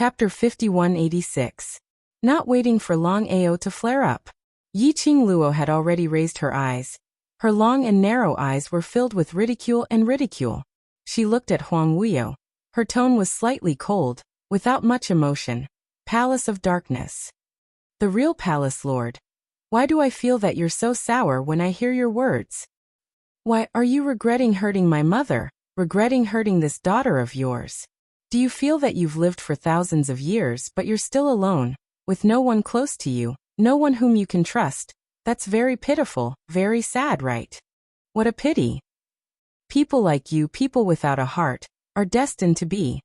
Chapter 5186. Not waiting for Long Ao to flare up. Yi Qing Luo had already raised her eyes. Her long and narrow eyes were filled with ridicule and ridicule. She looked at Huang Wuyo. Her tone was slightly cold, without much emotion. Palace of Darkness. The real Palace Lord. Why do I feel that you're so sour when I hear your words? Why, are you regretting hurting my mother, regretting hurting this daughter of yours? Do you feel that you've lived for thousands of years but you're still alone, with no one close to you, no one whom you can trust? That's very pitiful, very sad, right? What a pity. People like you, people without a heart, are destined to be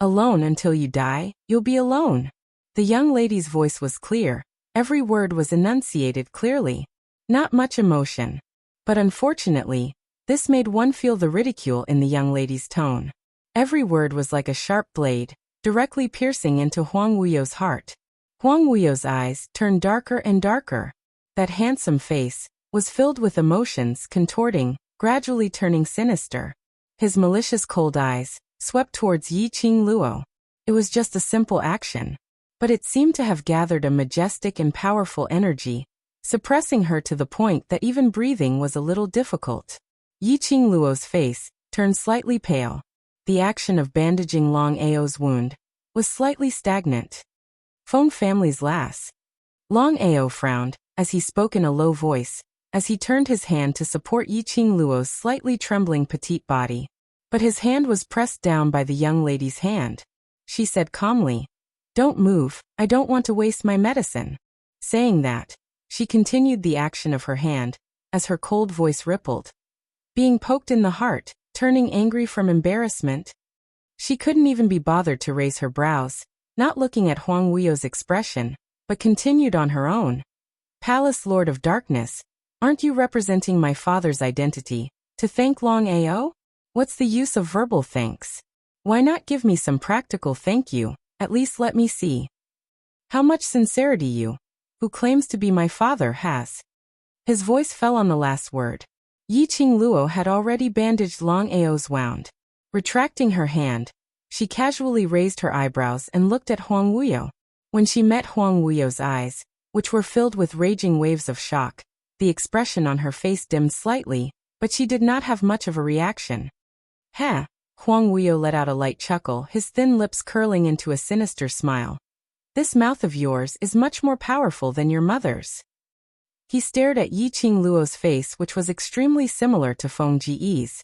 alone until you die. You'll be alone. The young lady's voice was clear. Every word was enunciated clearly. Not much emotion. But unfortunately, this made one feel the ridicule in the young lady's tone. Every word was like a sharp blade, directly piercing into Huang Wuyo's heart. Huang Wuyo's eyes turned darker and darker. That handsome face was filled with emotions contorting, gradually turning sinister. His malicious cold eyes swept towards Yi Qing Luo. It was just a simple action, but it seemed to have gathered a majestic and powerful energy, suppressing her to the point that even breathing was a little difficult. Yi Qing Luo's face turned slightly pale. The action of bandaging Long Ao's wound was slightly stagnant. Phone family's lass. Long Ao frowned as he spoke in a low voice, as he turned his hand to support Yi Qing Luo's slightly trembling petite body. But his hand was pressed down by the young lady's hand. She said calmly, "Don't move, I don't want to waste my medicine." Saying that, she continued the action of her hand, as her cold voice rippled. Being poked in the heart, turning angry from embarrassment. She couldn't even be bothered to raise her brows, not looking at Huang Wuyo's expression, but continued on her own. "Palace Lord of Darkness, aren't you representing my father's identity, to thank Long Ao? What's the use of verbal thanks? Why not give me some practical thank you, at least let me see how much sincerity you, who claims to be my father, has." His voice fell on the last word. Yi Qing Luo had already bandaged Long Ao's wound. Retracting her hand, she casually raised her eyebrows and looked at Huang Wuyo. When she met Huang Wuyo's eyes, which were filled with raging waves of shock, the expression on her face dimmed slightly, but she did not have much of a reaction. "Huh?" Huang Wuyo let out a light chuckle, his thin lips curling into a sinister smile. "This mouth of yours is much more powerful than your mother's." He stared at Yi Qing Luo's face, which was extremely similar to Feng Ji's,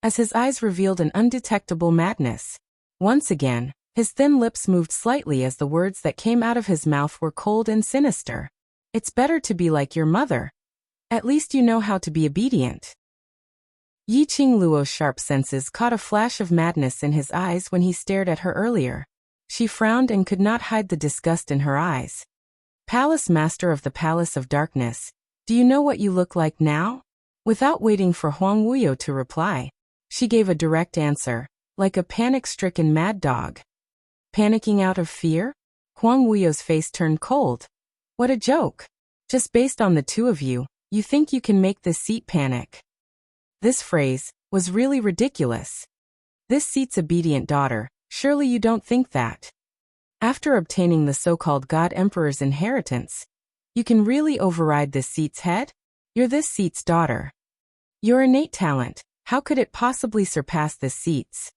as his eyes revealed an undetectable madness. Once again, his thin lips moved slightly as the words that came out of his mouth were cold and sinister. "It's better to be like your mother. At least you know how to be obedient." Yi Qing Luo's sharp senses caught a flash of madness in his eyes when he stared at her earlier. She frowned and could not hide the disgust in her eyes. "Palace Master of the Palace of Darkness, do you know what you look like now?" Without waiting for Huang Wuyo to reply, she gave a direct answer, like a panic-stricken mad dog. "Panicking out of fear?" Huang Wuyo's face turned cold. "What a joke. Just based on the two of you, you think you can make this seat panic?" This phrase was really ridiculous. This seat's obedient daughter, surely you don't think that? After obtaining the so-called God Emperor's inheritance, you can really override this seat's head? You're this seat's daughter. Your innate talent, how could it possibly surpass this seat's?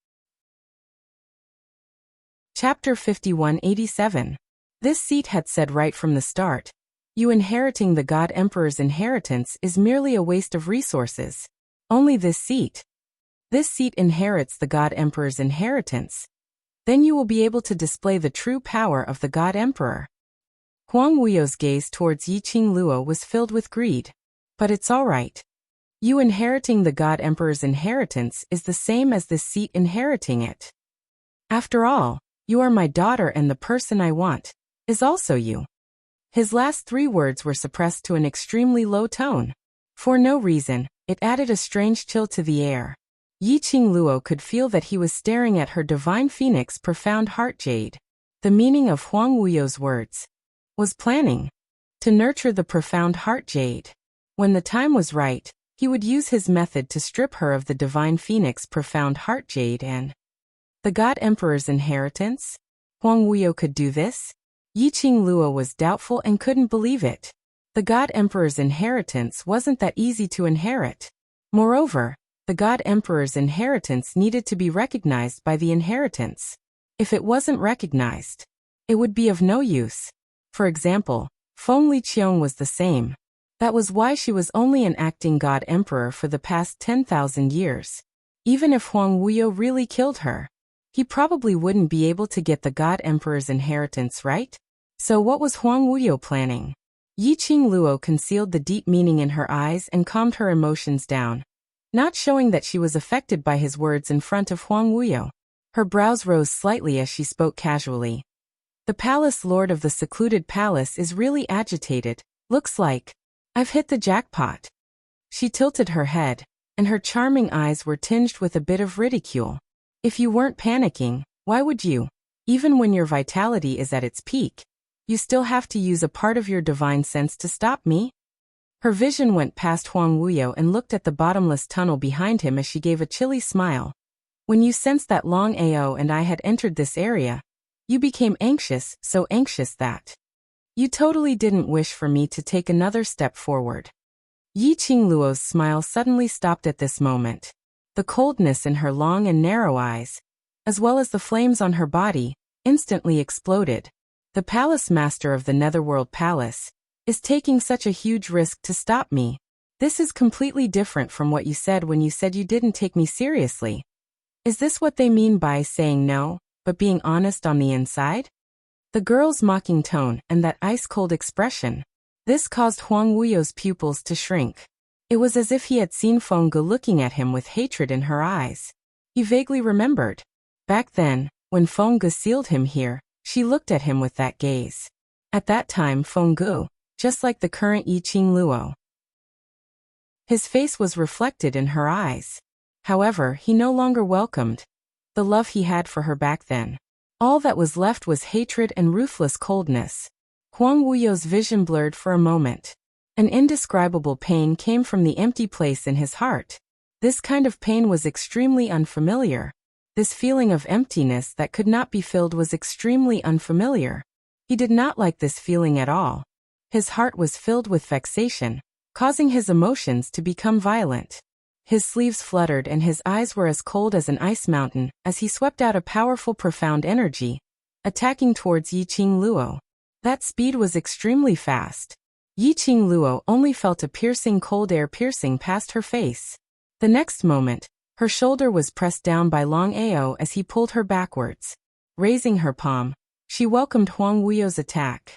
Chapter 5187. This seat had said right from the start, "You inheriting the God Emperor's inheritance is merely a waste of resources. Only this seat. This seat inherits the God Emperor's inheritance. Then you will be able to display the true power of the God Emperor." Huang Wuyo's gaze towards Yi Qing Luo was filled with greed. "But it's all right. You inheriting the God Emperor's inheritance is the same as this seat inheriting it. After all, you are my daughter and the person I want is also you." His last three words were suppressed to an extremely low tone. For no reason, it added a strange chill to the air. Yi Qing Luo could feel that he was staring at her divine phoenix profound heart jade. The meaning of Huang Wuyo's words was planning to nurture the profound heart jade. When the time was right, he would use his method to strip her of the divine phoenix profound heart jade and the God Emperor's inheritance. Huang Wuyo could do this? Yiqing Luo was doubtful and couldn't believe it. The God Emperor's inheritance wasn't that easy to inherit. Moreover, the God Emperor's inheritance needed to be recognized by the inheritance. If it wasn't recognized, it would be of no use. For example, Feng Liqiong was the same. That was why she was only an acting God Emperor for the past 10,000 years. Even if Huang Wuyo really killed her, he probably wouldn't be able to get the God Emperor's inheritance, right? So what was Huang Wuyo planning? Yiqing Luo concealed the deep meaning in her eyes and calmed her emotions down, not showing that she was affected by his words in front of Huang Wuyo. Her brows rose slightly as she spoke casually. The palace lord of the secluded palace is really agitated. Looks like I've hit the jackpot. She tilted her head, and her charming eyes were tinged with a bit of ridicule. If you weren't panicking, why would you? Even when your vitality is at its peak, you still have to use a part of your divine sense to stop me? Her vision went past Huang Wuyo and looked at the bottomless tunnel behind him as she gave a chilly smile. When you sensed that Long Ao and I had entered this area, you became anxious, so anxious that you totally didn't wish for me to take another step forward. Yiqing Luo's smile suddenly stopped at this moment. The coldness in her long and narrow eyes, as well as the flames on her body, instantly exploded. The palace master of the Netherworld Palace is taking such a huge risk to stop me. This is completely different from what you said when you said you didn't take me seriously. Is this what they mean by saying no, but being honest on the inside? The girl's mocking tone and that ice-cold expression. This caused Huang Wuyo's pupils to shrink. It was as if he had seen Feng Ge looking at him with hatred in her eyes. He vaguely remembered. Back then, when Feng Ge sealed him here, she looked at him with that gaze. At that time Feng Ge, just like the current Yiqing Luo. His face was reflected in her eyes. However, he no longer welcomed the love he had for her back then. All that was left was hatred and ruthless coldness. Huang Wuyo's vision blurred for a moment. An indescribable pain came from the empty place in his heart. This kind of pain was extremely unfamiliar. This feeling of emptiness that could not be filled was extremely unfamiliar. He did not like this feeling at all. His heart was filled with vexation, causing his emotions to become violent. His sleeves fluttered and his eyes were as cold as an ice mountain as he swept out a powerful profound energy, attacking towards Yiqing Luo. That speed was extremely fast. Yiqing Luo only felt a piercing cold air piercing past her face. The next moment, her shoulder was pressed down by Long Ao as he pulled her backwards. Raising her palm, she welcomed Huang Wuyo's attack.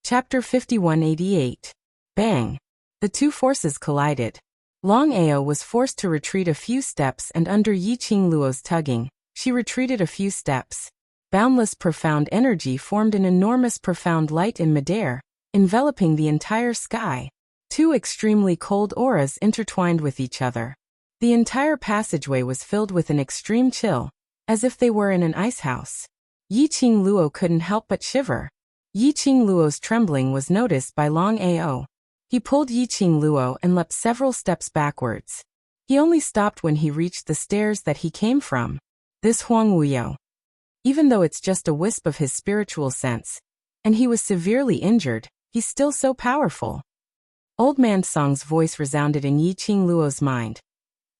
Chapter 5188. Bang! The two forces collided. Long Ao was forced to retreat a few steps and under Yiqing Luo's tugging, she retreated a few steps. Boundless profound energy formed an enormous profound light in midair, enveloping the entire sky. Two extremely cold auras intertwined with each other. The entire passageway was filled with an extreme chill, as if they were in an ice house. Yiqing Luo couldn't help but shiver. Yiqing Luo's trembling was noticed by Long Ao. He pulled Yiqing Luo and leapt several steps backwards. He only stopped when he reached the stairs that he came from. This Huang Wuyo. Even though it's just a wisp of his spiritual sense, and he was severely injured, he's still so powerful. Old Man Song's voice resounded in Yiqing Luo's mind.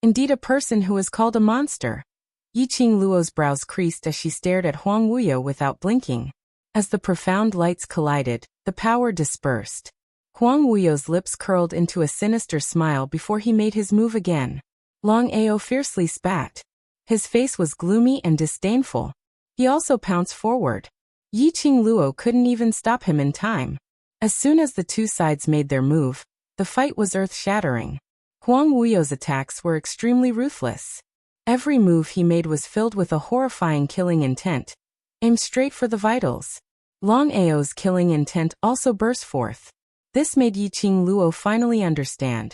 Indeed, a person who is called a monster. Yiqing Luo's brows creased as she stared at Huang Wuyo without blinking. As the profound lights collided, the power dispersed. Huang Wuyo's lips curled into a sinister smile before he made his move again. Long Ao fiercely spat. His face was gloomy and disdainful. He also pounced forward. Yiqing Luo couldn't even stop him in time. As soon as the two sides made their move, the fight was earth-shattering. Huang Wuyo's attacks were extremely ruthless. Every move he made was filled with a horrifying killing intent, aimed straight for the vitals. Long Ao's killing intent also burst forth. This made Yiqing Luo finally understand.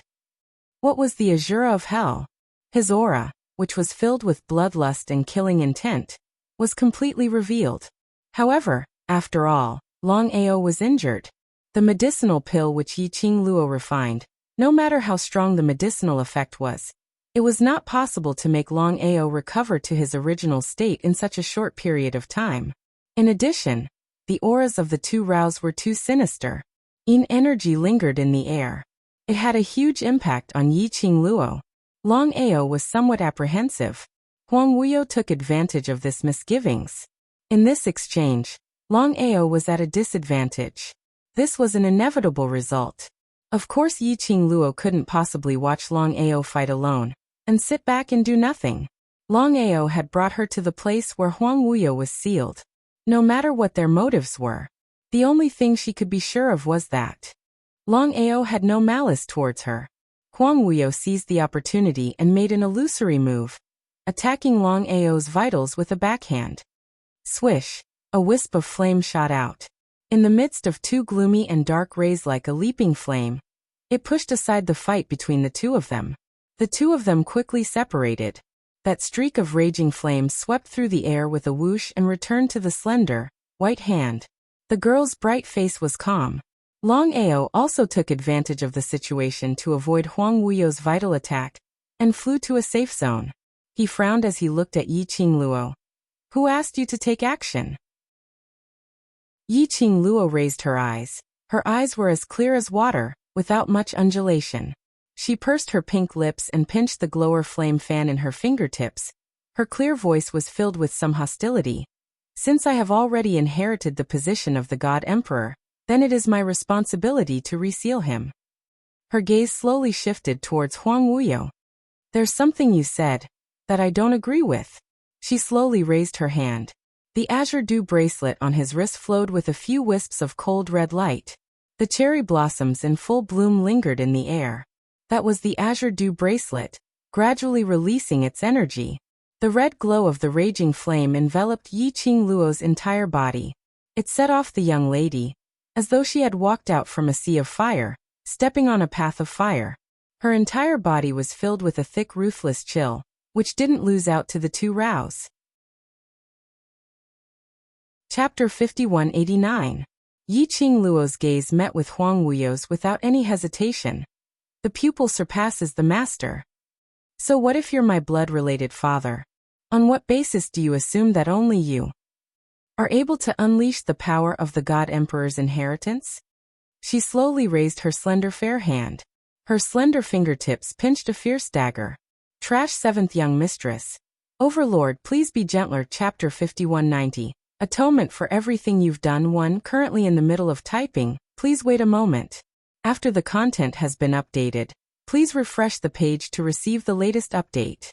What was the Azura of Hell? His aura, which was filled with bloodlust and killing intent, was completely revealed. However, after all, Long Ao was injured. The medicinal pill which Yiqing Luo refined, no matter how strong the medicinal effect was, It was not possible to make Long Ao recover to his original state in such a short period of time. In addition, the auras of the two Raos were too sinister. Yin energy lingered in the air. It had a huge impact on Yiqing Luo. Long Ao was somewhat apprehensive. Huang Wuyo took advantage of this misgivings. In this exchange, Long Ao was at a disadvantage. This was an inevitable result. Of course, Yiqing Luo couldn't possibly watch Long Ao fight alone and sit back and do nothing. Long Ao had brought her to the place where Huang Wuyo was sealed. No matter what their motives were, the only thing she could be sure of was that Long Ao had no malice towards her. Huang Wuyo seized the opportunity and made an illusory move, attacking Long Ao's vitals with a backhand. Swish! A wisp of flame shot out. In the midst of two gloomy and dark rays like a leaping flame, it pushed aside the fight between the two of them. The two of them quickly separated. That streak of raging flame swept through the air with a whoosh and returned to the slender, white hand. The girl's bright face was calm. Long Ao also took advantage of the situation to avoid Huang Wuyo's vital attack and flew to a safe zone. He frowned as he looked at Yiqing Luo. "Who asked you to take action?" Yiqing Luo raised her eyes. Her eyes were as clear as water, without much undulation. She pursed her pink lips and pinched the glower flame fan in her fingertips. Her clear voice was filled with some hostility. "Since I have already inherited the position of the God Emperor, then it is my responsibility to reseal him." Her gaze slowly shifted towards Huang Wuyo. "There's something you said that I don't agree with." She slowly raised her hand. The azure dew bracelet on his wrist flowed with a few wisps of cold red light. The cherry blossoms in full bloom lingered in the air. That was the azure dew bracelet, gradually releasing its energy. The red glow of the raging flame enveloped Yiqing Luo's entire body. It set off the young lady, as though she had walked out from a sea of fire, stepping on a path of fire. Her entire body was filled with a thick ruthless chill, which didn't lose out to the two Raos. Chapter 5189. Yiqing Luo's gaze met with Huang Wuyo's without any hesitation. The pupil surpasses the master. "So what if you're my blood-related father? On what basis do you assume that only you are able to unleash the power of the God Emperor's inheritance?" She slowly raised her slender fair hand. Her slender fingertips pinched a fierce dagger. "Trash seventh young mistress. Overlord, please be gentler." Chapter 5190. Atonement for everything you've done. 1. Currently in the middle of typing, please wait a moment. After the content has been updated, please refresh the page to receive the latest update.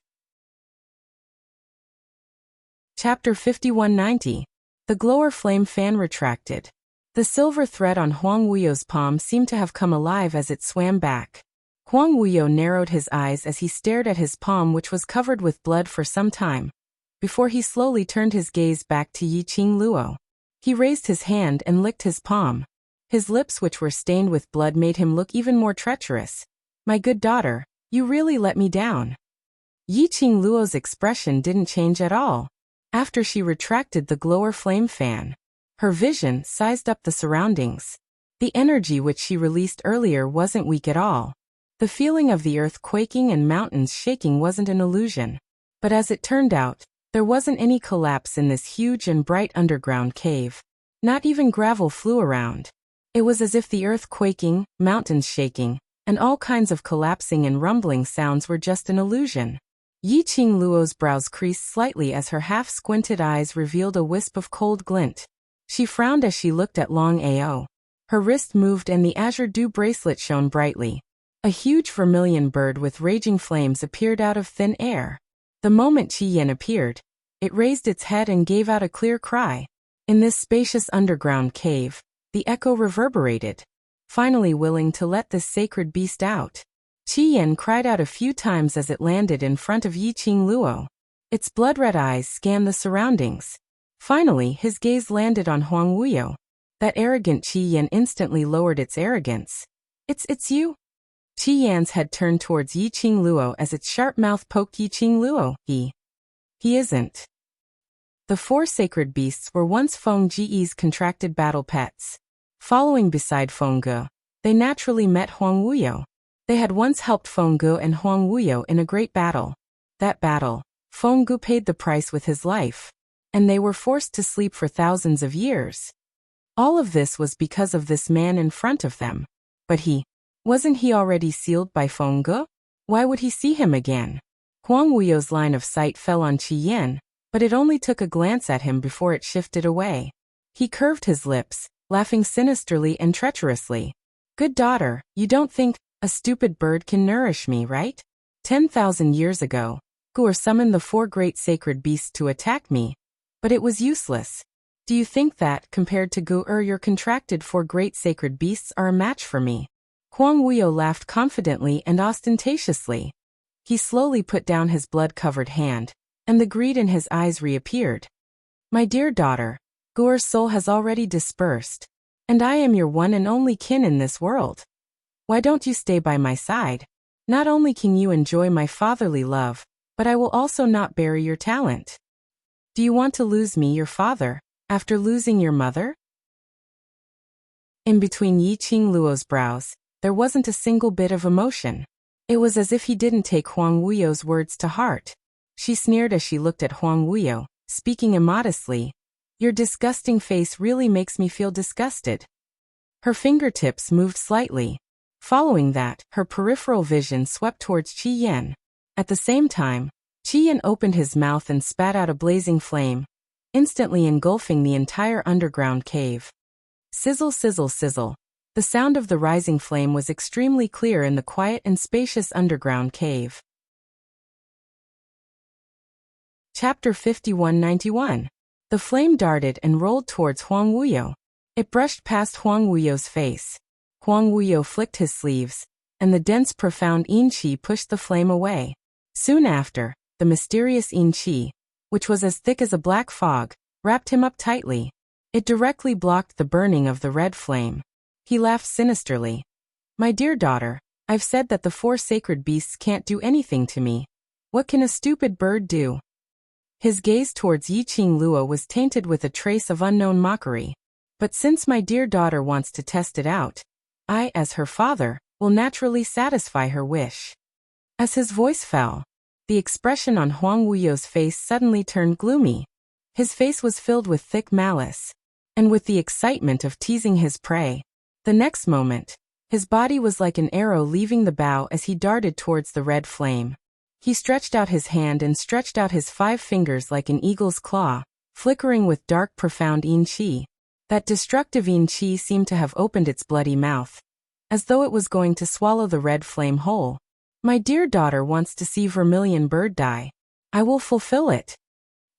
Chapter 5190. The glower flame fan retracted. The silver thread on Huang Wuyo's palm seemed to have come alive as it swam back. Huang Wuyo narrowed his eyes as he stared at his palm, which was covered with blood for some time, before he slowly turned his gaze back to Yiqing Luo. He raised his hand and licked his palm. His lips, which were stained with blood, made him look even more treacherous. "My good daughter, you really let me down." Yiqing Luo's expression didn't change at all. After she retracted the glower flame fan, her vision sized up the surroundings. The energy which she released earlier wasn't weak at all. The feeling of the earth quaking and mountains shaking wasn't an illusion. But as it turned out, there wasn't any collapse in this huge and bright underground cave. Not even gravel flew around. It was as if the earth quaking, mountains shaking, and all kinds of collapsing and rumbling sounds were just an illusion. Yiqing Luo's brows creased slightly as her half-squinted eyes revealed a wisp of cold glint. She frowned as she looked at Long Ao. Her wrist moved and the azure dew bracelet shone brightly. A huge vermilion bird with raging flames appeared out of thin air. The moment Qi Yan appeared, it raised its head and gave out a clear cry. In this spacious underground cave, the echo reverberated. Finally willing to let this sacred beast out, Qi Yan cried out a few times as it landed in front of Yiqing Luo. Its blood-red eyes scanned the surroundings. Finally, his gaze landed on Huang Wuyo. That arrogant Qi Yan instantly lowered its arrogance. It's you?" Qi Yan's head turned towards Yiqing Luo as its sharp mouth poked Yiqing Luo. He isn't." The four sacred beasts were once Feng Ji's contracted battle pets. Following beside Feng Ge, they naturally met Huang Wuyo. They had once helped Fenggu and Huang Wuyo in a great battle. That battle, Fenggu paid the price with his life, and they were forced to sleep for thousands of years. All of this was because of this man in front of them. But wasn't he already sealed by Fenggu? Why would he see him again? Huang Wuyo's line of sight fell on Qi Yan, but it only took a glance at him before it shifted away. He curved his lips, laughing sinisterly and treacherously. Good daughter, you don't think a stupid bird can nourish me, right? 10,000 years ago, Gur summoned the 4 great sacred beasts to attack me, but it was useless. Do you think that, compared to Gur, your contracted 4 great sacred beasts are a match for me? Huang Wuyo laughed confidently and ostentatiously. He slowly put down his blood-covered hand, and the greed in his eyes reappeared. My dear daughter, Gur's soul has already dispersed, and I am your one and only kin in this world. Why don't you stay by my side? Not only can you enjoy my fatherly love, but I will also not bury your talent. Do you want to lose me, your father, after losing your mother? In between Yi Qingluo's brows, there wasn't a single bit of emotion. It was as if he didn't take Huang Wuyo's words to heart. She sneered as she looked at Huang Wuyo, speaking immodestly. Your disgusting face really makes me feel disgusted. Her fingertips moved slightly. Following that, her peripheral vision swept towards Qi Yan. At the same time, Qi Yan opened his mouth and spat out a blazing flame, instantly engulfing the entire underground cave. Sizzle, sizzle, sizzle. The sound of the rising flame was extremely clear in the quiet and spacious underground cave. Chapter 5191. The flame darted and rolled towards Huang Wuyo. It brushed past Huang Wuyo's face. Huang Wuyo flicked his sleeves, and the dense profound yin qi pushed the flame away. Soon after, the mysterious yin qi, which was as thick as a black fog, wrapped him up tightly. It directly blocked the burning of the red flame. He laughed sinisterly. My dear daughter, I've said that the 4 sacred beasts can't do anything to me. What can a stupid bird do? His gaze towards Yi Qingluo was tainted with a trace of unknown mockery. But since my dear daughter wants to test it out, I, as her father, will naturally satisfy her wish. As his voice fell, the expression on Huang Wuyo's face suddenly turned gloomy. His face was filled with thick malice, and with the excitement of teasing his prey. The next moment, his body was like an arrow leaving the bow as he darted towards the red flame. He stretched out his hand and stretched out his 5 fingers like an eagle's claw, flickering with dark profound yin qi. That destructive yin qi seemed to have opened its bloody mouth, as though it was going to swallow the red flame whole. My dear daughter wants to see Vermilion Bird die. I will fulfill it.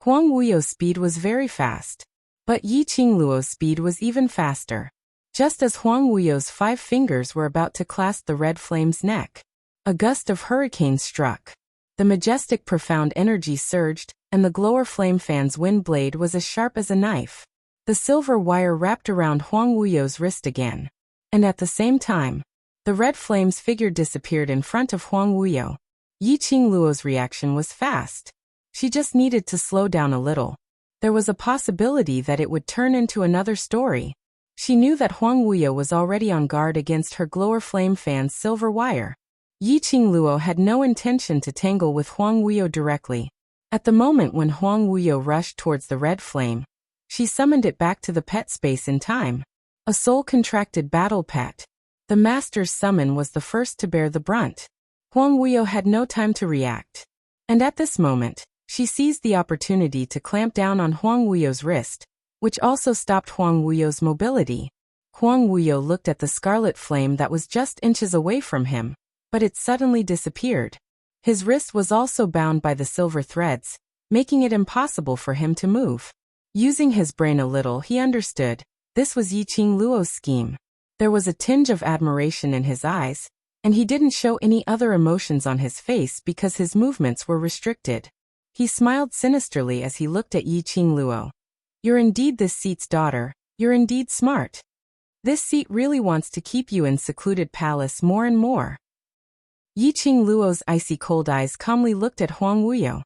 Huang Wuyo's speed was very fast, but Yi Qingluo's speed was even faster. Just as Huang Wuyo's 5 fingers were about to clasp the red flame's neck, a gust of hurricane struck. The majestic profound energy surged, and the glower flame fan's wind blade was as sharp as a knife. The silver wire wrapped around Huang Wuyo's wrist again. And at the same time, the red flame's figure disappeared in front of Huang Wuyo. Yi Qingluo's reaction was fast. She just needed to slow down a little. There was a possibility that it would turn into another story. She knew that Huang Wuyo was already on guard against her glower flame fan's silver wire. Yi Qingluo had no intention to tangle with Huang Wuyo directly. At the moment when Huang Wuyo rushed towards the red flame, she summoned it back to the pet space in time. A soul-contracted battle pet. The master's summon was the first to bear the brunt. Huang Wuyo had no time to react. And at this moment, she seized the opportunity to clamp down on Huang Wuyo's wrist, which also stopped Huang Wuyo's mobility. Huang Wuyo looked at the scarlet flame that was just inches away from him, but it suddenly disappeared. His wrist was also bound by the silver threads, making it impossible for him to move. Using his brain a little, he understood. This was Yi Qingluo's scheme. There was a tinge of admiration in his eyes, and he didn't show any other emotions on his face because his movements were restricted. He smiled sinisterly as he looked at Yi Qingluo. You're indeed this seat's daughter, you're indeed smart. This seat really wants to keep you in secluded palace more and more. Yi Qingluo's icy cold eyes calmly looked at Huang Wuyo.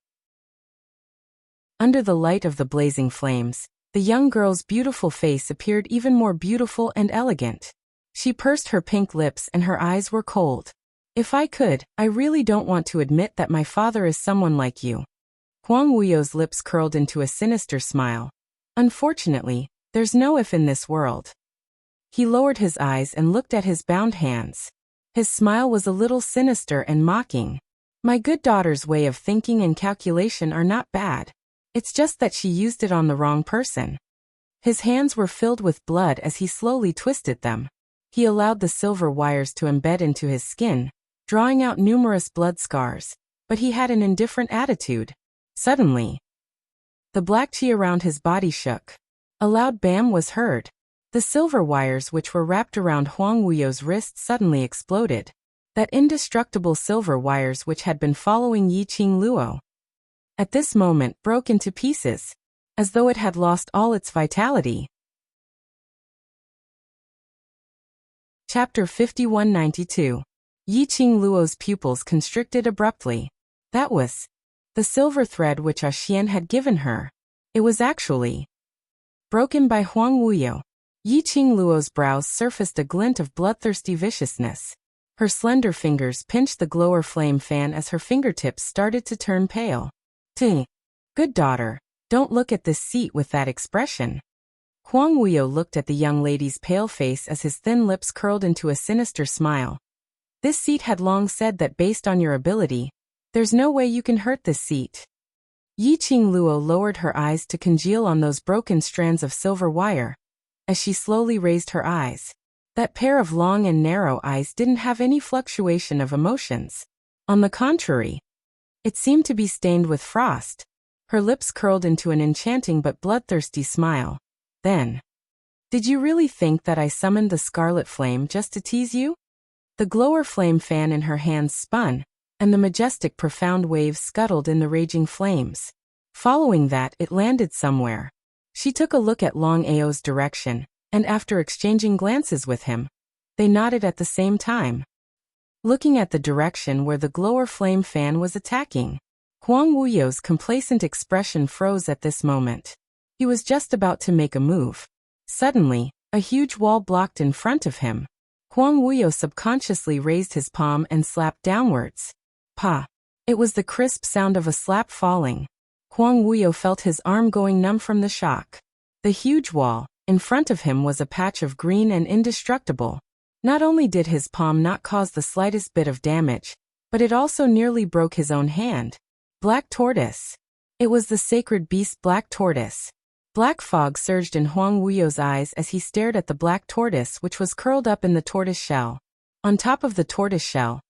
Under the light of the blazing flames, the young girl's beautiful face appeared even more beautiful and elegant. She pursed her pink lips and her eyes were cold. If I could, I really don't want to admit that my father is someone like you. Huang Wuyo's lips curled into a sinister smile. Unfortunately, there's no if in this world. He lowered his eyes and looked at his bound hands. His smile was a little sinister and mocking. My good daughter's way of thinking and calculation are not bad. It's just that she used it on the wrong person. His hands were filled with blood as he slowly twisted them. He allowed the silver wires to embed into his skin, drawing out numerous blood scars, but he had an indifferent attitude. Suddenly, the black chi around his body shook. A loud bam was heard. The silver wires which were wrapped around Huang Wuyo's wrist suddenly exploded. That indestructible silver wires which had been following Yiqing Luo at this moment broke into pieces, as though it had lost all its vitality. Chapter 5192. Yiqing Luo's pupils constricted abruptly. That was the silver thread which A Xian had given her. It was actually broken by Huang Wuyo. Yiqing Luo's brows surfaced a glint of bloodthirsty viciousness. Her slender fingers pinched the glower flame fan as her fingertips started to turn pale. Good daughter, don't look at this seat with that expression. Huang Wuyo looked at the young lady's pale face as his thin lips curled into a sinister smile. This seat had long said that based on your ability, there's no way you can hurt this seat. Yiqing Luo lowered her eyes to congeal on those broken strands of silver wire. As she slowly raised her eyes, that pair of long and narrow eyes didn't have any fluctuation of emotions. On the contrary, it seemed to be stained with frost. Her lips curled into an enchanting but bloodthirsty smile. Then, did you really think that I summoned the scarlet flame just to tease you? The glower flame fan in her hands spun, and the majestic profound waves scuttled in the raging flames. Following that, it landed somewhere. She took a look at Long Ao's direction, and after exchanging glances with him, they nodded at the same time. Looking at the direction where the glower flame fan was attacking, Huang Wuyo's complacent expression froze at this moment. He was just about to make a move. Suddenly, a huge wall blocked in front of him. Huang Wuyo subconsciously raised his palm and slapped downwards. Pa! It was the crisp sound of a slap falling. Huang Wuyo felt his arm going numb from the shock. The huge wall in front of him was a patch of green and indestructible. Not only did his palm not cause the slightest bit of damage, but it also nearly broke his own hand. Black tortoise. It was the sacred beast Black Tortoise. Black fog surged in Huang Wuyo's eyes as he stared at the black tortoise which was curled up in the tortoise shell. On top of the tortoise shell,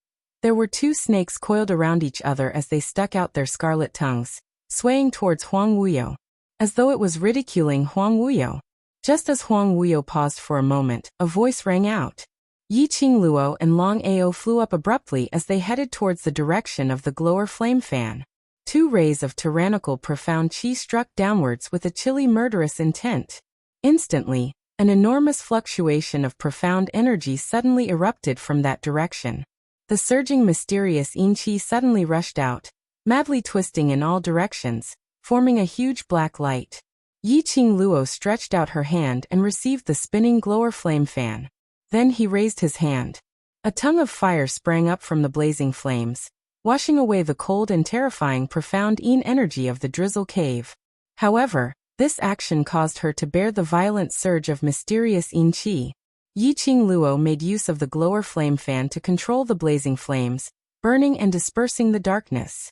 there were two snakes coiled around each other as they stuck out their scarlet tongues, swaying towards Huang Wuyo, as though it was ridiculing Huang Wuyo. Just as Huang Wuyo paused for a moment, a voice rang out. Yiqing Luo and Long Ao flew up abruptly as they headed towards the direction of the glower flame fan. Two rays of tyrannical profound chi struck downwards with a chilly murderous intent. Instantly, an enormous fluctuation of profound energy suddenly erupted from that direction. The surging mysterious yin chi suddenly rushed out, madly twisting in all directions, forming a huge black light. Yiqing Luo stretched out her hand and received the spinning glower flame fan. Then he raised his hand. A tongue of fire sprang up from the blazing flames, washing away the cold and terrifying profound yin energy of the drizzle cave. However, this action caused her to bear the violent surge of mysterious yin chi. Yiqing Luo made use of the glower flame fan to control the blazing flames, burning and dispersing the darkness.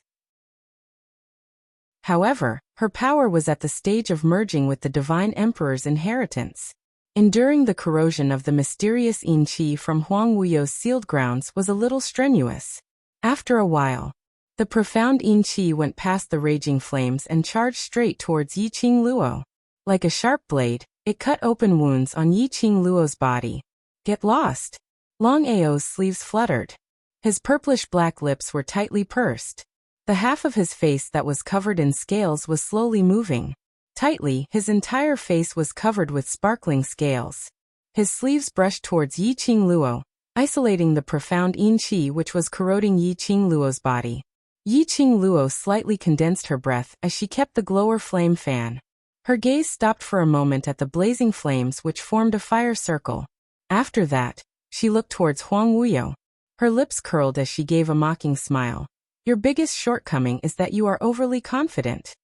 However, her power was at the stage of merging with the Divine Emperor's inheritance. Enduring the corrosion of the mysterious yin chi from Huang Wuyo's sealed grounds was a little strenuous. After a while, the profound yin chi went past the raging flames and charged straight towards Yiqing Luo. Like a sharp blade, it cut open wounds on Yiqing Luo's body. Get lost! Long Ao's sleeves fluttered. His purplish-black lips were tightly pursed. The half of his face that was covered in scales was slowly moving. Tightly, his entire face was covered with sparkling scales. His sleeves brushed towards Yiqing Luo, isolating the profound yin chi which was corroding Yiqing Luo's body. Yiqing Luo slightly condensed her breath as she kept the glower flame fan. Her gaze stopped for a moment at the blazing flames which formed a fire circle. After that, she looked towards Huang Wuyo. Her lips curled as she gave a mocking smile. Your biggest shortcoming is that you are overly confident.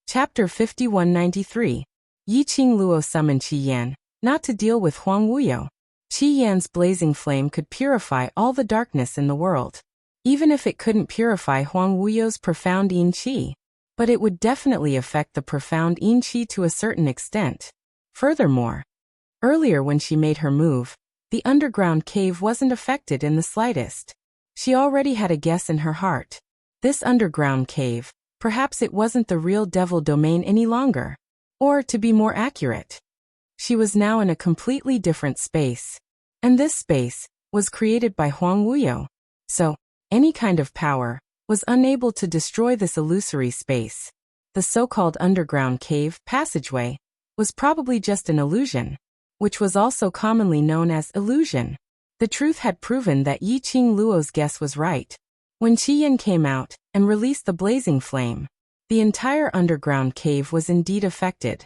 Chapter 5193. Yi Qing Luo summoned Qi Yan, not to deal with Huang Wuyo. Qi Yan's blazing flame could purify all the darkness in the world. Even if it couldn't purify Huang Wuyo's profound yin qi. But it would definitely affect the profound yin qi to a certain extent. Furthermore, earlier when she made her move, the underground cave wasn't affected in the slightest. She already had a guess in her heart. This underground cave, perhaps it wasn't the real devil domain any longer. Or, to be more accurate, she was now in a completely different space. And this space was created by Huang Wuyo. So, any kind of power was unable to destroy this illusory space. The so-called underground cave passageway was probably just an illusion, which was also commonly known as illusion. The truth had proven that Yi Qing Luo's guess was right. When Qi Yan came out and released the blazing flame, the entire underground cave was indeed affected.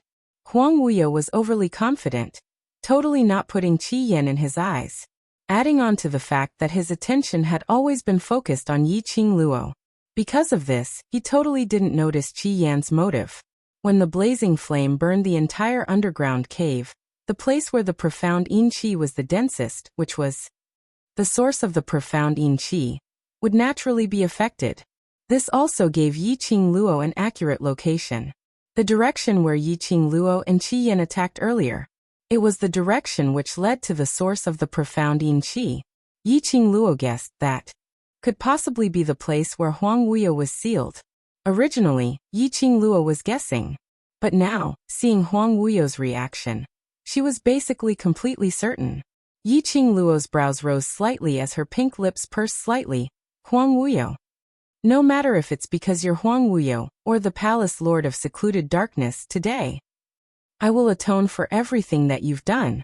Huang Wuyo was overly confident, totally not putting Qi Yan in his eyes, adding on to the fact that his attention had always been focused on Yi Qing Luo. Because of this, he totally didn't notice Qi Yan's motive. When the blazing flame burned the entire underground cave, the place where the profound yin qi was the densest, which was the source of the profound yin qi, would naturally be affected. This also gave Yi Qing Luo an accurate location. The direction where Yi Qing Luo and Qi Yan attacked earlier. It was the direction which led to the source of the profound yin qi. Yi Qing Luo guessed that could possibly be the place where Huang Wuyo was sealed. Originally, Yi Qing Luo was guessing. But now, seeing Huang Wuyo's reaction, she was basically completely certain. Yi Qing Luo's brows rose slightly as her pink lips pursed slightly. Huang Wuyo. No matter if it's because you're Huang Wuyo or the palace lord of secluded darkness today, I will atone for everything that you've done.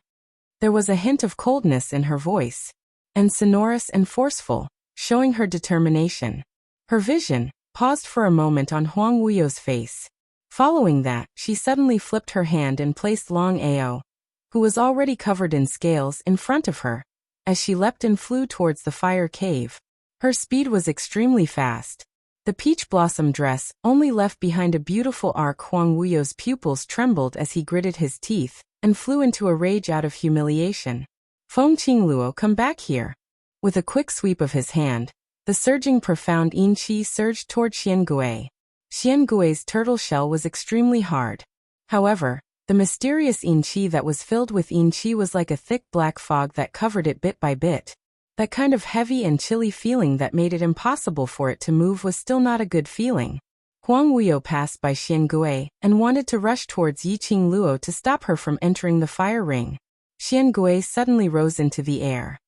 There was a hint of coldness in her voice, and sonorous and forceful, showing her determination. Her vision paused for a moment on Huang Wuyo's face. Following that, she suddenly flipped her hand and placed Long Ao, who was already covered in scales, in front of her, as she leapt and flew towards the fire cave. Her speed was extremely fast. The peach blossom dress only left behind a beautiful arc. Huang Wuyo's pupils trembled as he gritted his teeth and flew into a rage out of humiliation. Feng Qing Luo, come back here. With a quick sweep of his hand, the surging profound yin qi surged toward Xian Gui. Xian Gui's turtle shell was extremely hard. However, the mysterious yin qi that was filled with yin qi was like a thick black fog that covered it bit by bit. That kind of heavy and chilly feeling that made it impossible for it to move was still not a good feeling. Huang Wuyo passed by Xian Gui and wanted to rush towards Yi Qing Luo to stop her from entering the fire ring. Xian Gui suddenly rose into the air.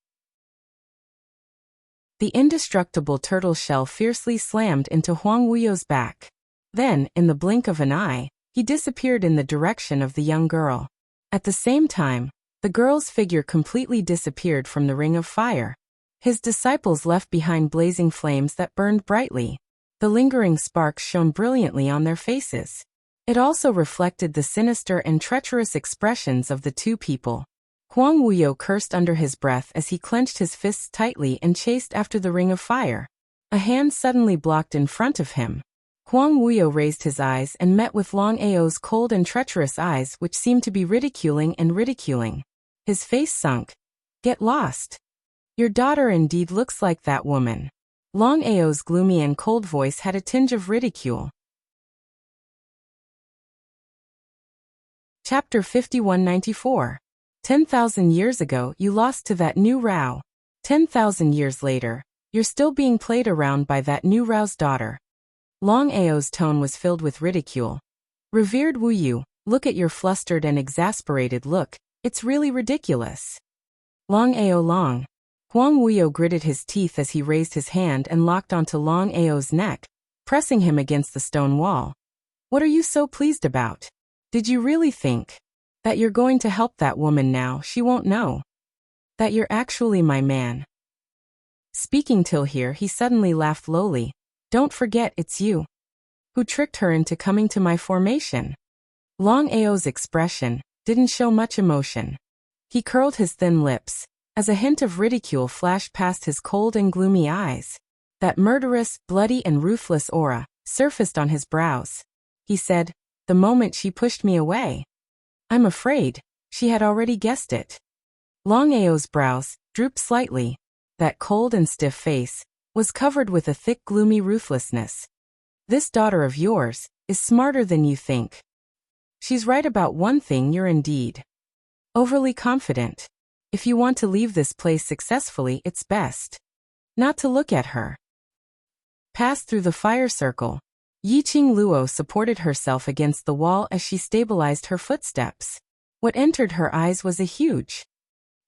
The indestructible turtle shell fiercely slammed into Huang Wuyo's back. Then, in the blink of an eye, he disappeared in the direction of the young girl. At the same time, the girl's figure completely disappeared from the ring of fire. His disciples left behind blazing flames that burned brightly. The lingering sparks shone brilliantly on their faces. It also reflected the sinister and treacherous expressions of the two people. Huang Wuyo cursed under his breath as he clenched his fists tightly and chased after the ring of fire. A hand suddenly blocked in front of him. Huang Wuyo raised his eyes and met with Long Ao's cold and treacherous eyes, which seemed to be ridiculing and ridiculing. His face sunk. Get lost. Your daughter indeed looks like that woman. Long Ao's gloomy and cold voice had a tinge of ridicule. Chapter 5194. 10,000 years ago you lost to that new Rao. 10,000 years later, you're still being played around by that new Rao's daughter. Long Ao's tone was filled with ridicule. Revered Wu Yu, look at your flustered and exasperated look, it's really ridiculous. Long Ao Long. Huang Wuyo gritted his teeth as he raised his hand and locked onto Long Ao's neck, pressing him against the stone wall. What are you so pleased about? Did you really think that you're going to help that woman now? She won't know that you're actually my man. Speaking till here, he suddenly laughed lowly. Don't forget it's you who tricked her into coming to my formation. Long Ao's expression didn't show much emotion. He curled his thin lips as a hint of ridicule flashed past his cold and gloomy eyes. That murderous, bloody and ruthless aura surfaced on his brows. He said, the moment she pushed me away. I'm afraid she had already guessed it. Long Ao's brows drooped slightly. That cold and stiff face was covered with a thick gloomy ruthlessness. This daughter of yours is smarter than you think. She's right about one thing: you're indeed overly confident. If you want to leave this place successfully, it's best not to look at her. Passed through the fire circle. Yiqing Luo supported herself against the wall as she stabilized her footsteps. What entered her eyes was a huge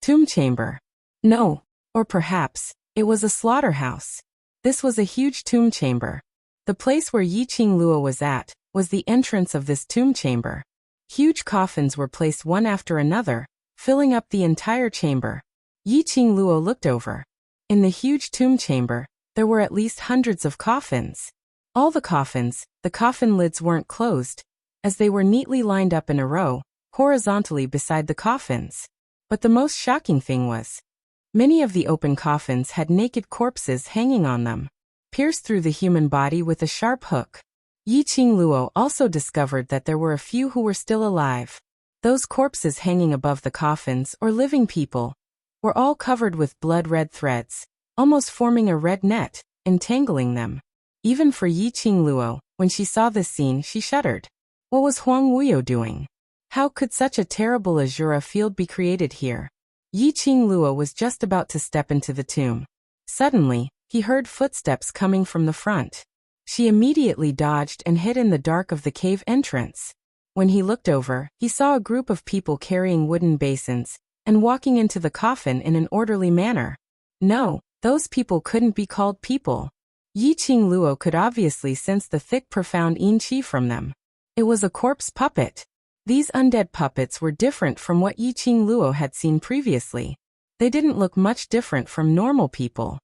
tomb chamber. No, or perhaps it was a slaughterhouse. This was a huge tomb chamber. The place where Yiqing Luo was at was the entrance of this tomb chamber. Huge coffins were placed one after another, filling up the entire chamber. Yiqing Luo looked over. In the huge tomb chamber, there were at least hundreds of coffins. All the coffin lids weren't closed, as they were neatly lined up in a row, horizontally beside the coffins. But the most shocking thing was, many of the open coffins had naked corpses hanging on them, pierced through the human body with a sharp hook. Yiqing Luo also discovered that there were a few who were still alive. Those corpses hanging above the coffins, or living people, were all covered with blood-red threads, almost forming a red net, entangling them. Even for Yiqing Luo, when she saw this scene, she shuddered. What was Huang Wuyo doing? How could such a terrible azure field be created here? Yiqing Luo was just about to step into the tomb. Suddenly, he heard footsteps coming from the front. She immediately dodged and hid in the dark of the cave entrance. When he looked over, he saw a group of people carrying wooden basins and walking into the coffin in an orderly manner. No, those people couldn't be called people. Yiqing Luo could obviously sense the thick, profound yin qi from them. It was a corpse puppet. These undead puppets were different from what Yiqing Luo had seen previously. They didn't look much different from normal people.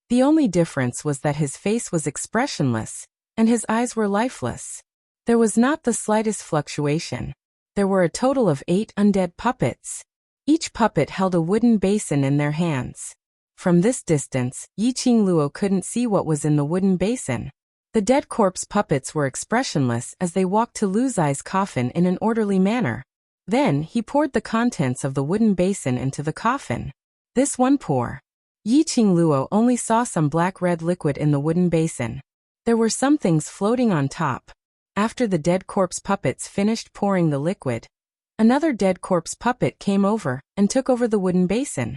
The only difference was that his face was expressionless, and his eyes were lifeless. There was not the slightest fluctuation. There were a total of 8 undead puppets. Each puppet held a wooden basin in their hands. From this distance, Yiqing Luo couldn't see what was in the wooden basin. The dead corpse puppets were expressionless as they walked to Lu Zai's coffin in an orderly manner. Then, he poured the contents of the wooden basin into the coffin. This one pour. Yiqing Luo only saw some black-red liquid in the wooden basin. There were some things floating on top. After the dead corpse puppets finished pouring the liquid, another dead corpse puppet came over and took over the wooden basin.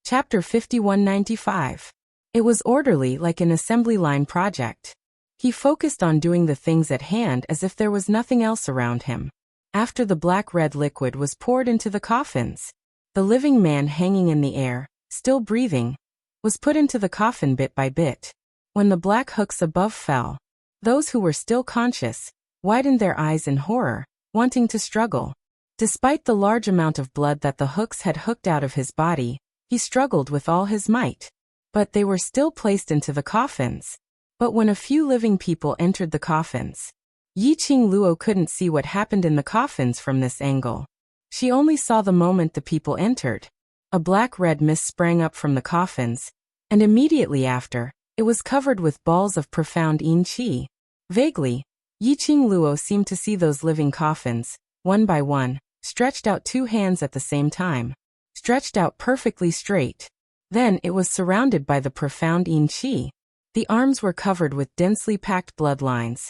Chapter 5195. It was orderly, like an assembly line project. He focused on doing the things at hand as if there was nothing else around him. After the black-red liquid was poured into the coffins, the living man hanging in the air, still breathing, was put into the coffin bit by bit. When the black hooks above fell, those who were still conscious widened their eyes in horror, wanting to struggle. Despite the large amount of blood that the hooks had hooked out of his body, he struggled with all his might. But they were still placed into the coffins. But when a few living people entered the coffins, Yiqing Luo couldn't see what happened in the coffins from this angle. She only saw the moment the people entered. A black-red mist sprang up from the coffins, and immediately after, it was covered with balls of profound yin qi. Vaguely, Yiqing Luo seemed to see those living coffins, one by one, stretched out 2 hands at the same time. Stretched out perfectly straight. Then it was surrounded by the profound yin qi. The arms were covered with densely packed bloodlines,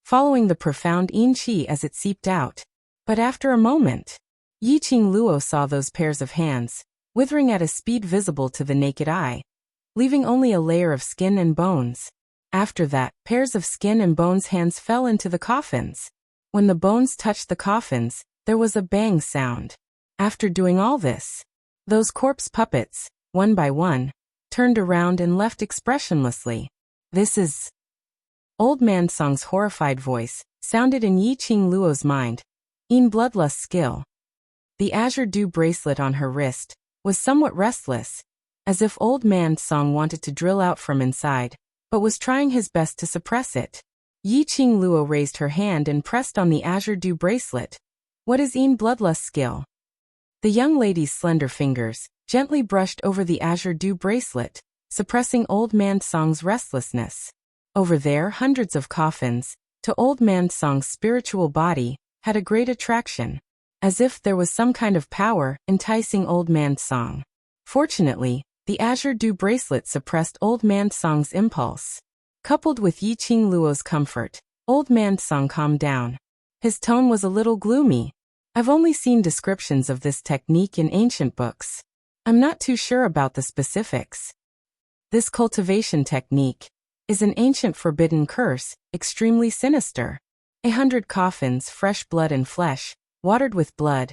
following the profound yin qi as it seeped out. But after a moment, Yiqing Luo saw those pairs of hands, withering at a speed visible to the naked eye, leaving only a layer of skin and bones. After that, pairs of skin and bones hands fell into the coffins. When the bones touched the coffins, there was a bang sound. After doing all this, those corpse puppets, one by one, turned around and left expressionlessly. This is... Old Man Song's horrified voice sounded in Yiqing Luo's mind. In bloodlust skill. The azure dew bracelet on her wrist was somewhat restless, as if Old Man Song wanted to drill out from inside, but was trying his best to suppress it. Yiqing Luo raised her hand and pressed on the azure dew bracelet, What is een bloodlust skill? The young lady's slender fingers gently brushed over the azure dew bracelet, suppressing Old Man Song's restlessness. Over there, hundreds of coffins, to Old Man Song's spiritual body, had a great attraction, as if there was some kind of power enticing Old Man Song. Fortunately, the azure dew bracelet suppressed Old Man Song's impulse. Coupled with Yi Qing Luo's comfort, Old Man Song calmed down. His tone was a little gloomy. I've only seen descriptions of this technique in ancient books. I'm not too sure about the specifics. This cultivation technique is an ancient forbidden curse, extremely sinister. 100 coffins, fresh blood and flesh, watered with blood.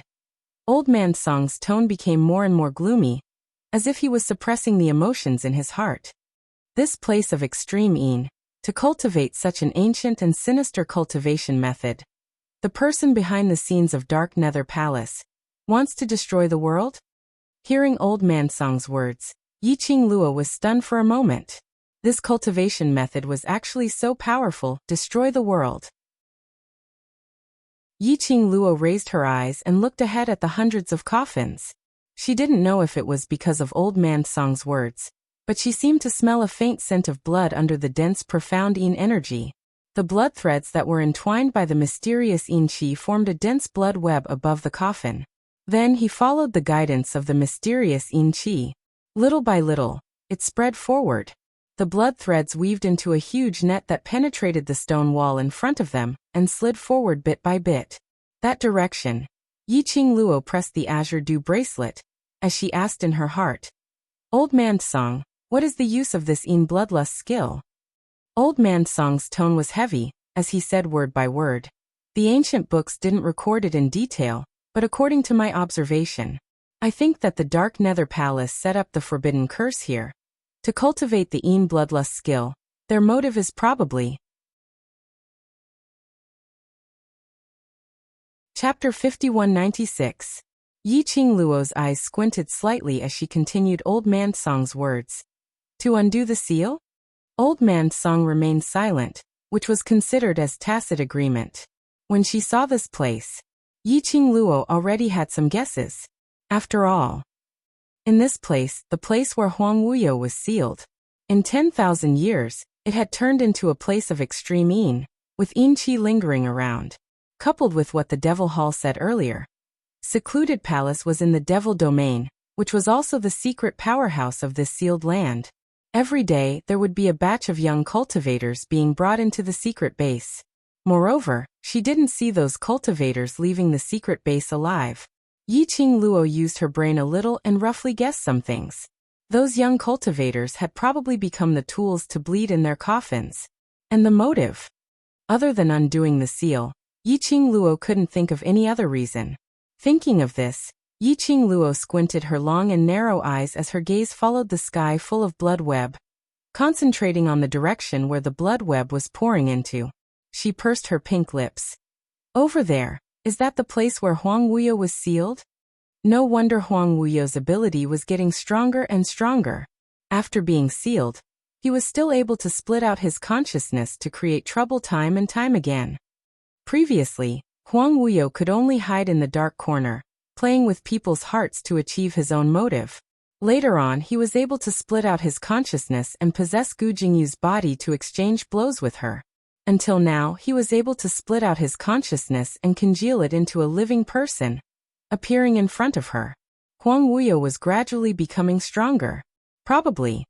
Old Man Song's tone became more and more gloomy, as if he was suppressing the emotions in his heart. This place of extreme een, to cultivate such an ancient and sinister cultivation method. The person behind the scenes of Dark Nether Palace wants to destroy the world? Hearing Old Man Song's words, Yi Qing Luo was stunned for a moment. This cultivation method was actually so powerful, destroy the world. Yi Qing Luo raised her eyes and looked ahead at the hundreds of coffins. She didn't know if it was because of Old Man Song's words, but she seemed to smell a faint scent of blood under the dense profound een energy. The blood threads that were entwined by the mysterious een chi formed a dense blood web above the coffin. Then he followed the guidance of the mysterious een chi. Little by little, it spread forward. The blood threads weaved into a huge net that penetrated the stone wall in front of them and slid forward bit by bit. That direction. Yi Qing Luo pressed the azure dew bracelet, as she asked in her heart, Old Man Song, what is the use of this een bloodlust skill? Old Man Song's tone was heavy, as he said word by word. The ancient books didn't record it in detail, but according to my observation, I think that the Dark Nether Palace set up the forbidden curse here. To cultivate the een bloodlust skill, their motive is probably. Chapter 5196. Yi Qing Luo's eyes squinted slightly as she continued Old Man Song's words. To undo the seal? Old Man Song remained silent, which was considered as tacit agreement. When she saw this place, Yi Qing Luo already had some guesses. After all, in this place, the place where Huang Wuyo was sealed, in 10,000 years, it had turned into a place of extreme een, with een chi lingering around. Coupled with what the Devil Hall said earlier, Secluded Palace was in the Devil Domain, which was also the secret powerhouse of this sealed land. Every day, there would be a batch of young cultivators being brought into the secret base. Moreover, she didn't see those cultivators leaving the secret base alive. Yi Qing Luo used her brain a little and roughly guessed some things. Those young cultivators had probably become the tools to bleed in their coffins. And the motive? Other than undoing the seal, Yi Qing Luo couldn't think of any other reason. Thinking of this, Yi Qing Luo squinted her long and narrow eyes as her gaze followed the sky full of blood web. Concentrating on the direction where the blood web was pouring into, she pursed her pink lips. Over there, is that the place where Huang Wuyo was sealed? No wonder Huang Wuyo's ability was getting stronger and stronger. After being sealed, he was still able to split out his consciousness to create trouble time and time again. Previously, Huang Wuyo could only hide in the dark corner, playing with people's hearts to achieve his own motive. Later on, he was able to split out his consciousness and possess Gu Jingyu's body to exchange blows with her. Until now, he was able to split out his consciousness and congeal it into a living person, appearing in front of her. Huang Wuyo was gradually becoming stronger. Probably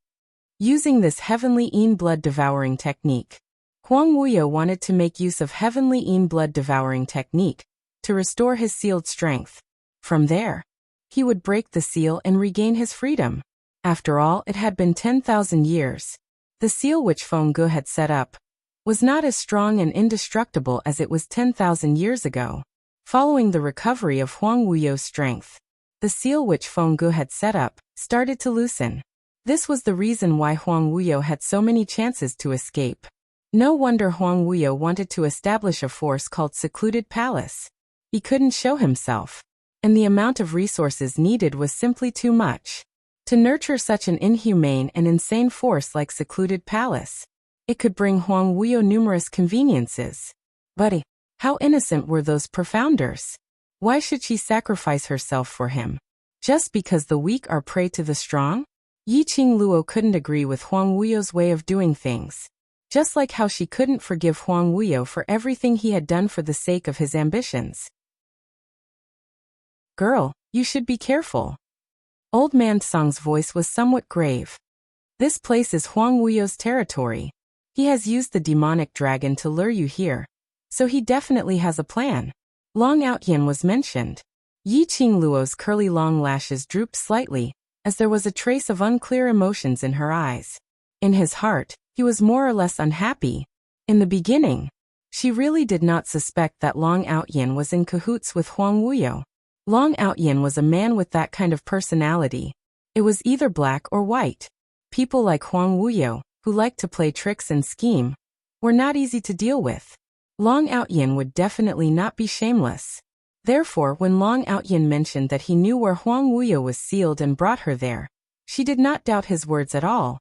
using this heavenly een blood devouring technique. Huang Wuyo wanted to make use of heavenly een blood devouring technique to restore his sealed strength. From there, he would break the seal and regain his freedom. After all, it had been 10,000 years. The seal which Feng Ge had set up was not as strong and indestructible as it was 10,000 years ago. Following the recovery of Huang Wuyo's strength, the seal which Feng Ge had set up started to loosen. This was the reason why Huang Wuyo had so many chances to escape. No wonder Huang Wuyo wanted to establish a force called Secluded Palace. He couldn't show himself, and the amount of resources needed was simply too much. To nurture such an inhumane and insane force like Secluded Palace, it could bring Huang Wuyo numerous conveniences. But how innocent were those profounders? Why should she sacrifice herself for him? Just because the weak are prey to the strong? Yiqing Luo couldn't agree with Huang Wuyo's way of doing things. Just like how she couldn't forgive Huang Wuyo for everything he had done for the sake of his ambitions. Girl, you should be careful. Old Man Song's voice was somewhat grave. This place is Huang Wuyo's territory. He has used the demonic dragon to lure you here. So he definitely has a plan. Long Outyin was mentioned. Yiqing Luo's curly long lashes drooped slightly, as there was a trace of unclear emotions in her eyes. In his heart, he was more or less unhappy. In the beginning, she really did not suspect that Long Outyin was in cahoots with Huang Wuyo. Long Outyin was a man with that kind of personality. It was either black or white. People like Huang Wuyo, who liked to play tricks and scheme, were not easy to deal with. Long Outyin would definitely not be shameless. Therefore, when Long Outyin mentioned that he knew where Huang Wuyo was sealed and brought her there, she did not doubt his words at all.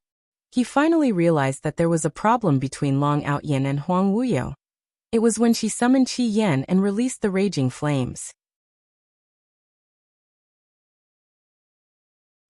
He finally realized that there was a problem between Long Outyin and Huang Wuyo. It was when she summoned Qi Yan and released the raging flames.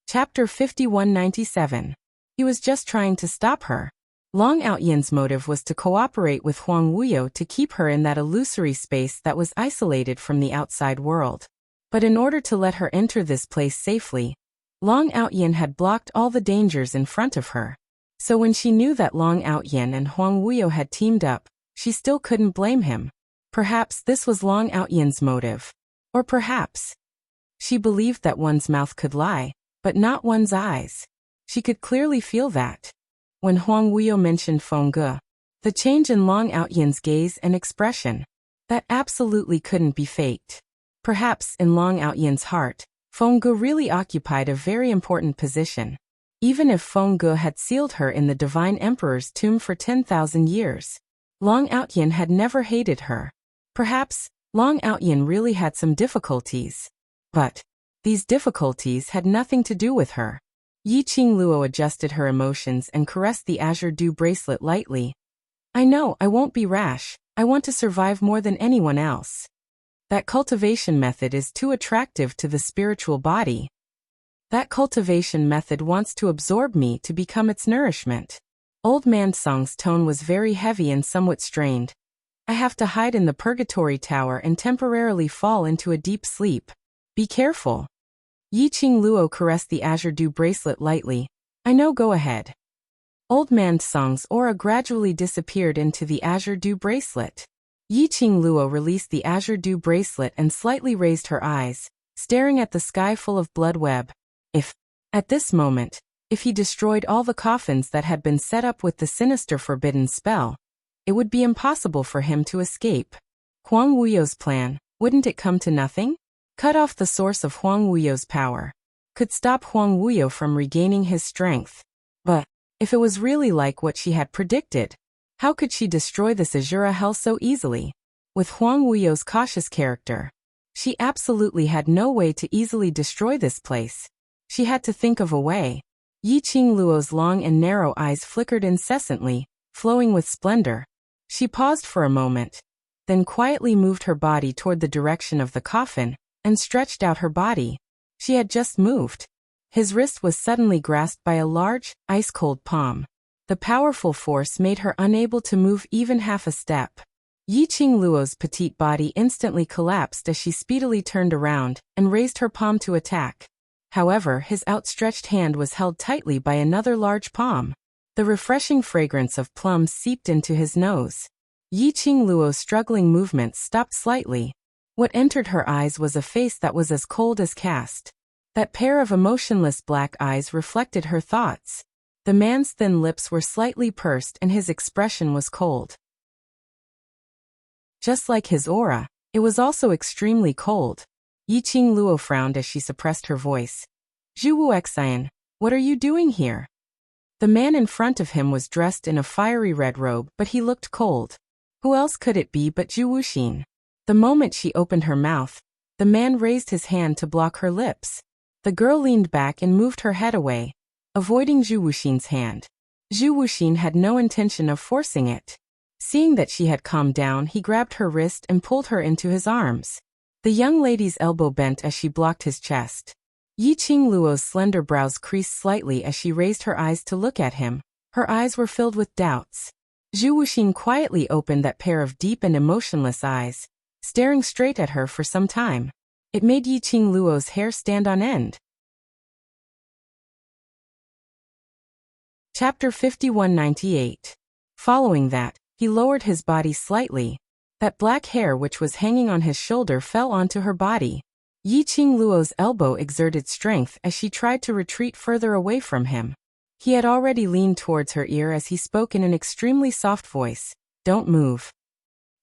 Chapter 5197. He was just trying to stop her. Long Outyin's motive was to cooperate with Huang Wuyo to keep her in that illusory space that was isolated from the outside world. But in order to let her enter this place safely, Long Outyin had blocked all the dangers in front of her. So when she knew that Long Outyin and Huang Wuyo had teamed up, she still couldn't blame him. Perhaps this was Long Outyin's motive. Or perhaps she believed that one's mouth could lie, but not one's eyes. She could clearly feel that. When Huang Wuyo mentioned Fengge, the change in Long Outyin's gaze and expression, that absolutely couldn't be faked. Perhaps in Long Outyin's heart, Fengge really occupied a very important position. Even if Fengge had sealed her in the Divine Emperor's tomb for 10,000 years, Long Outyin had never hated her. Perhaps Long Outyin really had some difficulties. But these difficulties had nothing to do with her. Yiqing Luo adjusted her emotions and caressed the azure dew bracelet lightly. I know I won't be rash. I want to survive more than anyone else. That cultivation method is too attractive to the spiritual body. That cultivation method wants to absorb me to become its nourishment. Old Man Song's tone was very heavy and somewhat strained. I have to hide in the purgatory tower and temporarily fall into a deep sleep. Be careful. Yiqing Luo caressed the azure dew bracelet lightly. I know, go ahead. Old Man Song's aura gradually disappeared into the azure dew bracelet. Yiqing Luo released the azure dew bracelet and slightly raised her eyes, staring at the sky full of blood web. At this moment, if he destroyed all the coffins that had been set up with the sinister forbidden spell, it would be impossible for him to escape. Huang Wuyo's plan, wouldn't it come to nothing? Cut off the source of Huang Wuyo's power. Could stop Huang Wuyo from regaining his strength. But if it was really like what she had predicted, how could she destroy this Azura hell so easily? With Huang Wuyo's cautious character, she absolutely had no way to easily destroy this place. She had to think of a way. Yiqing Luo's long and narrow eyes flickered incessantly, flowing with splendor. She paused for a moment, then quietly moved her body toward the direction of the coffin, and stretched out her body. She had just moved. His wrist was suddenly grasped by a large, ice-cold palm. The powerful force made her unable to move even half a step. Yiqing Luo's petite body instantly collapsed as she speedily turned around and raised her palm to attack. However, his outstretched hand was held tightly by another large palm. The refreshing fragrance of plums seeped into his nose. Yiqing Luo's struggling movements stopped slightly. What entered her eyes was a face that was as cold as cast. That pair of emotionless black eyes reflected her thoughts. The man's thin lips were slightly pursed and his expression was cold. Just like his aura, it was also extremely cold. Yiqing Luo frowned as she suppressed her voice. Zhu Wuxian, what are you doing here? The man in front of him was dressed in a fiery red robe, but he looked cold. Who else could it be but Zhu Wuxian? The moment she opened her mouth, the man raised his hand to block her lips. The girl leaned back and moved her head away, avoiding Zhu Wuxian's hand. Zhu Wuxian had no intention of forcing it. Seeing that she had calmed down, he grabbed her wrist and pulled her into his arms. The young lady's elbow bent as she blocked his chest. Yiqing Luo's slender brows creased slightly as she raised her eyes to look at him. Her eyes were filled with doubts. Zhu Wuxin quietly opened that pair of deep and emotionless eyes, staring straight at her for some time. It made Yiqing Luo's hair stand on end. Chapter 5198. Following that, he lowered his body slightly. That black hair which was hanging on his shoulder fell onto her body. Yiqing Luo's elbow exerted strength as she tried to retreat further away from him. He had already leaned towards her ear as he spoke in an extremely soft voice. "Don't move."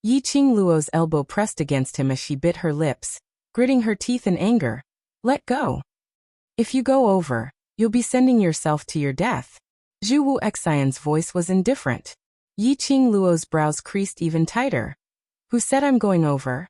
Yiqing Luo's elbow pressed against him as she bit her lips, gritting her teeth in anger. "Let go. If you go over, you'll be sending yourself to your death." Zhu Wu Xian's voice was indifferent. Yiqing Luo's brows creased even tighter. "Who said I'm going over?"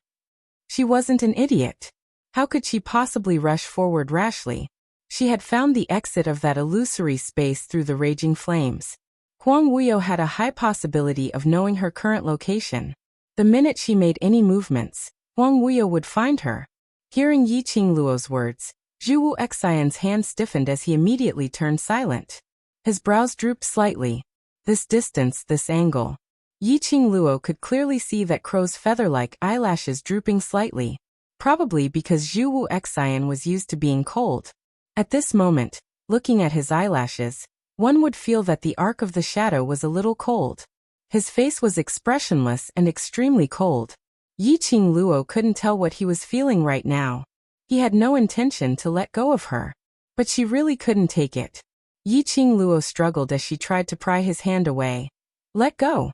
She wasn't an idiot. How could she possibly rush forward rashly? She had found the exit of that illusory space through the raging flames. Huang Wuyo had a high possibility of knowing her current location. The minute she made any movements, Huang Wuyo would find her. Hearing Yiqing Luo's words, Zhu Wu Xian's hand stiffened as he immediately turned silent. His brows drooped slightly. This distance, this angle. Yiqing Luo could clearly see that crow's feather-like eyelashes drooping slightly, probably because Zhu Wu Xian was used to being cold. At this moment, looking at his eyelashes, one would feel that the arc of the shadow was a little cold. His face was expressionless and extremely cold. Yiqing Luo couldn't tell what he was feeling right now. He had no intention to let go of her, but she really couldn't take it. Yiqing Luo struggled as she tried to pry his hand away. "Let go."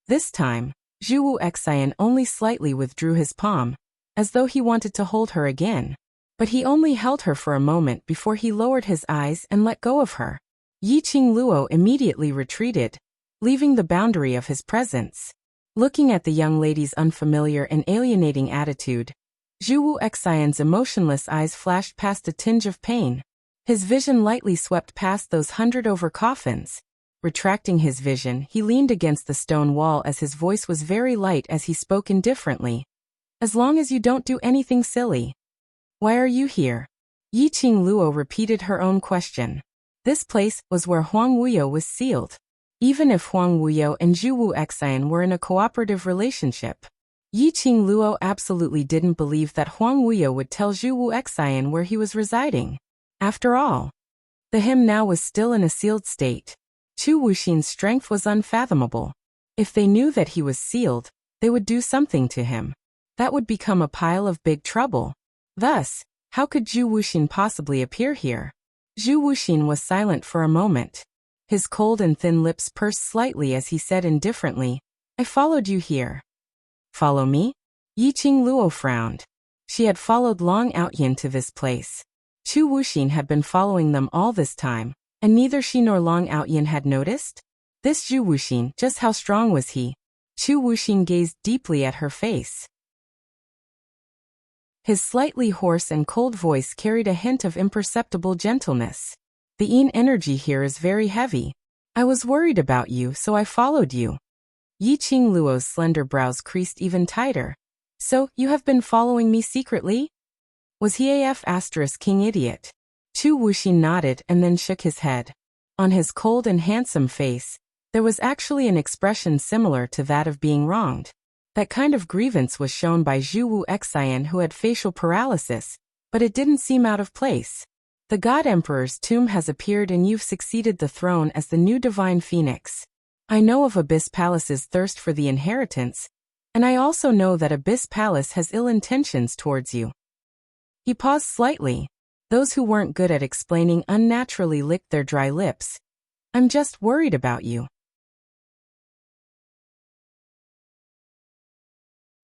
This time, Zhu Wu Xian only slightly withdrew his palm, as though he wanted to hold her again. But he only held her for a moment before he lowered his eyes and let go of her. Yiqing Luo immediately retreated, leaving the boundary of his presence. Looking at the young lady's unfamiliar and alienating attitude, Zhu Wu Xian's emotionless eyes flashed past a tinge of pain. His vision lightly swept past those 100 over coffins. Retracting his vision, he leaned against the stone wall as his voice was very light as he spoke indifferently. "As long as you don't do anything silly." "Why are you here?" Yiqing Luo repeated her own question. This place was where Huang Wuyo was sealed. Even if Huang Wuyo and Zhu Wu Xian were in a cooperative relationship, Yiqing Luo absolutely didn't believe that Huang Wuyo would tell Zhu Wu Xian where he was residing. After all, the him now was still in a sealed state. Zhu Wuxin's strength was unfathomable. If they knew that he was sealed, they would do something to him. That would become a pile of big trouble. Thus, how could Zhu Wuxin possibly appear here? Zhu Wuxin was silent for a moment. His cold and thin lips pursed slightly as he said indifferently, "I followed you here." "Follow me?" Yiqing Luo frowned. She had followed Long Outyin to this place. Zhu Wuxin had been following them all this time, and neither she nor Long Outyin had noticed? This Zhu Wuxin, just how strong was he? Zhu Wuxin gazed deeply at her face. His slightly hoarse and cold voice carried a hint of imperceptible gentleness. "The yin energy here is very heavy. I was worried about you, so I followed you." Yiqing Luo's slender brows creased even tighter. "So, you have been following me secretly?" Was he king idiot? Zhu Wuxin nodded and then shook his head. On his cold and handsome face, there was actually an expression similar to that of being wronged. That kind of grievance was shown by Zhu Wu Xian, who had facial paralysis, but it didn't seem out of place. "The God Emperor's tomb has appeared and you've succeeded the throne as the new divine phoenix. I know of Abyss Palace's thirst for the inheritance, and I also know that Abyss Palace has ill intentions towards you." He paused slightly. Those who weren't good at explaining unnaturally licked their dry lips. "I'm just worried about you."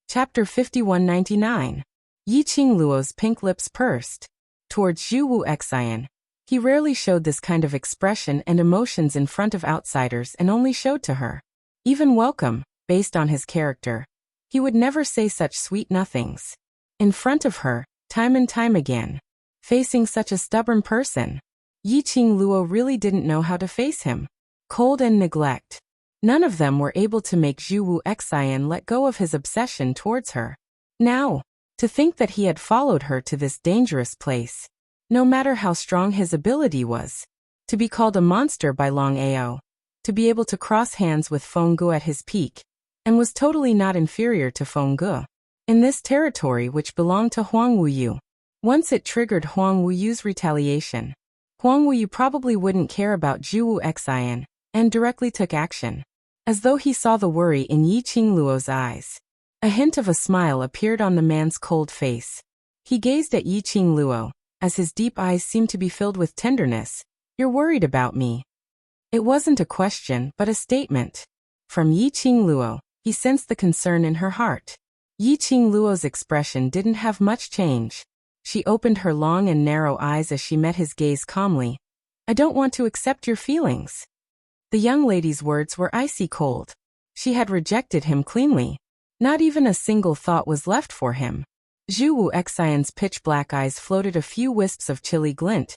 Chapter 5199. Yiqing Luo's pink lips pursed. Towards Zhu Wu Xian, he rarely showed this kind of expression and emotions in front of outsiders and only showed to her. Even welcome, based on his character, he would never say such sweet nothings. In front of her, time and time again. Facing such a stubborn person, Yiqing Luo really didn't know how to face him. Cold and neglect. None of them were able to make Zhu Wu Xian let go of his obsession towards her. Now, To think that he had followed her to this dangerous place. No matter how strong his ability was. To be called a monster by Long Ao. To be able to cross hands with Feng Gu at his peak. And was totally not inferior to Feng Gu. In this territory which belonged to Huang Wuyu. Once it triggered Huang Wuyu's retaliation. Huang Wuyu probably wouldn't care about Zhu Xian, and directly took action. As though he saw the worry in Yi Qingluo's eyes. A hint of a smile appeared on the man's cold face. He gazed at Yi Qingluo, as his deep eyes seemed to be filled with tenderness. "You're worried about me." It wasn't a question, but a statement. From Yi Qingluo, he sensed the concern in her heart. Yi Qingluo's expression didn't have much change. She opened her long and narrow eyes as she met his gaze calmly. "I don't want to accept your feelings." The young lady's words were icy cold. She had rejected him cleanly. Not even a single thought was left for him. Zhu Xian's pitch-black eyes floated a few wisps of chilly glint,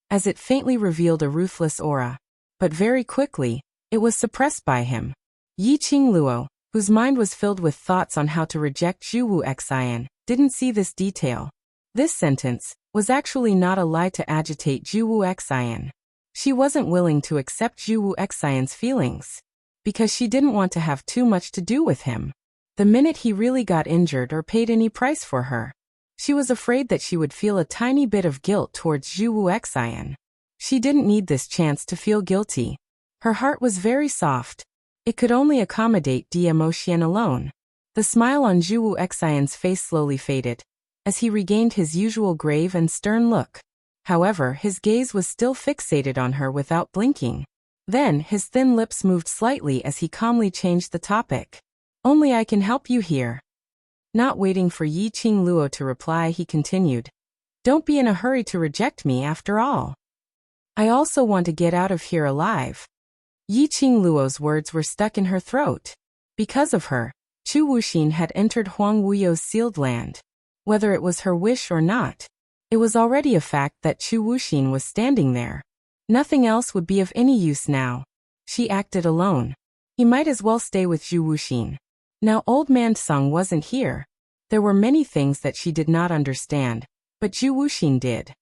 as it faintly revealed a ruthless aura. But very quickly, it was suppressed by him. Yi Qingluo, whose mind was filled with thoughts on how to reject Zhu Xian, didn't see this detail. This sentence was actually not a lie to agitate Zhu Xian. She wasn't willing to accept Zhu Xian's feelings, because she didn't want to have too much to do with him. The minute he really got injured or paid any price for her, she was afraid that she would feel a tiny bit of guilt towards Zhu Xian. She didn't need this chance to feel guilty. Her heart was very soft. It could only accommodate emotion alone. The smile on Zhu Xian's face slowly faded, as he regained his usual grave and stern look. However, his gaze was still fixated on her without blinking. Then, his thin lips moved slightly as he calmly changed the topic. "Only I can help you here." Not waiting for Yi Qingluo to reply, he continued. "Don't be in a hurry to reject me after all. I also want to get out of here alive." Yi Qingluo's words were stuck in her throat. Because of her, Chu Wuxin had entered Huang Wuyu's sealed land. Whether it was her wish or not, it was already a fact that Chu Wuxin was standing there. Nothing else would be of any use now. She acted alone. He might as well stay with Zhu Wuxin. Now old man Sung wasn't here. There were many things that she did not understand, but Zhu Wuxin did.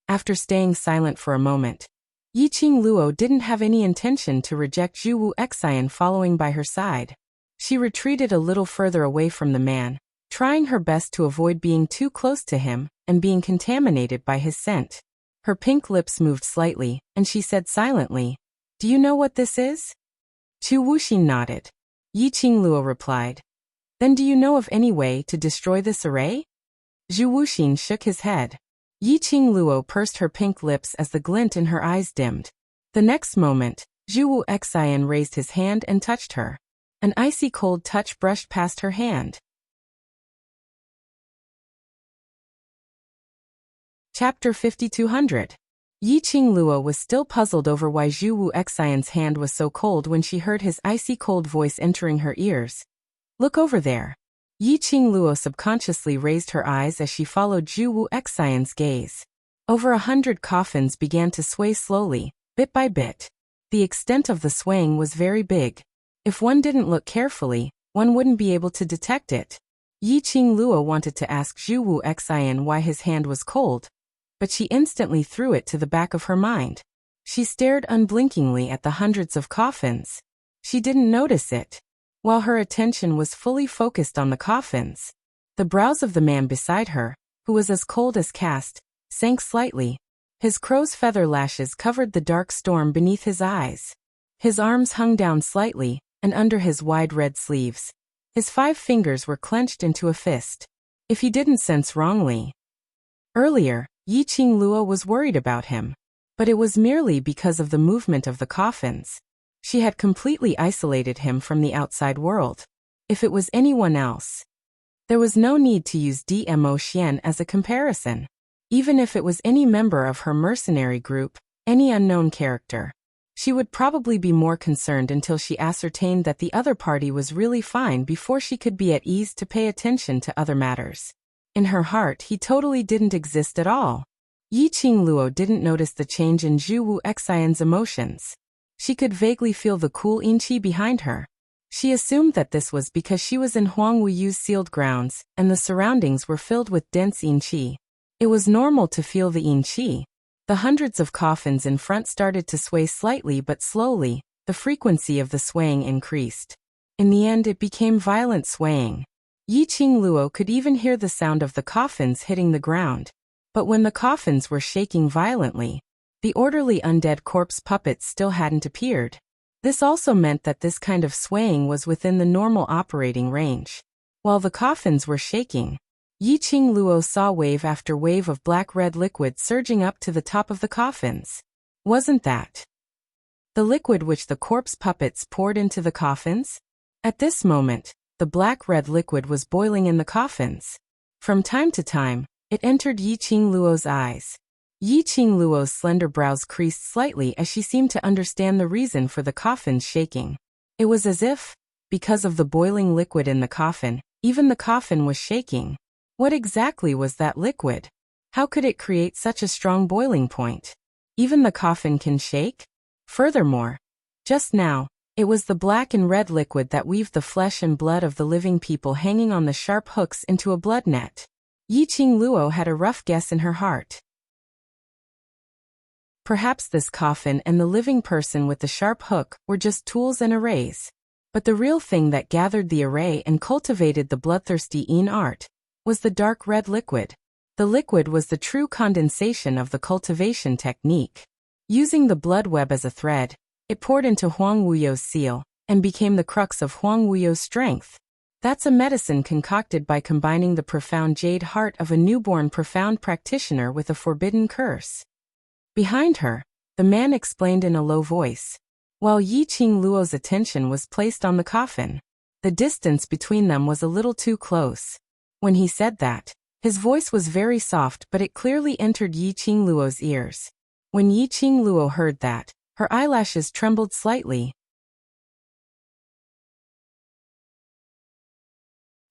After staying silent for a moment, Yi Qingluo didn't have any intention to reject Zhu Xian following by her side. She retreated a little further away from the man, trying her best to avoid being too close to him and being contaminated by his scent. Her pink lips moved slightly, and she said silently, "Do you know what this is?" Chu Wuxin nodded. Yi Qingluo replied, "Then do you know of any way to destroy this array?" Zhu Wuxin shook his head. Yi Qingluo pursed her pink lips as the glint in her eyes dimmed. The next moment, Zhu Xian raised his hand and touched her. An icy cold touch brushed past her hand. Chapter 5200. Yi Qingluo was still puzzled over why Zhu Xian's hand was so cold when she heard his icy cold voice entering her ears. "Look over there." Yi Qingluo subconsciously raised her eyes as she followed Zhu Xian's gaze. Over 100 coffins began to sway slowly, bit by bit. The extent of the swaying was very big. If one didn't look carefully, one wouldn't be able to detect it. Yi Qingluo wanted to ask Zhu Xian why his hand was cold, but she instantly threw it to the back of her mind. She stared unblinkingly at the hundreds of coffins. She didn't notice it. While her attention was fully focused on the coffins, the brows of the man beside her, who was as cold as cast, sank slightly. His crow's feather lashes covered the dark storm beneath his eyes. His arms hung down slightly, and under his wide red sleeves, his 5 fingers were clenched into a fist. If he didn't sense wrongly. Earlier, Yi Qingluo was worried about him, but it was merely because of the movement of the coffins. She had completely isolated him from the outside world. If it was anyone else, there was no need to use emotion as a comparison. Even if it was any member of her mercenary group, any unknown character, she would probably be more concerned until she ascertained that the other party was really fine before she could be at ease to pay attention to other matters. In her heart, he totally didn't exist at all. Yi Qingluo didn't notice the change in Zhu Xian's emotions. She could vaguely feel the cool inqi behind her. She assumed that this was because she was in Huang Wuyu's sealed grounds, and the surroundings were filled with dense yin qi. It was normal to feel the yin qi. The hundreds of coffins in front started to sway slightly but slowly. The frequency of the swaying increased. In the end, it became violent swaying. Yi Qingluo could even hear the sound of the coffins hitting the ground. But when the coffins were shaking violently, the orderly undead corpse puppets still hadn't appeared. This also meant that this kind of swaying was within the normal operating range. While the coffins were shaking, Yi Qingluo saw wave after wave of black-red liquid surging up to the top of the coffins. Wasn't that the liquid which the corpse puppets poured into the coffins? At this moment, the black-red liquid was boiling in the coffins. From time to time, it entered Yi Qingluo's eyes. Yi Qingluo's slender brows creased slightly as she seemed to understand the reason for the coffins shaking. It was as if, because of the boiling liquid in the coffin, even the coffin was shaking. What exactly was that liquid? How could it create such a strong boiling point? Even the coffin can shake? Furthermore, just now, it was the black and red liquid that weaved the flesh and blood of the living people hanging on the sharp hooks into a blood net. Yi Qingluo had a rough guess in her heart. Perhaps this coffin and the living person with the sharp hook were just tools and arrays. But the real thing that gathered the array and cultivated the bloodthirsty yin art was the dark red liquid. The liquid was the true condensation of the cultivation technique. Using the blood web as a thread, it poured into Huang Wuyu's seal and became the crux of Huang Wuyu's strength. That's a medicine concocted by combining the profound jade heart of a newborn profound practitioner with a forbidden curse. Behind her, the man explained in a low voice. While Yi Qingluo's attention was placed on the coffin, the distance between them was a little too close. When he said that, his voice was very soft, but it clearly entered Yi Qingluo's ears. When Yi Qingluo heard that, her eyelashes trembled slightly.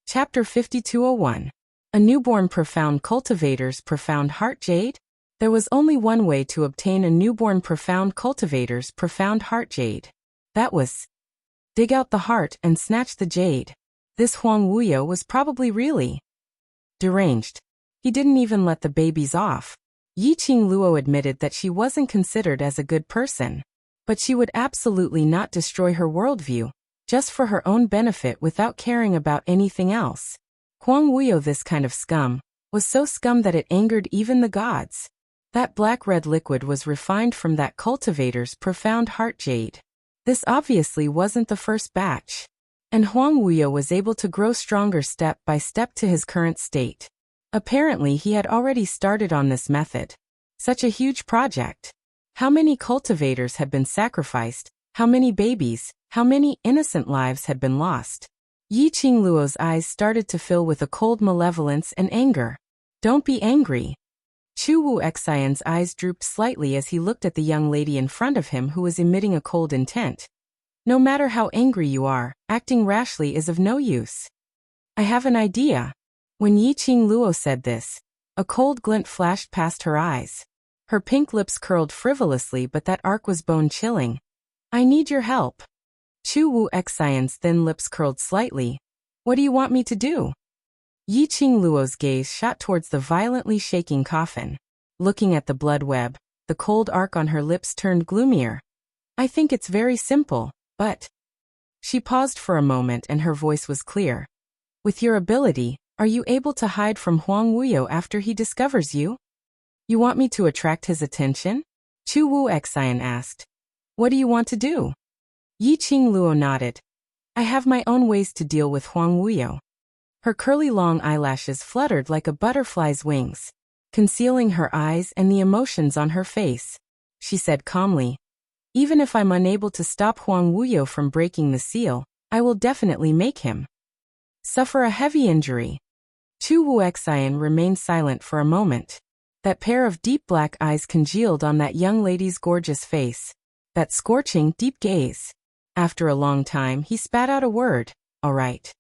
Chapter 5201. A newborn profound cultivator's profound heart jade? There was only one way to obtain a newborn profound cultivator's profound heart jade. That was dig out the heart and snatch the jade. This Huang Wuyo was probably really deranged. He didn't even let the babies off. Yi Qingluo admitted that she wasn't considered as a good person. But she would absolutely not destroy her worldview, just for her own benefit without caring about anything else. Huang Wuyo, this kind of scum, was so scum that it angered even the gods. That black-red liquid was refined from that cultivator's profound heart jade. This obviously wasn't the first batch. And Huang Wuyo was able to grow stronger step by step to his current state. Apparently he had already started on this method. Such a huge project. How many cultivators had been sacrificed? How many babies? How many innocent lives had been lost? Yi Qingluo's eyes started to fill with a cold malevolence and anger. Don't be angry. Chu Wu Xian's eyes drooped slightly as he looked at the young lady in front of him who was emitting a cold intent. No matter how angry you are, acting rashly is of no use. I have an idea. When Yi Qingluo said this, a cold glint flashed past her eyes. Her pink lips curled frivolously, but that arc was bone-chilling. I need your help. Chu Wu Xian's thin lips curled slightly. What do you want me to do? Yi Qingluo's gaze shot towards the violently shaking coffin. Looking at the blood web, the cold arc on her lips turned gloomier. I think it's very simple, but... She paused for a moment and her voice was clear. With your ability, are you able to hide from Huang Wuyo after he discovers you? You want me to attract his attention? Chu Wu Xian asked. What do you want to do? Yi Qingluo nodded. I have my own ways to deal with Huang Wuyo. Her curly long eyelashes fluttered like a butterfly's wings, concealing her eyes and the emotions on her face. She said calmly, even if I'm unable to stop Huang Wuyo from breaking the seal, I will definitely make him suffer a heavy injury. Chu Wu Xian remained silent for a moment. That pair of deep black eyes congealed on that young lady's gorgeous face. That scorching, deep gaze. After a long time, he spat out a word, all right.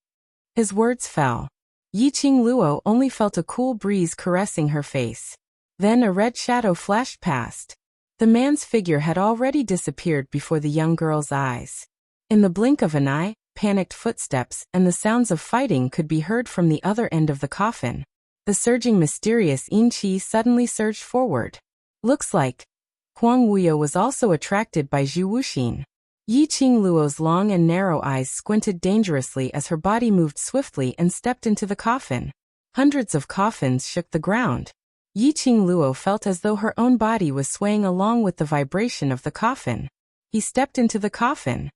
His words fell. Yi Qingluo only felt a cool breeze caressing her face. Then a red shadow flashed past. The man's figure had already disappeared before the young girl's eyes. In the blink of an eye, panicked footsteps, and the sounds of fighting could be heard from the other end of the coffin. The surging mysterious Yin Qi suddenly surged forward. Looks like Huang Wuyo was also attracted by Zhu Wuxin. Yiqing Luo's long and narrow eyes squinted dangerously as her body moved swiftly and stepped into the coffin. Hundreds of coffins shook the ground. Yiqing Luo felt as though her own body was swaying along with the vibration of the coffin. He stepped into the coffin.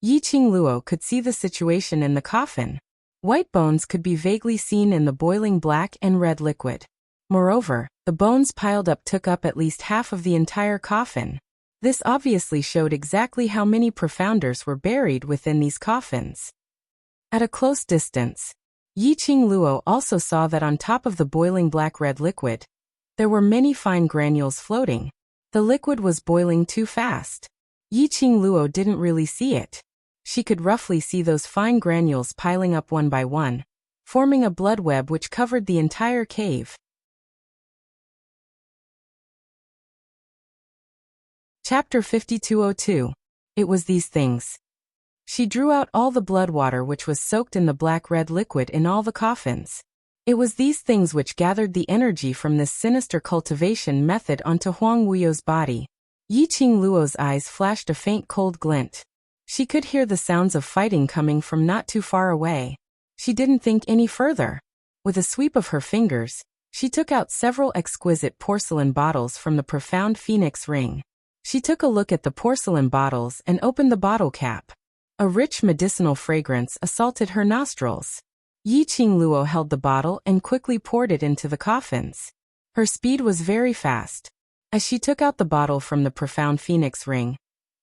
Yiqing Luo could see the situation in the coffin. White bones could be vaguely seen in the boiling black and red liquid. Moreover, the bones piled up took up at least half of the entire coffin. This obviously showed exactly how many profounders were buried within these coffins. At a close distance, Yiqing Luo also saw that on top of the boiling black-red liquid, there were many fine granules floating. The liquid was boiling too fast. Yiqing Luo didn't really see it. She could roughly see those fine granules piling up one by one, forming a blood web which covered the entire cave. Chapter 5202. It was these things. She drew out all the blood water which was soaked in the black-red liquid in all the coffins. It was these things which gathered the energy from this sinister cultivation method onto Huang Wuyo's body. Yiqing Luo's eyes flashed a faint cold glint. She could hear the sounds of fighting coming from not too far away. She didn't think any further. With a sweep of her fingers, she took out several exquisite porcelain bottles from the profound phoenix ring. She took a look at the porcelain bottles and opened the bottle cap. A rich medicinal fragrance assaulted her nostrils. Yiqing Luo held the bottle and quickly poured it into the coffins. Her speed was very fast. As she took out the bottle from the profound phoenix ring,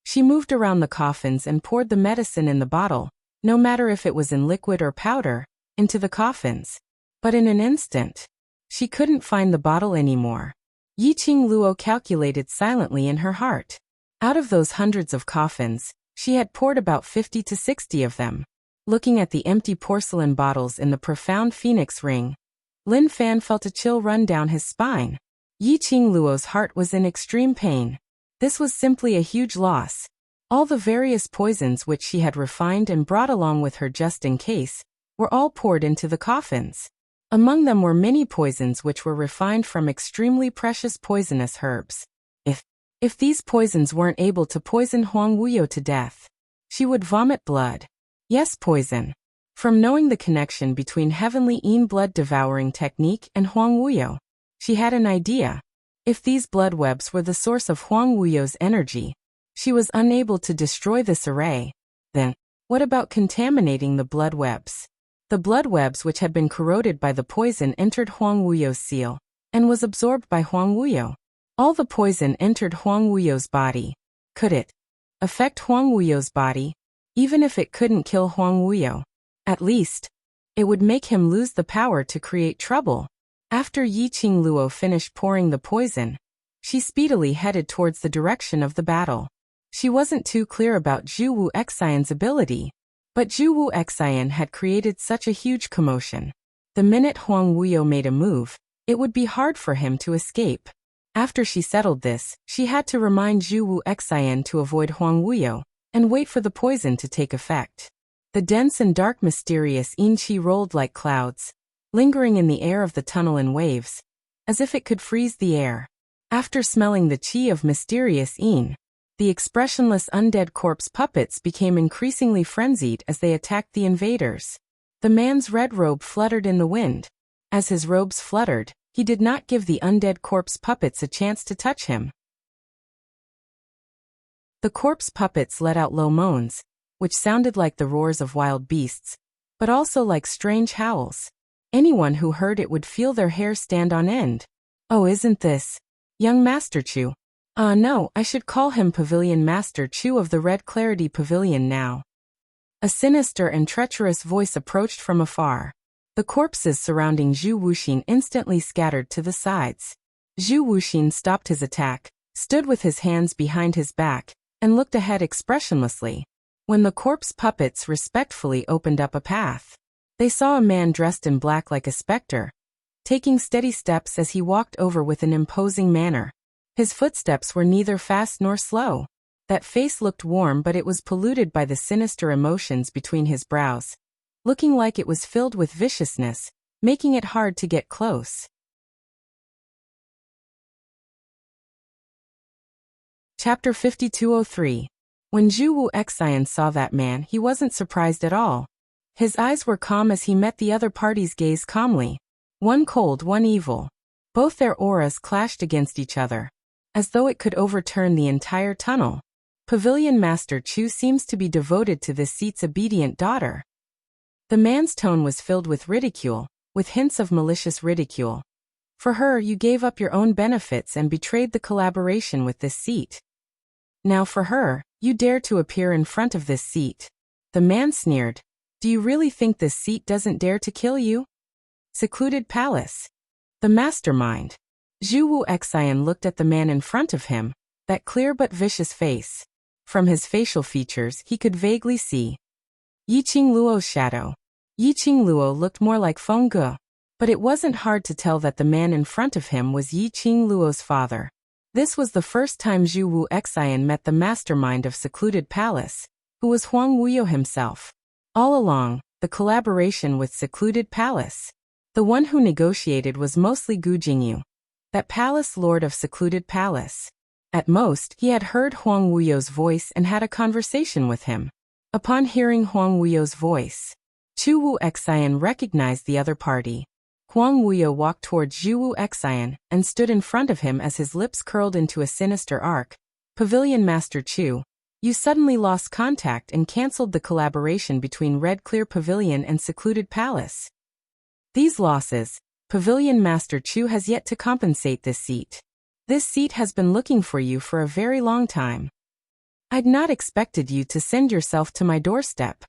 she moved around the coffins and poured the medicine in the bottle, no matter if it was in liquid or powder, into the coffins. But in an instant, she couldn't find the bottle anymore. Yiqing Luo calculated silently in her heart. Out of those hundreds of coffins, she had poured about 50 to 60 of them. Looking at the empty porcelain bottles in the profound phoenix ring, Lin Fan felt a chill run down his spine. Yiqing Luo's heart was in extreme pain. This was simply a huge loss. All the various poisons which she had refined and brought along with her just in case, were all poured into the coffins. Among them were many poisons which were refined from extremely precious poisonous herbs. If these poisons weren't able to poison Huang Wuyo to death, she would vomit blood. Yes, poison. From knowing the connection between heavenly Yin blood devouring technique and Huang Wuyo, she had an idea. If these blood webs were the source of Huang Wuyo's energy, she was unable to destroy this array. Then, what about contaminating the blood webs? The blood webs which had been corroded by the poison entered Huang Wuyo's seal, and was absorbed by Huang Wuyo. All the poison entered Huang Wuyo's body. Could it affect Huang Wuyo's body? Even if it couldn't kill Huang Wuyo, at least, it would make him lose the power to create trouble. After Yiqing Luo finished pouring the poison, she speedily headed towards the direction of the battle. She wasn't too clear about Zhu Wu Xian's ability, but Zhu Wu Xian had created such a huge commotion. The minute Huang Wuyo made a move, it would be hard for him to escape. After she settled this, she had to remind Zhu Wu Xian to avoid Huang Wuyo, and wait for the poison to take effect. The dense and dark mysterious Yin Qi rolled like clouds, lingering in the air of the tunnel in waves, as if it could freeze the air. After smelling the qi of mysterious Yin, the expressionless undead corpse puppets became increasingly frenzied as they attacked the invaders. The man's red robe fluttered in the wind. As his robes fluttered, he did not give the undead corpse puppets a chance to touch him. The corpse puppets let out low moans, which sounded like the roars of wild beasts, but also like strange howls. Anyone who heard it would feel their hair stand on end. Oh, isn't this young Master Chu? No, I should call him Pavilion Master Chu of the Red Clarity Pavilion now. A sinister and treacherous voice approached from afar. The corpses surrounding Zhu Wuxin instantly scattered to the sides. Zhu Wuxin stopped his attack, stood with his hands behind his back, and looked ahead expressionlessly. When the corpse puppets respectfully opened up a path, they saw a man dressed in black like a specter, taking steady steps as he walked over with an imposing manner. His footsteps were neither fast nor slow. That face looked warm, but it was polluted by the sinister emotions between his brows, looking like it was filled with viciousness, making it hard to get close. Chapter 5203. When Zhu Wu Xian saw that man, he wasn't surprised at all. His eyes were calm as he met the other party's gaze calmly. One cold, one evil. Both their auras clashed against each other, as though it could overturn the entire tunnel. Pavilion Master Chu seems to be devoted to this seat's obedient daughter. The man's tone was filled with ridicule, with hints of malicious ridicule. For her, you gave up your own benefits and betrayed the collaboration with this seat. Now for her, you dare to appear in front of this seat. The man sneered. Do you really think this seat doesn't dare to kill you? Secluded Palace. The mastermind. Zhu Wu Xian looked at the man in front of him, that clear but vicious face. From his facial features, he could vaguely see Yiqing Luo's shadow. Yiqing Luo looked more like Feng Ge, but it wasn't hard to tell that the man in front of him was Yiqing Luo's father. This was the first time Zhu Wu Xian met the mastermind of Secluded Palace, who was Huang Wuyo himself. All along, the collaboration with Secluded Palace. The one who negotiated was mostly Gu Jingyu, that palace lord of Secluded Palace. At most, he had heard Huang Wuyo's voice and had a conversation with him. Upon hearing Huang Wuyo's voice, Zhu Wu Xian recognized the other party. Huang Wuyo walked towards Zhu Wu Xian and stood in front of him as his lips curled into a sinister arc. Pavilion Master Chu, you suddenly lost contact and cancelled the collaboration between Red Clear Pavilion and Secluded Palace. These losses, Pavilion Master Chu has yet to compensate this seat. This seat has been looking for you for a very long time. I'd not expected you to send yourself to my doorstep.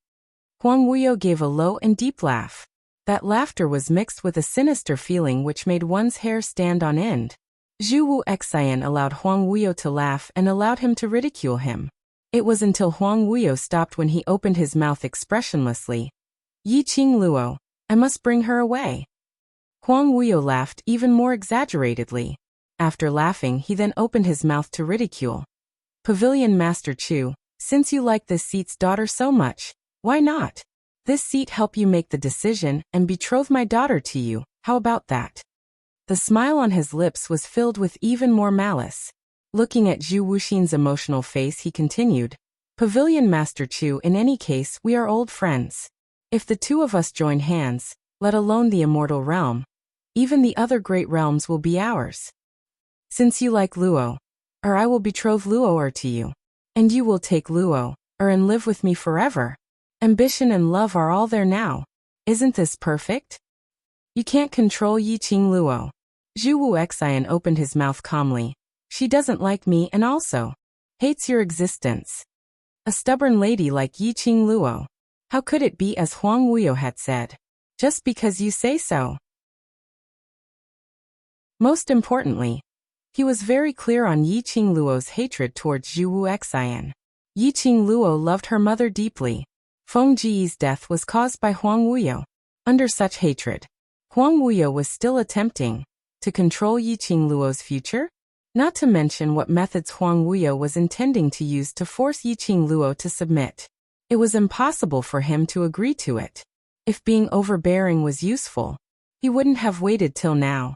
Huang Wuyo gave a low and deep laugh. That laughter was mixed with a sinister feeling which made one's hair stand on end. Zhu Wu Xian allowed Huang Wuyo to laugh and allowed him to ridicule him. It was until Huang Wuyo stopped when he opened his mouth expressionlessly. Yiqing Luo, I must bring her away. Huang Wuyo laughed even more exaggeratedly. After laughing, he then opened his mouth to ridicule. Pavilion Master Chu, since you like this seat's daughter so much, why not? This seat help you make the decision and betroth my daughter to you, how about that? The smile on his lips was filled with even more malice. Looking at Zhu Wuxin's emotional face, he continued, Pavilion Master Chu, in any case, we are old friends. If the two of us join hands, let alone the immortal realm, even the other great realms will be ours. Since you like Luo, or I will betroth Luo to you, and you will take Luo, and live with me forever. Ambition and love are all there now. Isn't this perfect? You can't control Yiqing Luo. Zhu Wu Xian opened his mouth calmly. She doesn't like me and also hates your existence. A stubborn lady like Yiqing Luo. How could it be as Huang Wuyo had said? Just because you say so. Most importantly, he was very clear on Yiqing Luo's hatred towards Zhu Wu Xian. Yiqing Luo loved her mother deeply. Feng Ji's death was caused by Huang Wuyo. Under such hatred, Huang Wuyo was still attempting to control Yiqing Luo's future, not to mention what methods Huang Wuyo was intending to use to force Yiqing Luo to submit. It was impossible for him to agree to it. If being overbearing was useful, he wouldn't have waited till now.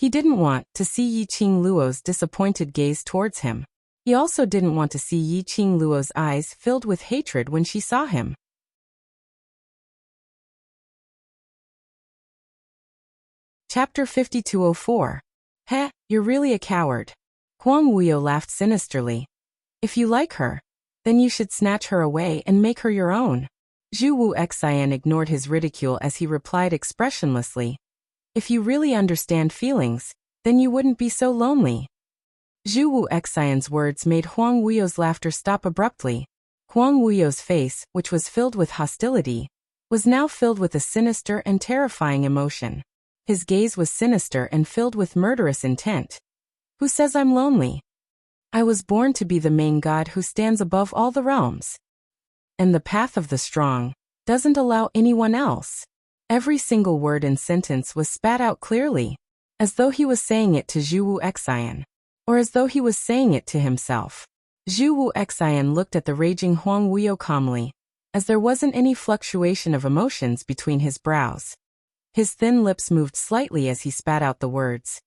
He didn't want to see Yiqing Luo's disappointed gaze towards him. He also didn't want to see Yiqing Luo's eyes filled with hatred when she saw him. Chapter 5204. Heh, you're really a coward. Huang Wuyo laughed sinisterly. If you like her, then you should snatch her away and make her your own. Zhu Wu Xian ignored his ridicule as he replied expressionlessly. If you really understand feelings, then you wouldn't be so lonely. Zhu Wu Xian's words made Huang Wuyo's laughter stop abruptly. Huang Wuyo's face, which was filled with hostility, was now filled with a sinister and terrifying emotion. His gaze was sinister and filled with murderous intent. Who says I'm lonely? I was born to be the main god who stands above all the realms. And the path of the strong doesn't allow anyone else. Every single word and sentence was spat out clearly, as though he was saying it to Zhu Wu Xian, or as though he was saying it to himself. Zhu Wu Xian looked at the raging Huang Wuyo calmly, as there wasn't any fluctuation of emotions between his brows. His thin lips moved slightly as he spat out the words.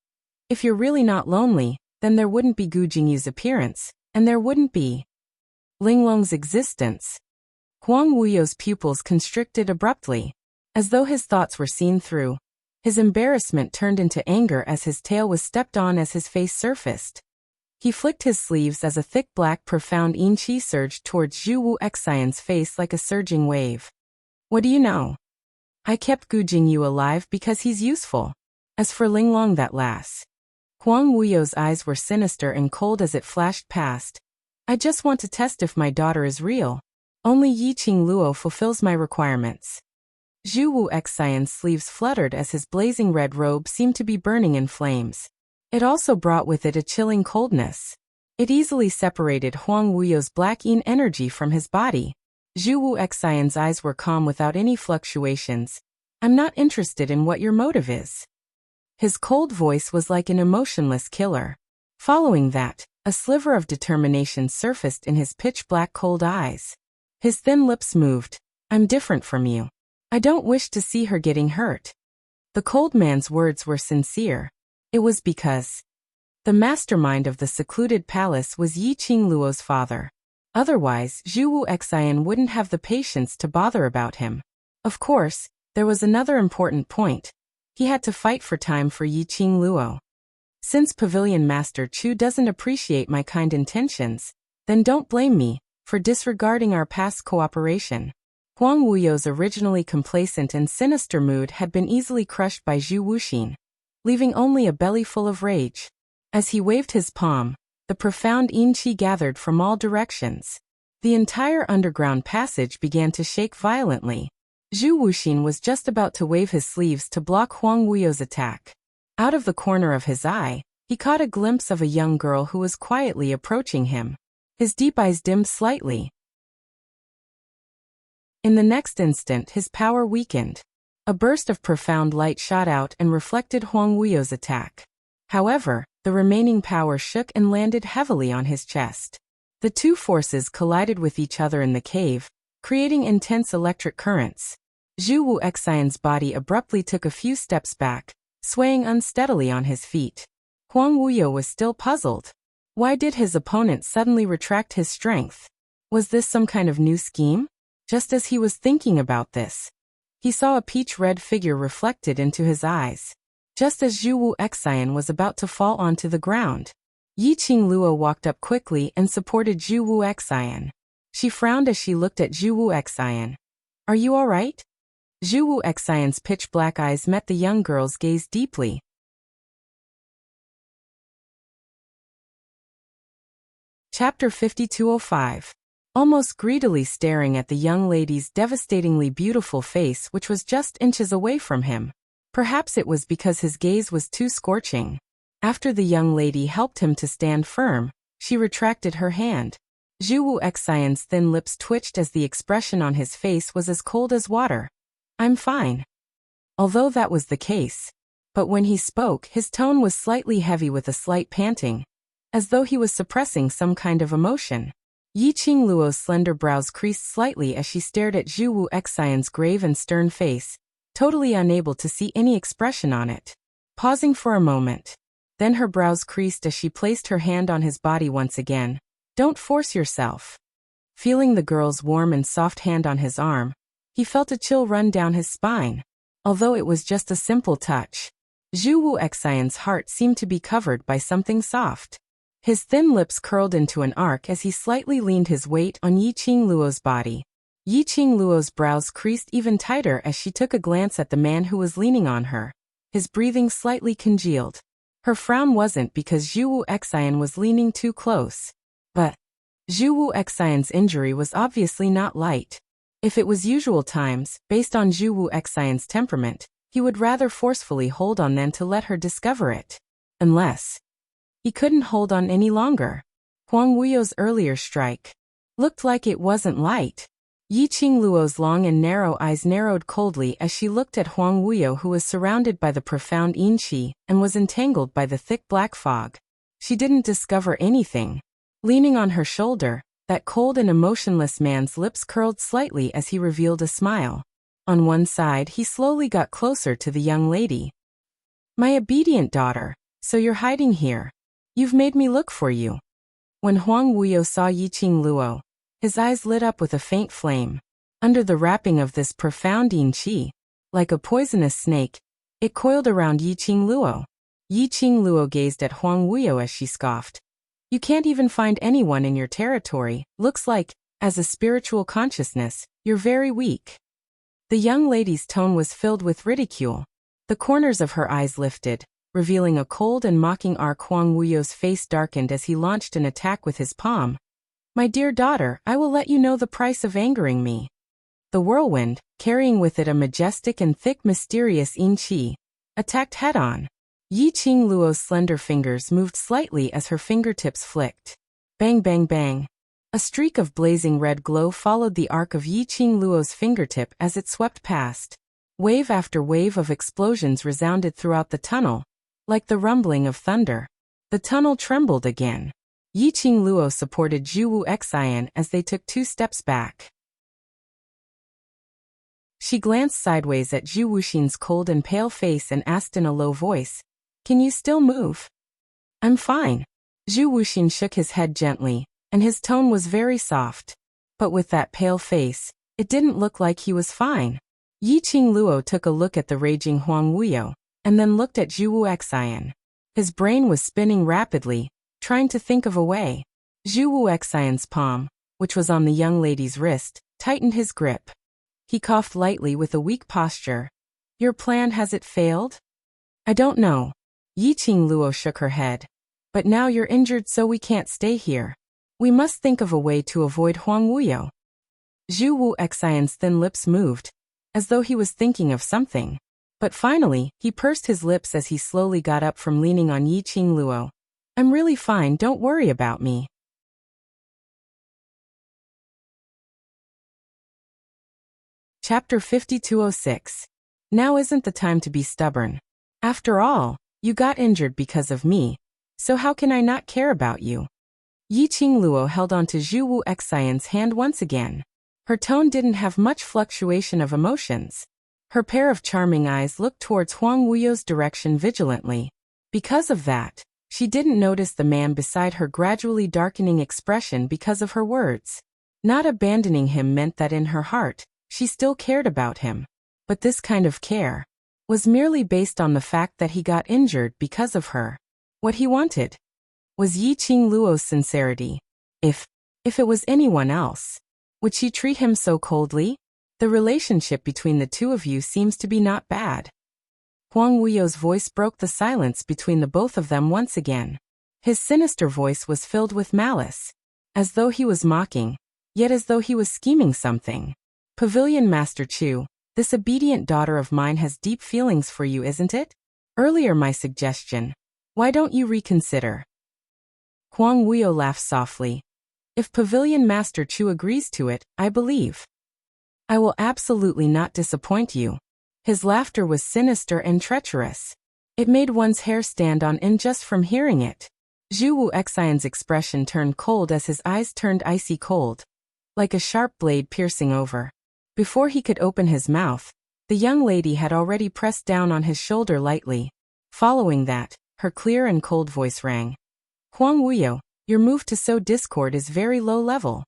If you're really not lonely, then there wouldn't be Gu Jingyu's appearance, and there wouldn't be Linglong's existence. Huang Wuyo's pupils constricted abruptly, as though his thoughts were seen through. His embarrassment turned into anger as his tail was stepped on as his face surfaced. He flicked his sleeves as a thick black profound yin qi surged towards Zhu Wu Xian's face like a surging wave. What do you know? I kept Gu Jingyu alive because he's useful. As for Linglong, that lass. Huang Wuyo's eyes were sinister and cold as it flashed past. I just want to test if my daughter is real. Only Yiqing Luo fulfills my requirements. Zhu Wu Xian's sleeves fluttered as his blazing red robe seemed to be burning in flames. It also brought with it a chilling coldness. It easily separated Huang Wuyo's black yin energy from his body. Zhu Wu Xian's eyes were calm without any fluctuations. I'm not interested in what your motive is. His cold voice was like an emotionless killer. Following that, a sliver of determination surfaced in his pitch-black cold eyes. His thin lips moved. I'm different from you. I don't wish to see her getting hurt. The cold man's words were sincere. It was because the mastermind of the secluded palace was Yiqing Luo's father. Otherwise, Zhu Wu Xian wouldn't have the patience to bother about him. Of course, there was another important point. He had to fight for time for Yiqing Luo. Since Pavilion Master Chu doesn't appreciate my kind intentions, then don't blame me for disregarding our past cooperation. Huang Wuyo's originally complacent and sinister mood had been easily crushed by Zhu Wuxin, leaving only a belly full of rage. As he waved his palm, the profound yin qi gathered from all directions. The entire underground passage began to shake violently. Zhu Wuxin was just about to wave his sleeves to block Huang Wuyo's attack. Out of the corner of his eye, he caught a glimpse of a young girl who was quietly approaching him. His deep eyes dimmed slightly. In the next instant, his power weakened. A burst of profound light shot out and reflected Huang Wuyo's attack. However, the remaining power shook and landed heavily on his chest. The two forces collided with each other in the cave, creating intense electric currents. Zhu Wu Xian's body abruptly took a few steps back, swaying unsteadily on his feet. Huang Wuyo was still puzzled. Why did his opponent suddenly retract his strength? Was this some kind of new scheme? Just as he was thinking about this, he saw a peach-red figure reflected into his eyes. Just as Zhu Wu Xian was about to fall onto the ground, Yiqing Luo walked up quickly and supported Zhu Wu Xian. She frowned as she looked at Zhu Wu Xian. Are you all right? Zhu Wu Xian's pitch-black eyes met the young girl's gaze deeply. Chapter 5205. Almost greedily staring at the young lady's devastatingly beautiful face, which was just inches away from him. Perhaps it was because his gaze was too scorching. After the young lady helped him to stand firm, she retracted her hand. Zhu Wu Xian's thin lips twitched as the expression on his face was as cold as water. I'm fine. Although that was the case. But when he spoke, his tone was slightly heavy with a slight panting, as though he was suppressing some kind of emotion. Yiqing Luo's slender brows creased slightly as she stared at Zhu Wu Xian's grave and stern face, totally unable to see any expression on it. Pausing for a moment. Then her brows creased as she placed her hand on his body once again. Don't force yourself. Feeling the girl's warm and soft hand on his arm, he felt a chill run down his spine. Although it was just a simple touch, Zhu Wu Xian's heart seemed to be covered by something soft. His thin lips curled into an arc as he slightly leaned his weight on Yiqing Luo's body. Yiqing Luo's brows creased even tighter as she took a glance at the man who was leaning on her. His breathing slightly congealed. Her frown wasn't because Zhu Wu Xian was leaning too close. But Zhu Wu Xian's injury was obviously not light. If it was usual times, based on Zhu Wu Xian's temperament, he would rather forcefully hold on than to let her discover it. Unless he couldn't hold on any longer. Huang Wuyo's earlier strike looked like it wasn't light. Yiqing Luo's long and narrow eyes narrowed coldly as she looked at Huang Wuyo, who was surrounded by the profound yin qi and was entangled by the thick black fog. She didn't discover anything. Leaning on her shoulder, that cold and emotionless man's lips curled slightly as he revealed a smile. On one side, he slowly got closer to the young lady. My obedient daughter, so you're hiding here. You've made me look for you. When Huang Wuyo saw Yiqing Luo, his eyes lit up with a faint flame. Under the wrapping of this profound yin qi, like a poisonous snake, it coiled around Yiqing Luo. Yiqing Luo gazed at Huang Wuyo as she scoffed. You can't even find anyone in your territory. Looks like, as a spiritual consciousness, you're very weak. The young lady's tone was filled with ridicule. The corners of her eyes lifted, revealing a cold and mocking arc. Huang Wuyo's face darkened as he launched an attack with his palm. My dear daughter, I will let you know the price of angering me. The whirlwind, carrying with it a majestic and thick mysterious yin qi, attacked head-on. Yiqing Luo's slender fingers moved slightly as her fingertips flicked. Bang bang bang. A streak of blazing red glow followed the arc of Yiqing Luo's fingertip as it swept past. Wave after wave of explosions resounded throughout the tunnel, like the rumbling of thunder. The tunnel trembled again. Yiqing Luo supported Zhu Wu Xian as they took 2 steps back. She glanced sideways at Zhu Wuxin's cold and pale face and asked in a low voice, Can you still move? I'm fine. Zhu Wuxin shook his head gently, and his tone was very soft. But with that pale face, it didn't look like he was fine. Yiqing Luo took a look at the raging Huang Wuyo, and then looked at Zhu Wu Xian. His brain was spinning rapidly, trying to think of a way. Zhu Wu Xian's palm, which was on the young lady's wrist, tightened his grip. He coughed lightly with a weak posture. Your plan, has it failed? I don't know. Yiqing Luo shook her head. But now you're injured, so we can't stay here. We must think of a way to avoid Huang Wuyo. Zhu Wu Xian's thin lips moved, as though he was thinking of something. But finally, he pursed his lips as he slowly got up from leaning on Yiqing Luo. I'm really fine, don't worry about me. Chapter 5206. Now isn't the time to be stubborn. After all, you got injured because of me, so how can I not care about you? Yiqing Luo held onto Zhu Wu Xian's hand once again. Her tone didn't have much fluctuation of emotions. Her pair of charming eyes looked towards Huang Wuyo's direction vigilantly. Because of that, she didn't notice the man beside her gradually darkening expression because of her words. Not abandoning him meant that in her heart, she still cared about him. But this kind of care was merely based on the fact that he got injured because of her. What he wanted was Yiqing Luo's sincerity. If it was anyone else, would she treat him so coldly? The relationship between the two of you seems to be not bad. Huang Wuyo's voice broke the silence between the both of them once again. His sinister voice was filled with malice, as though he was mocking, yet as though he was scheming something. Pavilion Master Chu, this obedient daughter of mine has deep feelings for you, isn't it? Earlier my suggestion. Why don't you reconsider? Huang Wuyo laughed softly. If Pavilion Master Chu agrees to it, I believe I will absolutely not disappoint you. His laughter was sinister and treacherous. It made one's hair stand on end just from hearing it. Zhu Wu Xian's expression turned cold as his eyes turned icy cold, like a sharp blade piercing over. Before he could open his mouth, the young lady had already pressed down on his shoulder lightly. Following that, her clear and cold voice rang. Huang Wuyo, your move to sow discord is very low level.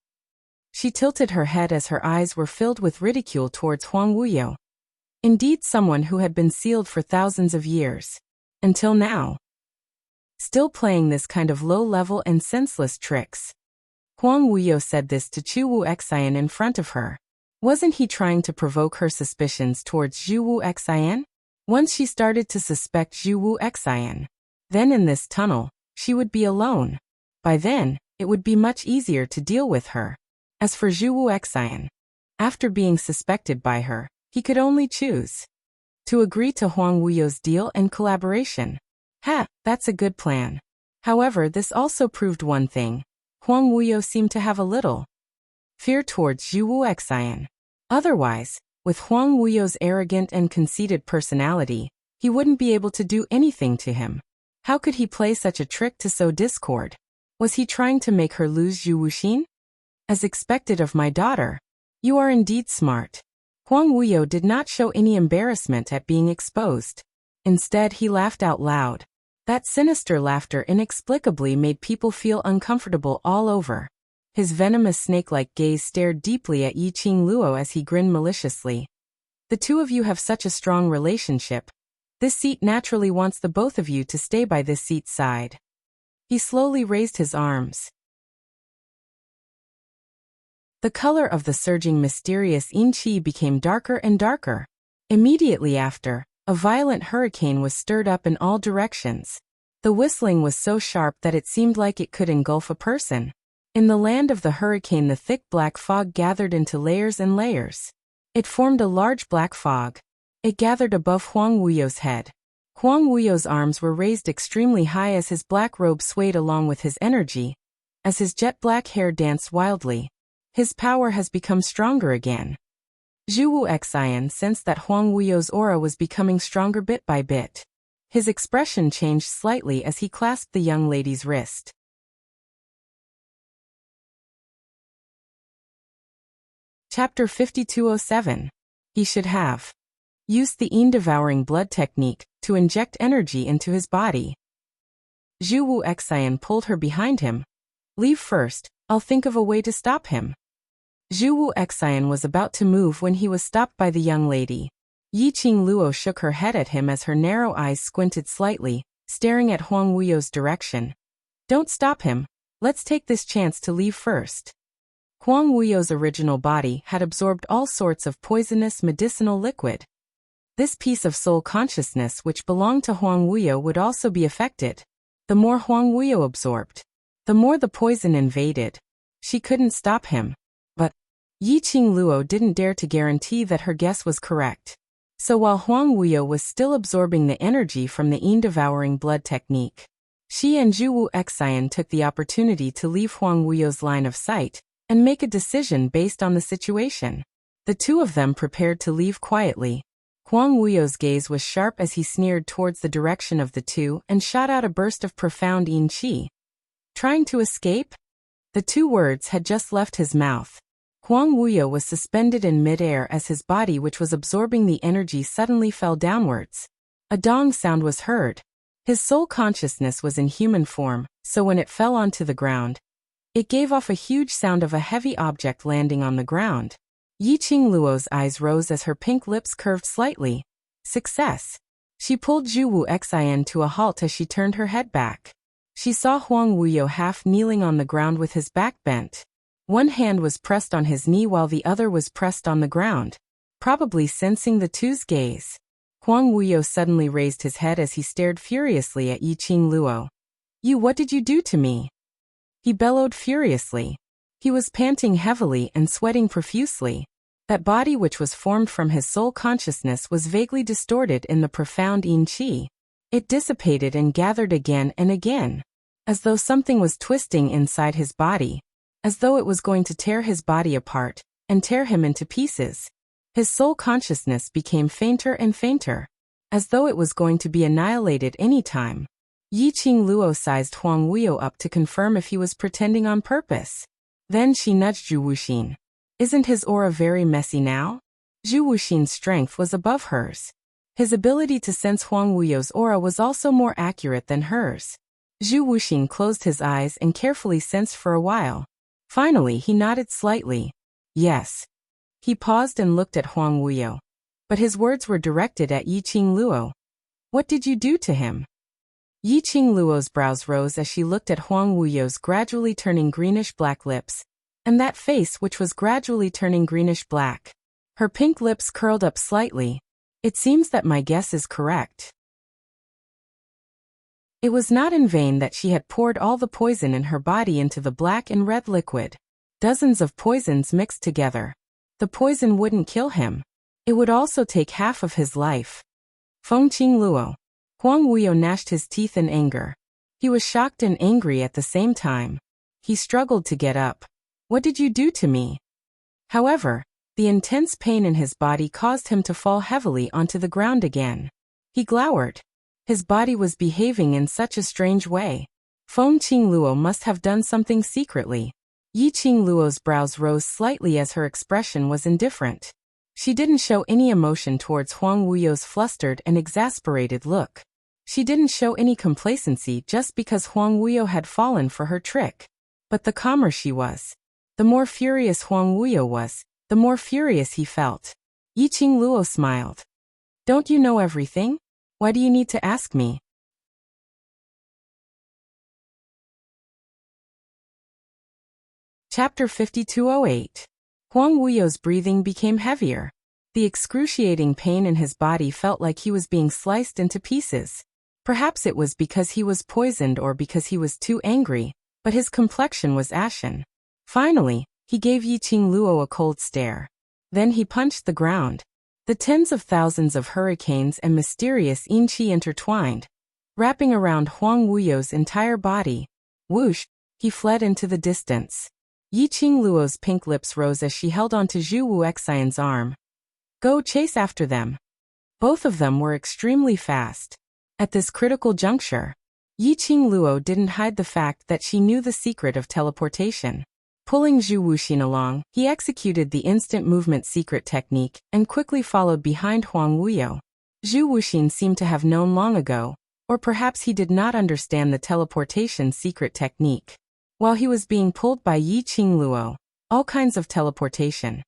She tilted her head as her eyes were filled with ridicule towards Huang Wuyo. Indeed, someone who had been sealed for thousands of years. Until now. Still playing this kind of low-level and senseless tricks. Huang Wuyo said this to Zhu Wu Xian in front of her. Wasn't he trying to provoke her suspicions towards Zhu Wu Xian? Once she started to suspect Zhu Wu Xian, then in this tunnel, she would be alone. By then, it would be much easier to deal with her. As for Zhu Wu Xian, after being suspected by her, he could only choose to agree to Huang Wuyo's deal and collaboration. That's a good plan. However, this also proved one thing. Huang Wuyo seemed to have a little fear towards Zhu Wu Xian. Otherwise, with Huang Wuyo's arrogant and conceited personality, he wouldn't be able to do anything to him. How could he play such a trick to sow discord? Was he trying to make her lose Zhu Wuxin? As expected of my daughter. You are indeed smart. Huang Wuyo did not show any embarrassment at being exposed. Instead, he laughed out loud. That sinister laughter inexplicably made people feel uncomfortable all over. His venomous snake-like gaze stared deeply at Yiqing Luo as he grinned maliciously. The two of you have such a strong relationship. This seat naturally wants the both of you to stay by this seat's side. He slowly raised his arms. The color of the surging mysterious yin qi became darker and darker. Immediately after, a violent hurricane was stirred up in all directions. The whistling was so sharp that it seemed like it could engulf a person. In the land of the hurricane, the thick black fog gathered into layers and layers. It formed a large black fog. It gathered above Huang Wuyo's head. Huang Wuyo's arms were raised extremely high as his black robe swayed along with his energy. As his jet black hair danced wildly. His power has become stronger again. Zhu Wuxian sensed that Huang Wuyo's aura was becoming stronger bit by bit. His expression changed slightly as he clasped the young lady's wrist. Chapter 5207. He should have used the yin-devouring blood technique to inject energy into his body. Zhu Wuxian pulled her behind him. Leave first, I'll think of a way to stop him. Zhu Wuxian was about to move when he was stopped by the young lady. Yiqing Luo shook her head at him as her narrow eyes squinted slightly, staring at Huang Wuyo's direction. Don't stop him, let's take this chance to leave first. Huang Wuyo's original body had absorbed all sorts of poisonous medicinal liquid. This piece of soul consciousness which belonged to Huang Wuyo would also be affected. The more Huang Wuyo absorbed, the more the poison invaded. She couldn't stop him. But Yiqing Luo didn't dare to guarantee that her guess was correct. So while Huang Wuyo was still absorbing the energy from the yin-devouring blood technique, she and Zhu Wuxian took the opportunity to leave Huang Wuyo's line of sight and make a decision based on the situation. The two of them prepared to leave quietly. Huang Wuyo's gaze was sharp as he sneered towards the direction of the two and shot out a burst of profound yin qi. Trying to escape? The two words had just left his mouth. Huang Wuyo was suspended in midair as his body, which was absorbing the energy, suddenly fell downwards. A dong sound was heard. His soul consciousness was in human form, so when it fell onto the ground, it gave off a huge sound of a heavy object landing on the ground. Yiqing Luo's eyes rose as her pink lips curved slightly. Success. She pulled Zhu Wuxian to a halt as she turned her head back. She saw Huang Wuyo half kneeling on the ground with his back bent. One hand was pressed on his knee while the other was pressed on the ground. Probably sensing the two's gaze, Huang Wuyo suddenly raised his head as he stared furiously at Yiqing Luo. What did you do to me? He bellowed furiously. He was panting heavily and sweating profusely. That body which was formed from his soul consciousness was vaguely distorted in the profound yin qi. It dissipated and gathered again and again, as though something was twisting inside his body, as though it was going to tear his body apart and tear him into pieces. His soul consciousness became fainter and fainter, as though it was going to be annihilated any time. Yiqing Luo sized Huang Wuyo up to confirm if he was pretending on purpose. Then she nudged Zhu Wuxin. Isn't his aura very messy now? Zhu Wuxin's strength was above hers. His ability to sense Huang Wuyo's aura was also more accurate than hers. Zhu Wuxin closed his eyes and carefully sensed for a while. Finally, he nodded slightly. Yes. He paused and looked at Huang Wuyo. But his words were directed at Yiqing Luo. What did you do to him? Yiqing Luo's brows rose as she looked at Huang Wuyo's gradually turning greenish-black lips, and that face which was gradually turning greenish-black. Her pink lips curled up slightly. It seems that my guess is correct. It was not in vain that she had poured all the poison in her body into the black and red liquid. Dozens of poisons mixed together. The poison wouldn't kill him. It would also take half of his life. Fengqing Luo. Huang Wuyo gnashed his teeth in anger. He was shocked and angry at the same time. He struggled to get up. What did you do to me? However, the intense pain in his body caused him to fall heavily onto the ground again. He glowered. His body was behaving in such a strange way. Feng Qingluo must have done something secretly. Yi Qingluo's brows rose slightly as her expression was indifferent. She didn't show any emotion towards Huang Wuyo's flustered and exasperated look. She didn't show any complacency just because Huang Wuyo had fallen for her trick. But the calmer she was, the more furious Huang Wuyo was, the more furious he felt. Yi Qingluo smiled. Don't you know everything? Why do you need to ask me? Chapter 5208. Huang Wuyo's breathing became heavier. The excruciating pain in his body felt like he was being sliced into pieces. Perhaps it was because he was poisoned or because he was too angry, but his complexion was ashen. Finally, he gave Yi Qingluo a cold stare. Then he punched the ground. The tens of thousands of hurricanes and mysterious yin qi intertwined, wrapping around Huang Wuyo's entire body. Whoosh! He fled into the distance. Yi Qingluo's pink lips rose as she held onto Zhu Wuxian's arm. Go chase after them. Both of them were extremely fast. At this critical juncture, Yi Qingluo didn't hide the fact that she knew the secret of teleportation. Pulling Zhu Wuxian along, he executed the instant movement secret technique and quickly followed behind Huang Wuyo. Zhu Wuxian seemed to have known long ago, or perhaps he did not understand the teleportation secret technique. While he was being pulled by Yi Qingluo, all kinds of teleportation,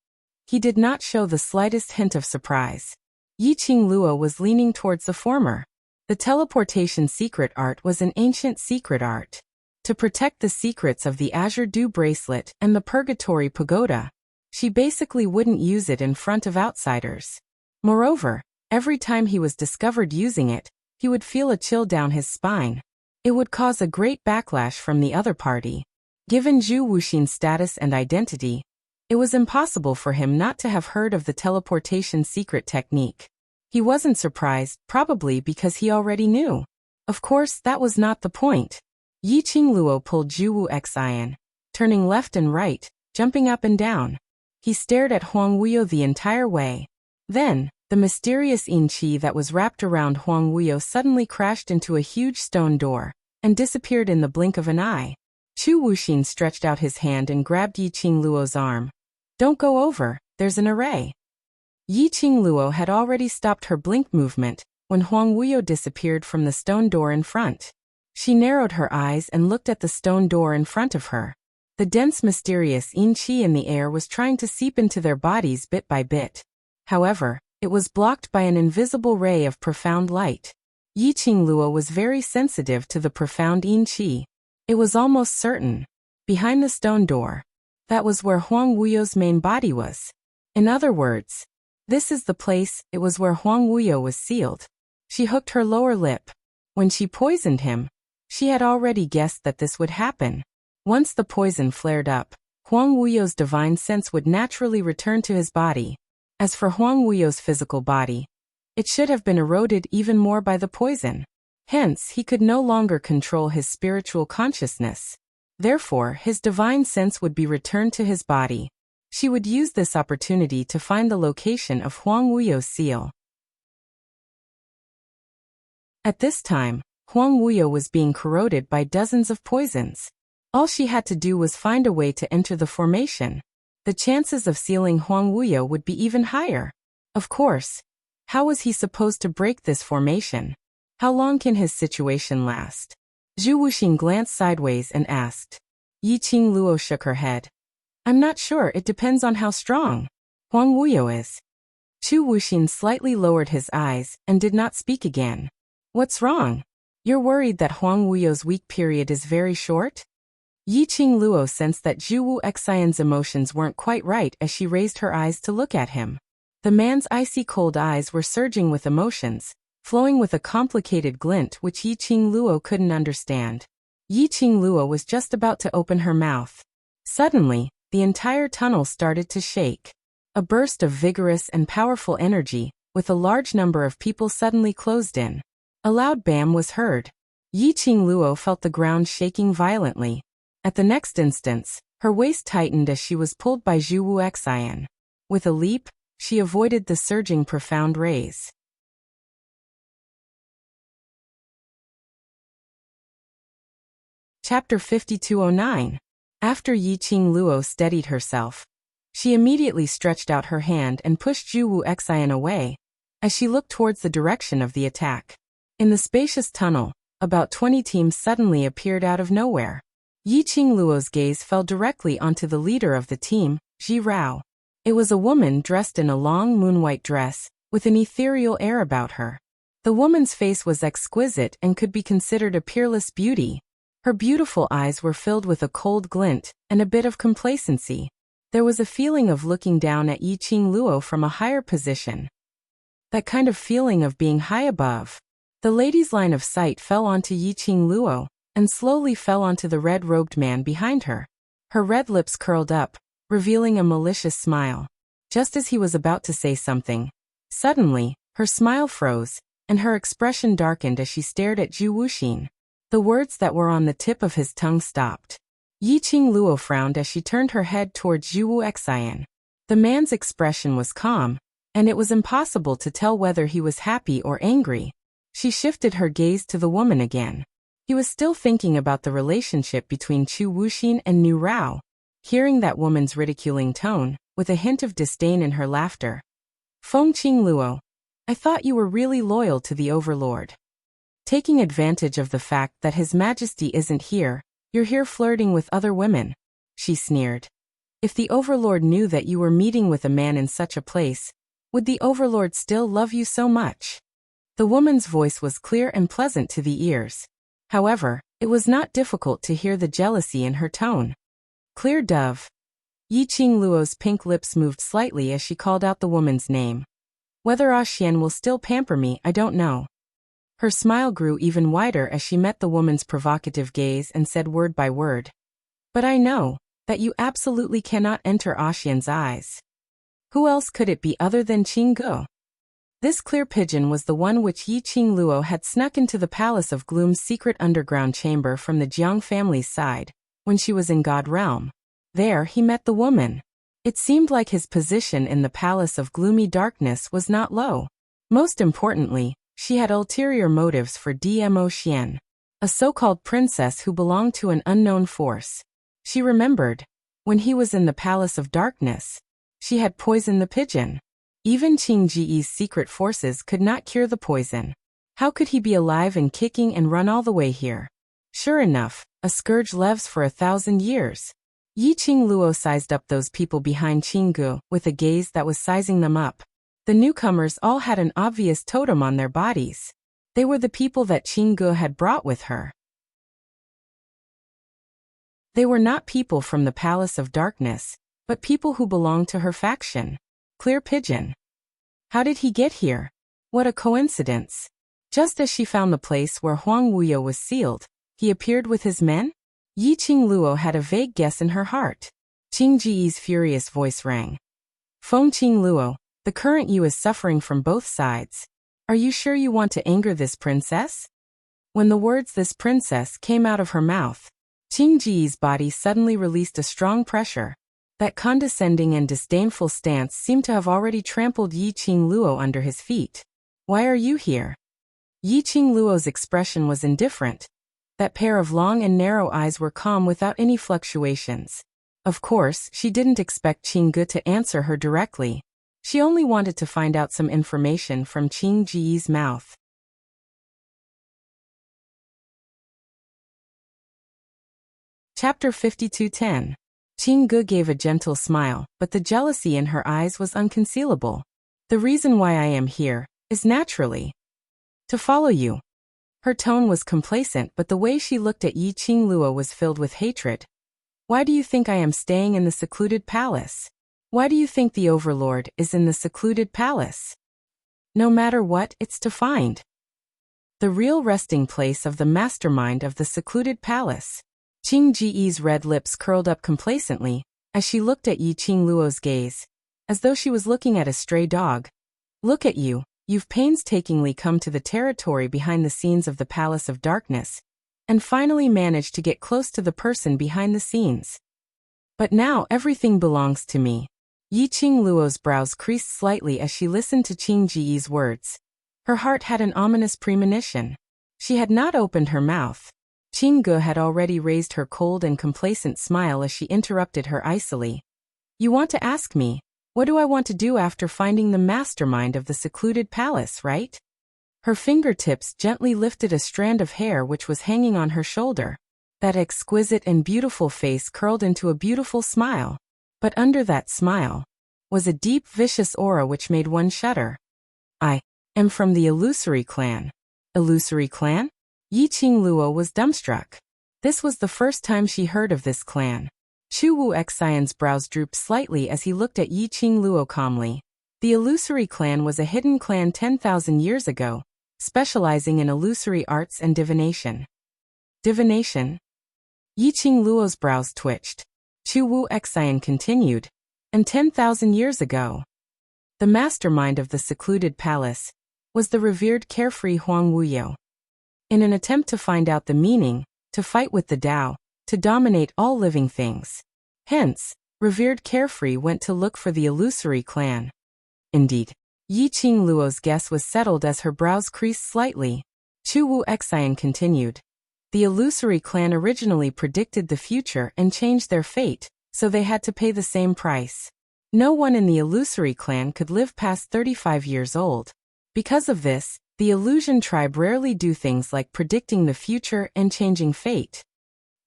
he did not show the slightest hint of surprise. Yi Qingluo was leaning towards the former. The teleportation secret art was an ancient secret art. To protect the secrets of the Azure Dew Bracelet and the Purgatory Pagoda, she basically wouldn't use it in front of outsiders. Moreover, every time he was discovered using it, he would feel a chill down his spine. It would cause a great backlash from the other party. Given Zhu Wuxian's status and identity, it was impossible for him not to have heard of the teleportation secret technique. He wasn't surprised, probably because he already knew. Of course, that was not the point. Yi Qingluo pulled Zhu Wuxian, turning left and right, jumping up and down. He stared at Huang Wuyo the entire way. Then, the mysterious yin qi that was wrapped around Huang Wuyo suddenly crashed into a huge stone door and disappeared in the blink of an eye. Zhu Wuxian stretched out his hand and grabbed Yi Qingluo's arm. Don't go over, there's an array. Yi Qingluo had already stopped her blink movement when Huang Wuyo disappeared from the stone door in front. She narrowed her eyes and looked at the stone door in front of her. The dense mysterious yin qi in the air was trying to seep into their bodies bit by bit. However, it was blocked by an invisible ray of profound light. Yi Qingluo was very sensitive to the profound yin qi. It was almost certain. Behind the stone door, that was where Huang Wuyo's main body was. In other words, this is the place, it was where Huang Wuyo was sealed. She hooked her lower lip. When she poisoned him, she had already guessed that this would happen. Once the poison flared up, Huang Wuyo's divine sense would naturally return to his body. As for Huang Wuyo's physical body, it should have been eroded even more by the poison. Hence, he could no longer control his spiritual consciousness. Therefore, his divine sense would be returned to his body. She would use this opportunity to find the location of Huang Wuyo's seal. At this time, Huang Wuyo was being corroded by dozens of poisons. All she had to do was find a way to enter the formation. The chances of sealing Huang Wuyo would be even higher. Of course. How was he supposed to break this formation? How long can his situation last? Zhu Wuxian glanced sideways and asked. Yi Qingluo shook her head. I'm not sure, it depends on how strong Huang Wuyo is. Zhu Wuxian slightly lowered his eyes and did not speak again. What's wrong? You're worried that Huang Wuyo's weak period is very short? Yi Qingluo sensed that Zhu Wuxian's emotions weren't quite right as she raised her eyes to look at him. The man's icy cold eyes were surging with emotions, flowing with a complicated glint which Yi Qingluo couldn't understand. Yi Qingluo was just about to open her mouth. Suddenly, the entire tunnel started to shake. A burst of vigorous and powerful energy, with a large number of people suddenly closed in. A loud bam was heard. Yi Qingluo felt the ground shaking violently. At the next instance, her waist tightened as she was pulled by Zhu Wuxian. With a leap, she avoided the surging profound rays. Chapter 5209. After Yi Qingluo steadied herself, she immediately stretched out her hand and pushed Zhu Wu Xian away, as she looked towards the direction of the attack. In the spacious tunnel, about 20 teams suddenly appeared out of nowhere. Yi Qingluo's gaze fell directly onto the leader of the team, Ji Rao. It was a woman dressed in a long moon-white dress, with an ethereal air about her. The woman's face was exquisite and could be considered a peerless beauty. Her beautiful eyes were filled with a cold glint and a bit of complacency. There was a feeling of looking down at Yi Qingluo from a higher position. That kind of feeling of being high above. The lady's line of sight fell onto Yi Qingluo, and slowly fell onto the red-robed man behind her. Her red lips curled up, revealing a malicious smile. Just as he was about to say something, suddenly, her smile froze, and her expression darkened as she stared at Zhu Wuxin. The words that were on the tip of his tongue stopped. Yi Qingluo frowned as she turned her head towards Zhu Wu Xian. The man's expression was calm, and it was impossible to tell whether he was happy or angry. She shifted her gaze to the woman again. He was still thinking about the relationship between Zhu Wuxin and Nu Rao. Hearing that woman's ridiculing tone, with a hint of disdain in her laughter. Feng Qingluo, I thought you were really loyal to the Overlord. Taking advantage of the fact that His Majesty isn't here, you're here flirting with other women, she sneered. If the Overlord knew that you were meeting with a man in such a place, would the Overlord still love you so much? The woman's voice was clear and pleasant to the ears. However, it was not difficult to hear the jealousy in her tone. Clear dove. Yi Qingluo's pink lips moved slightly as she called out the woman's name. Whether Xian will still pamper me, I don't know. Her smile grew even wider as she met the woman's provocative gaze and said word by word. But I know that you absolutely cannot enter Xian's eyes. Who else could it be other than Qinggu? This clear pigeon was the one which Yi Qingluo had snuck into the Palace of Gloom's secret underground chamber from the Jiang family's side, when she was in God Realm. There he met the woman. It seemed like his position in the Palace of Gloomy Darkness was not low. Most importantly, she had ulterior motives for Dmo Xian, a so-called princess who belonged to an unknown force. She remembered, when he was in the Palace of Darkness, she had poisoned the pigeon. Even Qing Ji's secret forces could not cure the poison. How could he be alive and kicking and run all the way here? Sure enough, a scourge lives for 1,000 years. Yi Qingluo sized up those people behind Qinggu with a gaze that was sizing them up. The newcomers all had an obvious totem on their bodies. They were the people that Qinggu had brought with her. They were not people from the Palace of Darkness, but people who belonged to her faction. Clear pigeon. How did he get here? What a coincidence. Just as she found the place where Huang Wuyo was sealed, he appeared with his men? Yi Qingluo had a vague guess in her heart. Qing Ji's furious voice rang. Feng Qingluo, the current you is suffering from both sides. Are you sure you want to anger this princess? When the words "this princess" came out of her mouth, Qing Ji's body suddenly released a strong pressure. That condescending and disdainful stance seemed to have already trampled Yi Qingluo under his feet. Why are you here? Yi Qingluo's expression was indifferent. That pair of long and narrow eyes were calm without any fluctuations. Of course, she didn't expect Qinggu to answer her directly. She only wanted to find out some information from Qing Ji's mouth. Chapter 5210. Qinggu gave a gentle smile, but the jealousy in her eyes was unconcealable. The reason why I am here is naturally to follow you. Her tone was complacent, but the way she looked at Yi Qingluo was filled with hatred. Why do you think I am staying in the secluded palace? Why do you think the Overlord is in the secluded palace? No matter what, it's to find the real resting place of the mastermind of the secluded palace. Qing Ji's red lips curled up complacently as she looked at Yi Qingluo's gaze, as though she was looking at a stray dog. Look at you, you've painstakingly come to the territory behind the scenes of the Palace of Darkness, and finally managed to get close to the person behind the scenes. But now everything belongs to me. Yi Qingluo's brows creased slightly as she listened to Qing Ji's words. Her heart had an ominous premonition. She had not opened her mouth. Qingge had already raised her cold and complacent smile as she interrupted her icily. You want to ask me, what do I want to do after finding the mastermind of the secluded palace, right? Her fingertips gently lifted a strand of hair which was hanging on her shoulder. That exquisite and beautiful face curled into a beautiful smile. But under that smile was a deep, vicious aura which made one shudder. I am from the Illusory clan. Illusory clan? Yi Qingluo was dumbstruck. This was the first time she heard of this clan. Chu Wu Xian's brows drooped slightly as he looked at Yi Qingluo calmly. The Illusory clan was a hidden clan 10,000 years ago, specializing in illusory arts and divination. Divination? Yi Qingluo's brows twitched. Chu Wu Xian continued. And 10,000 years ago, the mastermind of the secluded palace was the revered carefree Huang Wuyo. In an attempt to find out the meaning, to fight with the Tao, to dominate all living things. Hence, revered carefree went to look for the Illusory clan. Indeed, Yi Qingluo's guess was settled as her brows creased slightly. Chu Wu Xian continued. The Illusory clan originally predicted the future and changed their fate, so they had to pay the same price. No one in the Illusory clan could live past 35 years old. Because of this, the Illusion tribe rarely do things like predicting the future and changing fate.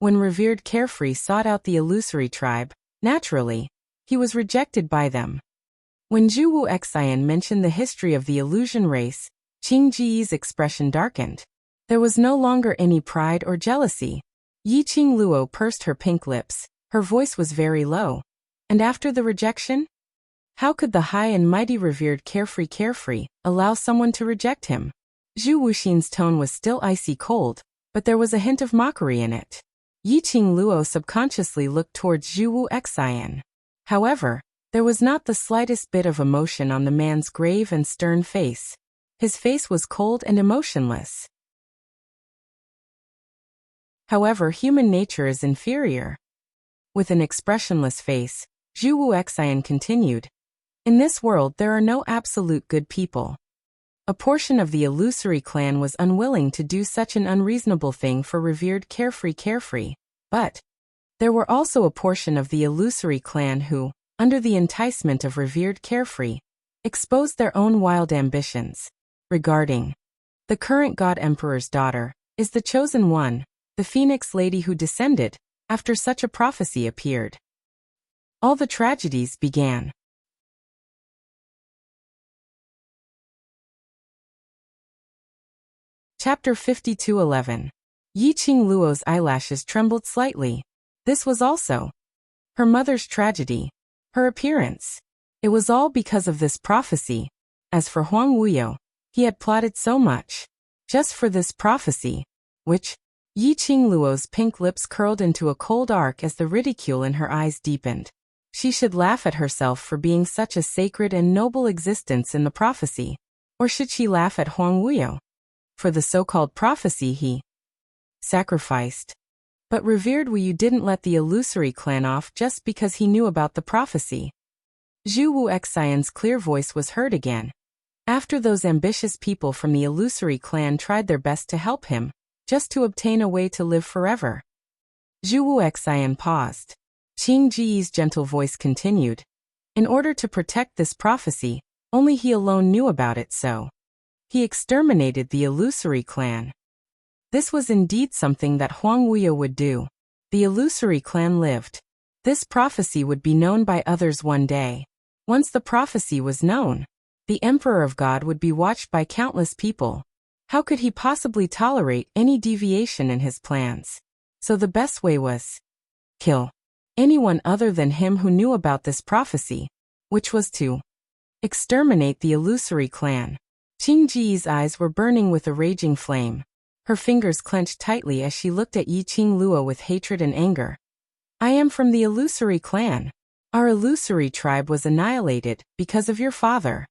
When revered carefree sought out the Illusory tribe, naturally, he was rejected by them. When Zhu Wu Xian mentioned the history of the Illusion race, Qing Ji's expression darkened. There was no longer any pride or jealousy. Yi Qingluo pursed her pink lips. Her voice was very low. And after the rejection? How could the high and mighty revered carefree allow someone to reject him? Zhu Wuxin's tone was still icy cold, but there was a hint of mockery in it. Yi Qingluo subconsciously looked towards Zhu Wu Xian. However, there was not the slightest bit of emotion on the man's grave and stern face. His face was cold and emotionless. However, human nature is inferior. With an expressionless face, Zhu Wu Xian continued. In this world there are no absolute good people. A portion of the Illusory clan was unwilling to do such an unreasonable thing for revered carefree, but there were also a portion of the Illusory clan who, under the enticement of revered carefree, exposed their own wild ambitions. Regarding the current God Emperor's daughter, is the chosen one, the Phoenix Lady who descended, after such a prophecy appeared. All the tragedies began. Chapter 52:11. Yi Qingluo's eyelashes trembled slightly. This was also her mother's tragedy, her appearance. It was all because of this prophecy. As for Huang Wuyo, he had plotted so much, just for this prophecy, which, Yi Qingluo's pink lips curled into a cold arc as the ridicule in her eyes deepened. She should laugh at herself for being such a sacred and noble existence in the prophecy. Or should she laugh at Huang Wuyo? For the so-called prophecy he sacrificed. But revered Wuyu didn't let the Illusory clan off just because he knew about the prophecy. Zhu Wu Xian's clear voice was heard again. After those ambitious people from the Illusory clan tried their best to help him, just to obtain a way to live forever. Zhu Wu Xian paused. Qing Ji's gentle voice continued. In order to protect this prophecy, only he alone knew about it, so he exterminated the Illusory clan. This was indeed something that Huang Wuyo would do. The Illusory clan lived. This prophecy would be known by others one day. Once the prophecy was known, the Emperor of God would be watched by countless people. How could he possibly tolerate any deviation in his plans? So the best way was kill anyone other than him who knew about this prophecy, which was to exterminate the Illusory clan. Qing Ji's eyes were burning with a raging flame. Her fingers clenched tightly as she looked at Yi Qingluo with hatred and anger. I am from the Illusory clan. Our Illusory tribe was annihilated because of your father.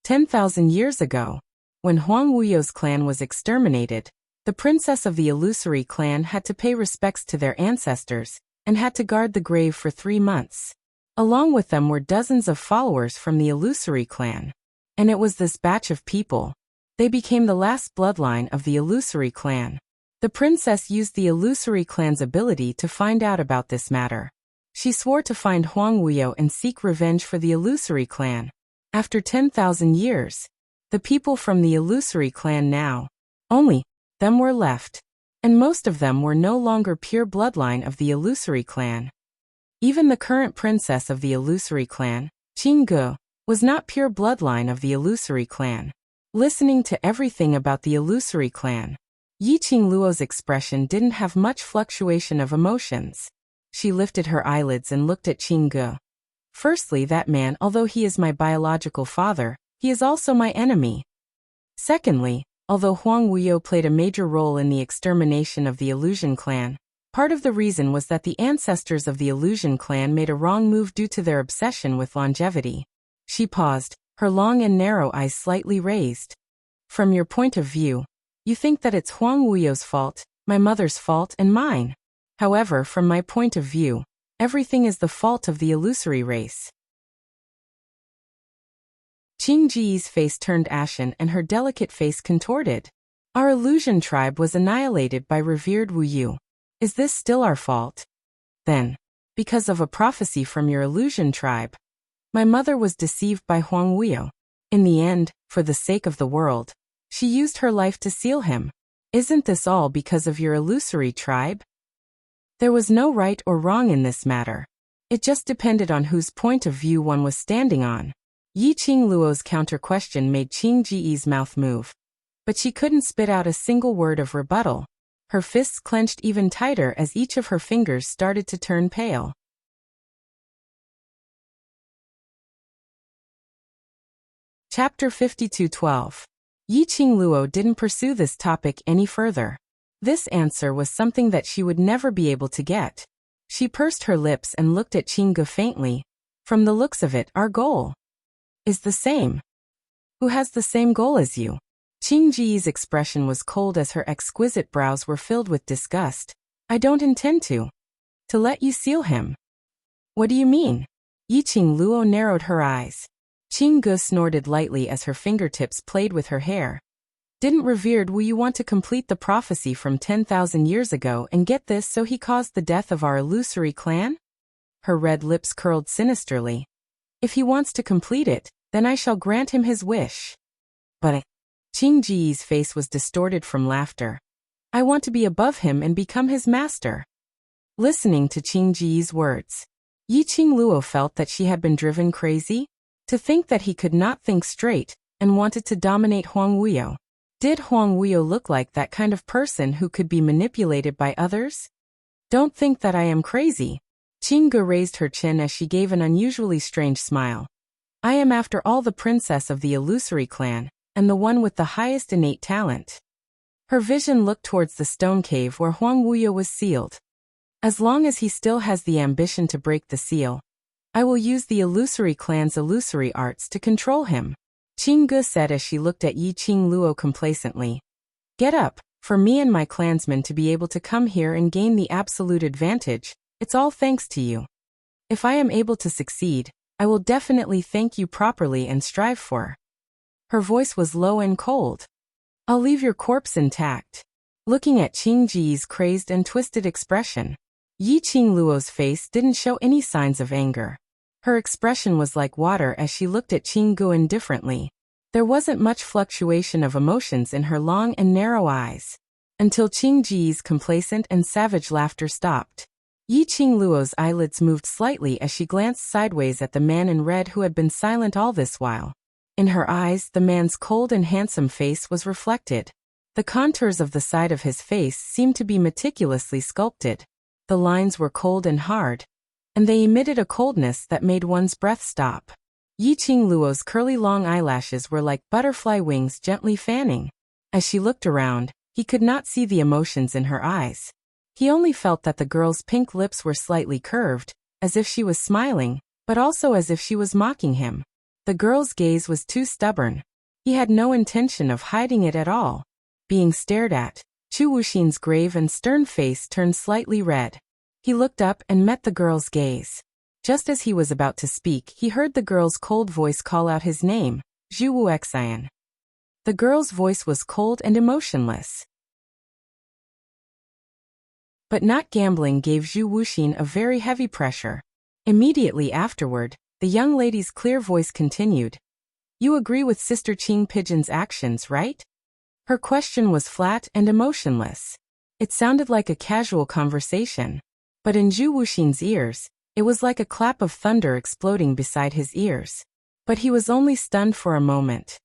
10,000 years ago, when Huang Wuyo's clan was exterminated, the princess of the Illusory clan had to pay respects to their ancestors and had to guard the grave for 3 months. Along with them were dozens of followers from the Illusory clan. And it was this batch of people. They became the last bloodline of the Illusory clan. The princess used the illusory clan's ability to find out about this matter. She swore to find Huang Wuyo and seek revenge for the illusory clan. After 10,000 years, the people from the illusory clan now, only them were left, and most of them were no longer pure bloodline of the illusory clan. Even the current princess of the illusory clan, Qingge, was not pure bloodline of the illusory clan. Listening to everything about the illusory clan, Yi Qingluo's expression didn't have much fluctuation of emotions. She lifted her eyelids and looked at Qingge. Firstly, that man, although he is my biological father, he is also my enemy. Secondly, although Huang Wuyo played a major role in the extermination of the illusion clan, part of the reason was that the ancestors of the illusion clan made a wrong move due to their obsession with longevity. She paused, her long and narrow eyes slightly raised. From your point of view, you think that it's Huang Wuyo's fault, my mother's fault, and mine. However, from my point of view, everything is the fault of the illusory race. Qing Ji's face turned ashen and her delicate face contorted. Our illusion tribe was annihilated by revered Wu Yu. Is this still our fault? Then, because of a prophecy from your illusion tribe, my mother was deceived by Huang Wuyo. In the end, for the sake of the world, she used her life to seal him. Isn't this all because of your illusory tribe? There was no right or wrong in this matter. It just depended on whose point of view one was standing on. Yi Qingluo's counter-question made Qing Ji's mouth move. But she couldn't spit out a single word of rebuttal. Her fists clenched even tighter as each of her fingers started to turn pale. Chapter 52:12. Yi Qingluo didn't pursue this topic any further. This answer was something that she would never be able to get. She pursed her lips and looked at Qingge faintly. From the looks of it, our goal is the same. Who has the same goal as you? Qing Ji's expression was cold as her exquisite brows were filled with disgust. I don't intend to let you seal him. What do you mean? Yi Qingluo narrowed her eyes. Qingge snorted lightly as her fingertips played with her hair. Didn't revered Wu Yu want to complete the prophecy from 10,000 years ago and get this, so he caused the death of our illusory clan? Her red lips curled sinisterly. If he wants to complete it, then I shall grant him his wish. But Qing Ji's face was distorted from laughter. I want to be above him and become his master. Listening to Qing Ji's words, Yi Qingluo felt that she had been driven crazy. To think that he could not think straight and wanted to dominate Huang Wuyo. Did Huang Wuyo look like that kind of person who could be manipulated by others? Don't think that I am crazy. Qingge raised her chin as she gave an unusually strange smile. I am after all the princess of the illusory clan, and the one with the highest innate talent. Her vision looked towards the stone cave where Huang Wuyo was sealed. As long as he still has the ambition to break the seal, I will use the illusory clan's illusory arts to control him. Qingge said as she looked at Yi Qingluo complacently. Get up, for me and my clansmen to be able to come here and gain the absolute advantage, it's all thanks to you. If I am able to succeed, I will definitely thank you properly and strive for. Her voice was low and cold. I'll leave your corpse intact. Looking at Qing Ji's crazed and twisted expression, Yi Qingluo's face didn't show any signs of anger. Her expression was like water as she looked at Qingge indifferently. There wasn't much fluctuation of emotions in her long and narrow eyes, until Qing Ji's complacent and savage laughter stopped. Yi Qingluo's eyelids moved slightly as she glanced sideways at the man in red who had been silent all this while. In her eyes, the man's cold and handsome face was reflected. The contours of the side of his face seemed to be meticulously sculpted. The lines were cold and hard, and they emitted a coldness that made one's breath stop. Yi Qingluo's curly long eyelashes were like butterfly wings gently fanning. As she looked around, he could not see the emotions in her eyes. He only felt that the girl's pink lips were slightly curved, as if she was smiling, but also as if she was mocking him. The girl's gaze was too stubborn. He had no intention of hiding it at all. Being stared at, Chu Wuxin's grave and stern face turned slightly red. He looked up and met the girl's gaze. Just as he was about to speak, he heard the girl's cold voice call out his name, Zhu Wuxian. The girl's voice was cold and emotionless. But not gambling gave Zhu Wuxin a very heavy pressure. Immediately afterward, the young lady's clear voice continued. You agree with Sister Qing Pigeon's actions, right? Her question was flat and emotionless. It sounded like a casual conversation. But in Zhu Wuxin's ears, it was like a clap of thunder exploding beside his ears. But he was only stunned for a moment.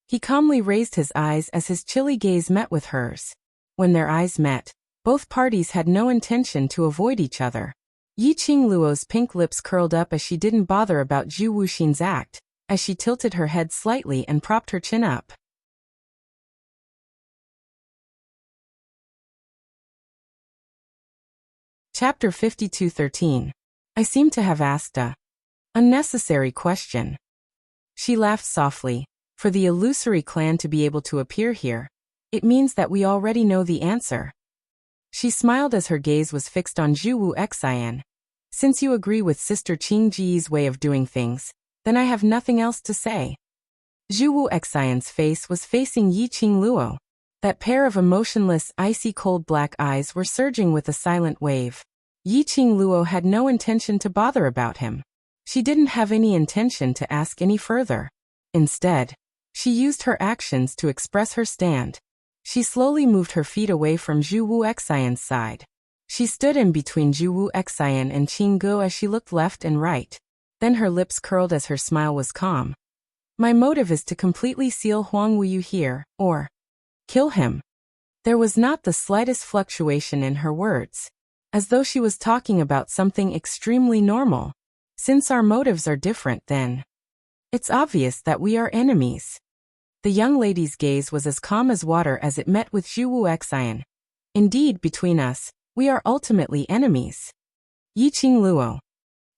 He calmly raised his eyes as his chilly gaze met with hers. When their eyes met, both parties had no intention to avoid each other. Yi Qingluo's pink lips curled up as she didn't bother about Zhu Wuxin's act, as she tilted her head slightly and propped her chin up. Chapter 52:13. I seem to have asked a unnecessary question. She laughed softly. For the illusory clan to be able to appear here, it means that we already know the answer. She smiled as her gaze was fixed on Zhu Wu Xian. Since you agree with Sister Qing Ji's way of doing things, then I have nothing else to say. Zhu Wu Xian's face was facing Yi Qingluo. That pair of emotionless, icy cold black eyes were surging with a silent wave. Yi Qingluo had no intention to bother about him. She didn't have any intention to ask any further. Instead, she used her actions to express her stand. She slowly moved her feet away from Zhu Wu Xian's side. She stood in between Zhu Wu Xian and Qing Ge as she looked left and right. Then her lips curled as her smile was calm. My motive is to completely seal Huang Wuyu here, or kill him. There was not the slightest fluctuation in her words, as though she was talking about something extremely normal. Since our motives are different, then it's obvious that we are enemies. The young lady's gaze was as calm as water as it met with Zhu Wu Xian. Indeed, between us, we are ultimately enemies. Yi Qingluo.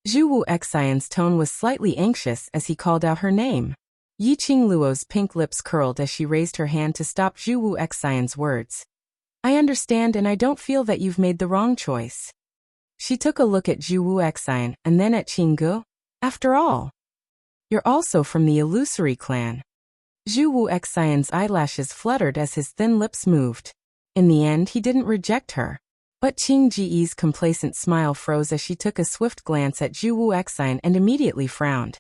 Zhu Wu Xian's tone was slightly anxious as he called out her name. Yi Qingluo's pink lips curled as she raised her hand to stop Zhu Wu Xian's words. I understand, and I don't feel that you've made the wrong choice. She took a look at Zhu Wu Xian and then at Qing Ge. After all, you're also from the illusory clan. Zhu Wu Xian's eyelashes fluttered as his thin lips moved. In the end, he didn't reject her. But Qing Ji's complacent smile froze as she took a swift glance at Zhu Wu Xian and immediately frowned.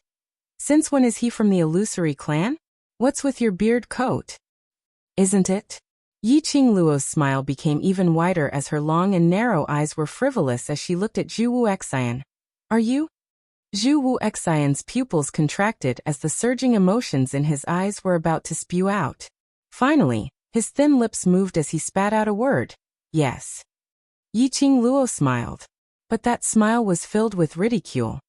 Since when is he from the illusory clan? What's with your beard coat? Isn't it? Yi Qingluo's smile became even wider as her long and narrow eyes were frivolous as she looked at Zhu Wu Xian. Are you? Zhu Wu Xian's pupils contracted as the surging emotions in his eyes were about to spew out. Finally, his thin lips moved as he spat out a word. Yes. Yi Qingluo smiled. But that smile was filled with ridicule.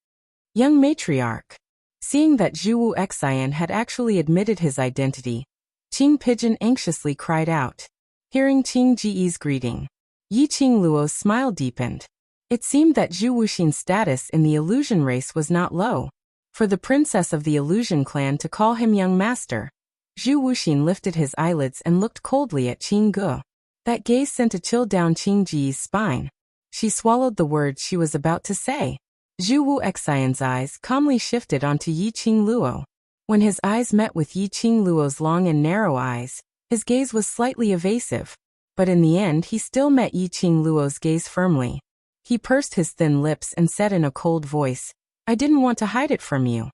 Young matriarch. Seeing that Zhu Wu Xian had actually admitted his identity, Qing Pigeon anxiously cried out. Hearing Qing Ji's greeting, Yi Qingluo's smile deepened. It seemed that Zhu Wuxin's status in the illusion race was not low. For the princess of the illusion clan to call him young master, Zhu Wuxin lifted his eyelids and looked coldly at Qing Ge. That gaze sent a chill down Qing Ji's spine. She swallowed the words she was about to say. Zhu Wu Xian's eyes calmly shifted onto Yi Qingluo. When his eyes met with Yi Qingluo's long and narrow eyes, his gaze was slightly evasive. But in the end he still met Yi Qingluo's gaze firmly. He pursed his thin lips and said in a cold voice, I didn't want to hide it from you.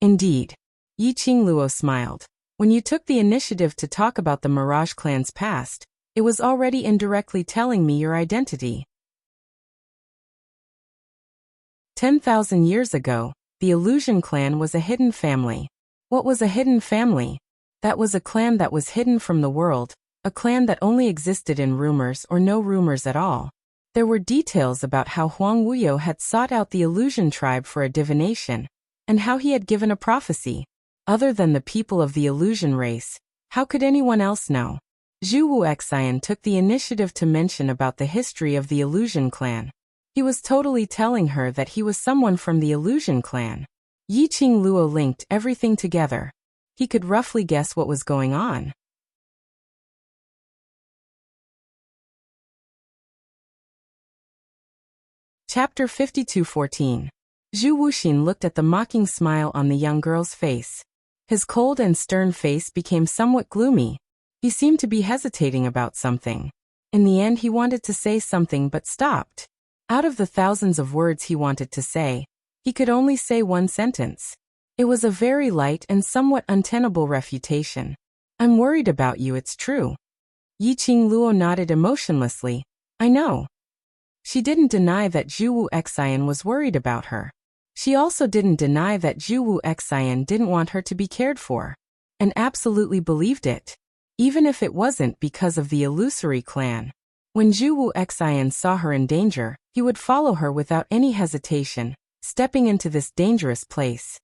Indeed. Yi Qingluo smiled. When you took the initiative to talk about the Mirage clan's past, it was already indirectly telling me your identity. 10,000 years ago, the Illusion clan was a hidden family. What was a hidden family? That was a clan that was hidden from the world, a clan that only existed in rumors or no rumors at all. There were details about how Huang Wuyo had sought out the Illusion tribe for a divination, and how he had given a prophecy. Other than the people of the Illusion race, how could anyone else know? Zhu Wu Xian took the initiative to mention about the history of the Illusion clan. He was totally telling her that he was someone from the Illusion clan. Yi Qingluo linked everything together. He could roughly guess what was going on. Chapter 52:14. Zhu Wuxin looked at the mocking smile on the young girl's face. His cold and stern face became somewhat gloomy. He seemed to be hesitating about something. In the end, he wanted to say something but stopped. Out of the thousands of words he wanted to say, he could only say one sentence. It was a very light and somewhat untenable refutation. I'm worried about you, it's true. Yiqing Luo nodded emotionlessly. I know. She didn't deny that Zhu Wu Xian was worried about her. She also didn't deny that Zhu Wu Xian didn't want her to be cared for, and absolutely believed it, even if it wasn't because of the illusory clan. When Zhu Wu Xian saw her in danger, he would follow her without any hesitation, stepping into this dangerous place.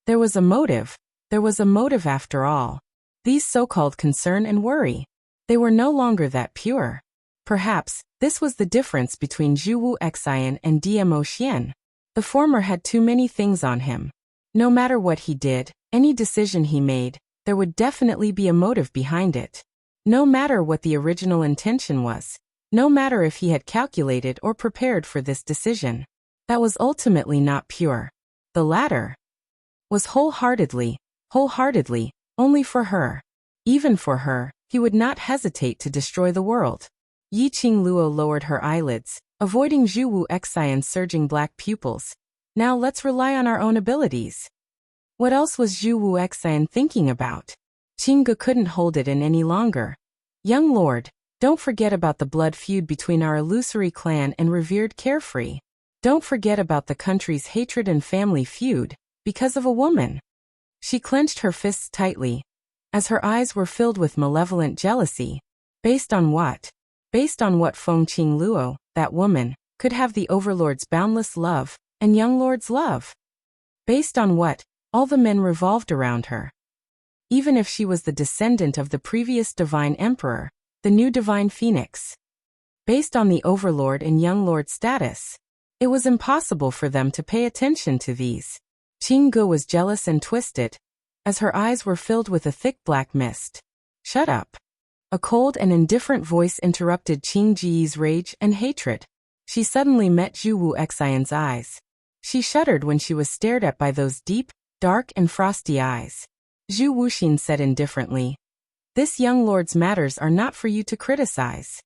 There was a motive. There was a motive after all. These so-called concern and worry, they were no longer that pure. Perhaps this was the difference between Zhu Wu Xian and Dmo Xian. The former had too many things on him. No matter what he did, any decision he made, there would definitely be a motive behind it. No matter what the original intention was, no matter if he had calculated or prepared for this decision, that was ultimately not pure. The latter was wholeheartedly, only for her. Even for her, he would not hesitate to destroy the world. Yiqing Luo lowered her eyelids, avoiding Zhu Wu Xian's surging black pupils. Now let's rely on our own abilities. What else was Zhu Wu Xian thinking about? Qingge couldn't hold it in any longer. Young lord, don't forget about the blood feud between our illusory clan and revered Carefree. Don't forget about the country's hatred and family feud, because of a woman. She clenched her fists tightly, as her eyes were filled with malevolent jealousy. Based on what? Based on what Fengqing Luo, that woman, could have the overlord's boundless love, and young lord's love? Based on what? All the men revolved around her. Even if she was the descendant of the previous divine emperor, the new divine phoenix. Based on the overlord and young lord status, it was impossible for them to pay attention to these. Qingge was jealous and twisted, as her eyes were filled with a thick black mist. Shut up. A cold and indifferent voice interrupted Qingji's rage and hatred. She suddenly met Zhu Wu Xian's eyes. She shuddered when she was stared at by those deep, dark and frosty eyes. Zhu Wuxin said indifferently, "This young lord's matters are not for you to criticize."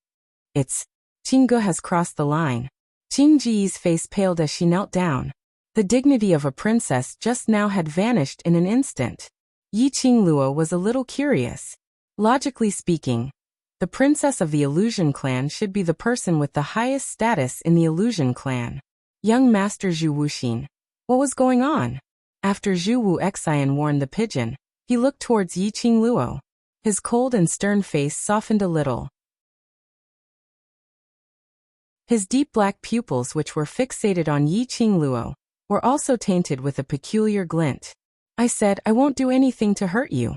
Qingge has crossed the line. Qingji's face paled as she knelt down. The dignity of a princess just now had vanished in an instant. Yiqing Luo was a little curious. Logically speaking, the princess of the Illusion clan should be the person with the highest status in the Illusion clan. Young Master Zhu Wuxin. What was going on? After Zhu Wu Xian warned the pigeon, he looked towards Yiqing Luo. His cold and stern face softened a little. His deep black pupils, which were fixated on Yiqing Luo, were also tainted with a peculiar glint. I said, I won't do anything to hurt you.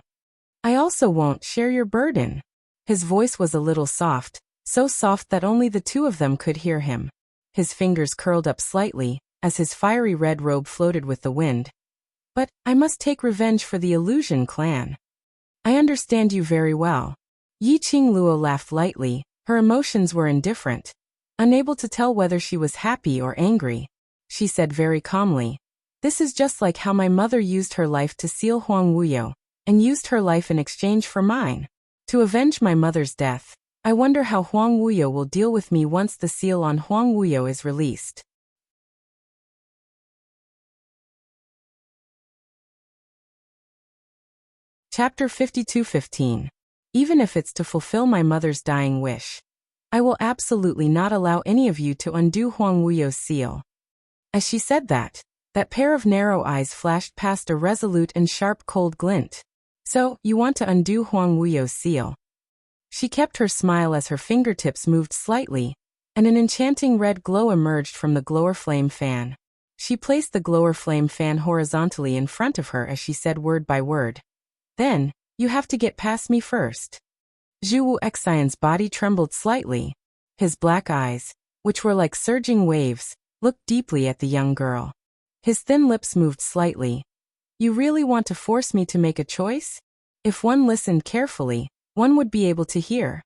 I also won't share your burden. His voice was a little soft, so soft that only the two of them could hear him. His fingers curled up slightly, as his fiery red robe floated with the wind. But I must take revenge for the Illusion clan. I understand you very well. Yiqing Luo laughed lightly. Her emotions were indifferent. Unable to tell whether she was happy or angry, she said very calmly, "This is just like how my mother used her life to seal Huang Wuyo, and used her life in exchange for mine. To avenge my mother's death, I wonder how Huang Wuyo will deal with me once the seal on Huang Wuyo is released." Chapter 52:15. Even if it's to fulfill my mother's dying wish, I will absolutely not allow any of you to undo Huang Wuyo's seal. As she said that pair of narrow eyes flashed past a resolute and sharp cold glint. So, you want to undo Huang Wuyo's seal? She kept her smile as her fingertips moved slightly, and an enchanting red glow emerged from the glower flame fan. She placed the glower flame fan horizontally in front of her as she said word by word. Then, you have to get past me first. Zhu Wu Xian's body trembled slightly. His black eyes, which were like surging waves, looked deeply at the young girl. His thin lips moved slightly. You really want to force me to make a choice? If one listened carefully, one would be able to hear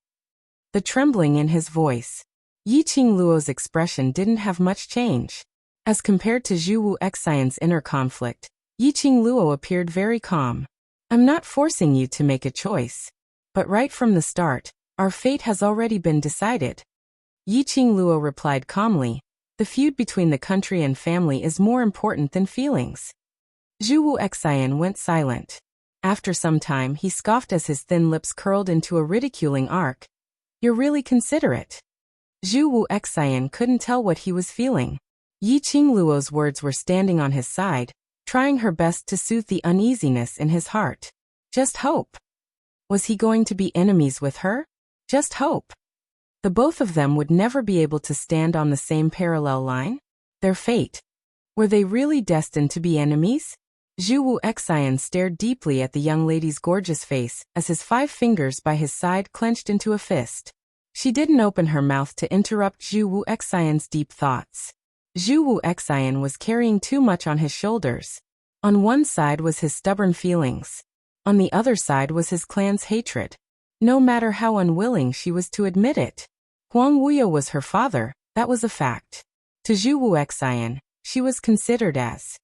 the trembling in his voice. Yiqing Luo's expression didn't have much change. As compared to Zhu Wu Xian's inner conflict, Yiqing Luo appeared very calm. I'm not forcing you to make a choice. But right from the start, Our fate has already been decided. Yiqing Luo replied calmly, the feud between the country and family is more important than feelings. Zhu Wu Xian went silent. After some time he scoffed as his thin lips curled into a ridiculing arc. You're really considerate. Zhu Wu Xian couldn't tell what he was feeling. Yiqing Luo's words were standing on his side, trying her best to soothe the uneasiness in his heart. Just hope. Was he going to be enemies with her? Just hope. The both of them would never be able to stand on the same parallel line? Their fate. Were they really destined to be enemies? Zhu Wu Xian stared deeply at the young lady's gorgeous face as his 5 fingers by his side clenched into a fist. She didn't open her mouth to interrupt Zhu Wu Xian's deep thoughts. Zhu Wu Xian was carrying too much on his shoulders. On one side was his stubborn feelings. On the other side was his clan's hatred. No matter how unwilling she was to admit it. Huang Wuyo was her father, that was a fact. To Zhu Wu Xian, she was considered as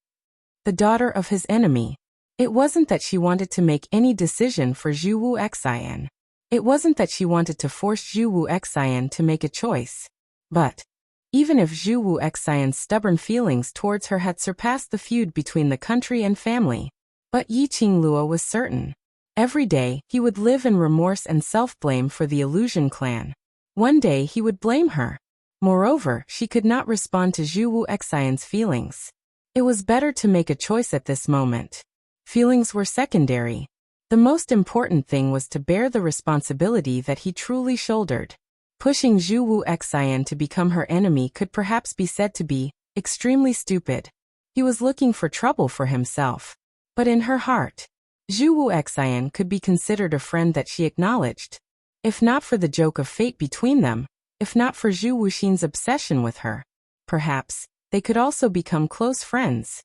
the daughter of his enemy. It wasn't that she wanted to make any decision for Zhu Wu Xian. It wasn't that she wanted to force Zhu Wu Xian to make a choice. But even if Zhu Wu Xian's stubborn feelings towards her had surpassed the feud between the country and family, but Yiqing Luo was certain. Every day, he would live in remorse and self-blame for the Illusion clan. One day he would blame her. Moreover, she could not respond to Zhu Wu Xian's feelings. It was better to make a choice at this moment. Feelings were secondary. The most important thing was to bear the responsibility that he truly shouldered. Pushing Zhu Wu Xian to become her enemy could perhaps be said to be extremely stupid. He was looking for trouble for himself. But in her heart, Zhu Wu Xian could be considered a friend that she acknowledged. If not for the joke of fate between them, if not for Zhu Wuxin's obsession with her, perhaps they could also become close friends.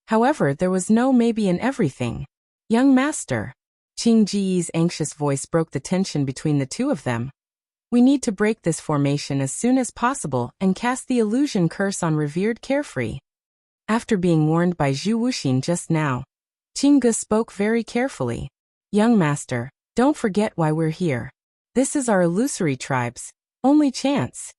However, there was no maybe in everything. Young master. Qing Ji's anxious voice broke the tension between the two of them. We need to break this formation as soon as possible and cast the illusion curse on revered Carefree. After being warned by Zhu Wuxin just now, Qing Ge spoke very carefully. Young master, don't forget why we're here. This is our illusory tribe's only chance.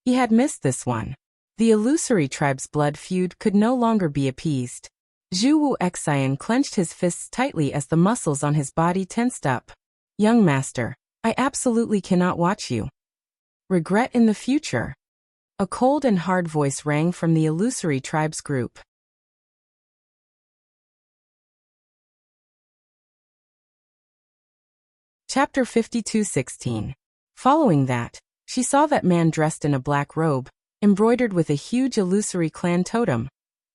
He had missed this one. The illusory tribe's blood feud could no longer be appeased. Zhu Wu Xian clenched his fists tightly as the muscles on his body tensed up. Young master, I absolutely cannot watch you regret in the future. A cold and hard voice rang from the illusory tribe's group. Chapter 52:16. Following that, she saw that man dressed in a black robe, embroidered with a huge illusory clan totem,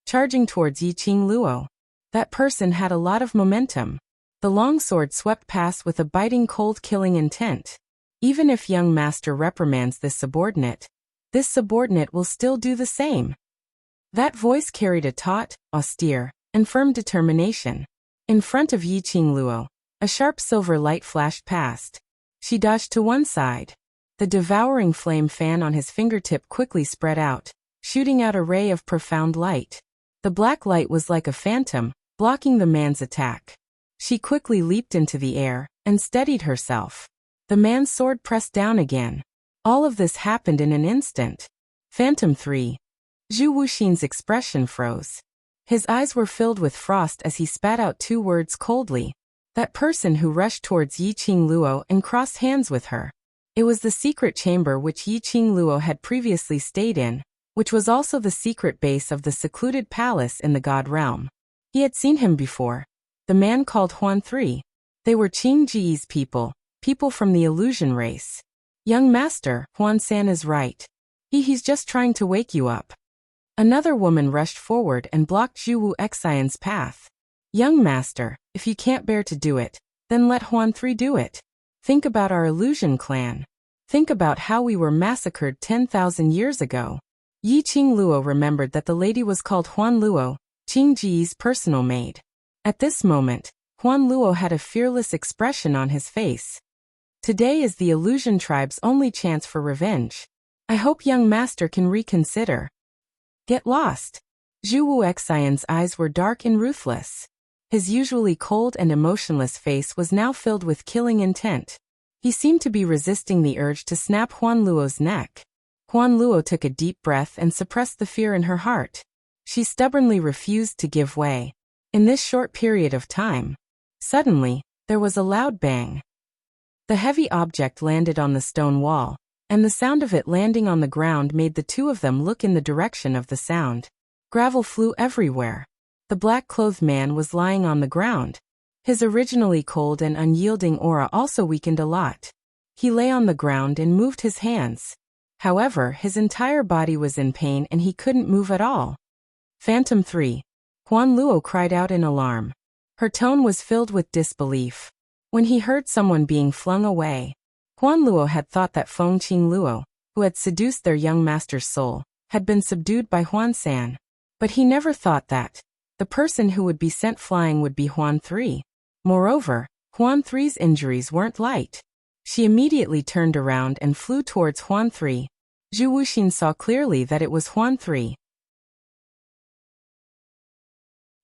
charging towards Yiqing Luo. That person had a lot of momentum. The long sword swept past with a biting cold killing intent. Even if young master reprimands this subordinate will still do the same. That voice carried a taut, austere, and firm determination. In front of Yiqing Luo, a sharp silver light flashed past. She dodged to one side. The devouring flame fan on his fingertip quickly spread out, shooting out a ray of profound light. The black light was like a phantom, blocking the man's attack. She quickly leaped into the air and steadied herself. The man's sword pressed down again. All of this happened in an instant. Phantom 3. Zhu Wuxin's expression froze. His eyes were filled with frost as he spat out 2 words coldly. That person who rushed towards Yiqing Luo and crossed hands with her. It was the secret chamber which Yiqing Luo had previously stayed in, which was also the secret base of the secluded palace in the God realm. He had seen him before. The man called Huan 3. They were Qing Ji's people from the illusion race. Young master, Huan San is right. He's just trying to wake you up. Another woman rushed forward and blocked Zhu Wu Xian's path. Young master, if you can't bear to do it, then let Huan 3 do it. Think about our illusion clan. Think about how we were massacred 10,000 years ago. Yiqing Luo remembered that the lady was called Huan Luo, Qing Ji's personal maid. At this moment, Huan Luo had a fearless expression on his face. Today is the illusion tribe's only chance for revenge. I hope young master can reconsider. Get lost. Zhu Wu Xian's eyes were dark and ruthless. His usually cold and emotionless face was now filled with killing intent. He seemed to be resisting the urge to snap Huan Luo's neck. Huan Luo took a deep breath and suppressed the fear in her heart. She stubbornly refused to give way. In this short period of time, suddenly, there was a loud bang. The heavy object landed on the stone wall, and the sound of it landing on the ground made the two of them look in the direction of the sound. Gravel flew everywhere. The black-clothed man was lying on the ground. His originally cold and unyielding aura also weakened a lot. He lay on the ground and moved his hands. However, his entire body was in pain and he couldn't move at all. Phantom 3. Huan Luo cried out in alarm. Her tone was filled with disbelief. When he heard someone being flung away, Huan Luo had thought that Feng Qing Luo, who had seduced their young master's soul, had been subdued by Huan San. But he never thought that the person who would be sent flying would be Huan 3. Moreover, Huan 3's injuries weren't light. She immediately turned around and flew towards Huan 3. Zhu Wuxin saw clearly that it was Huan 3.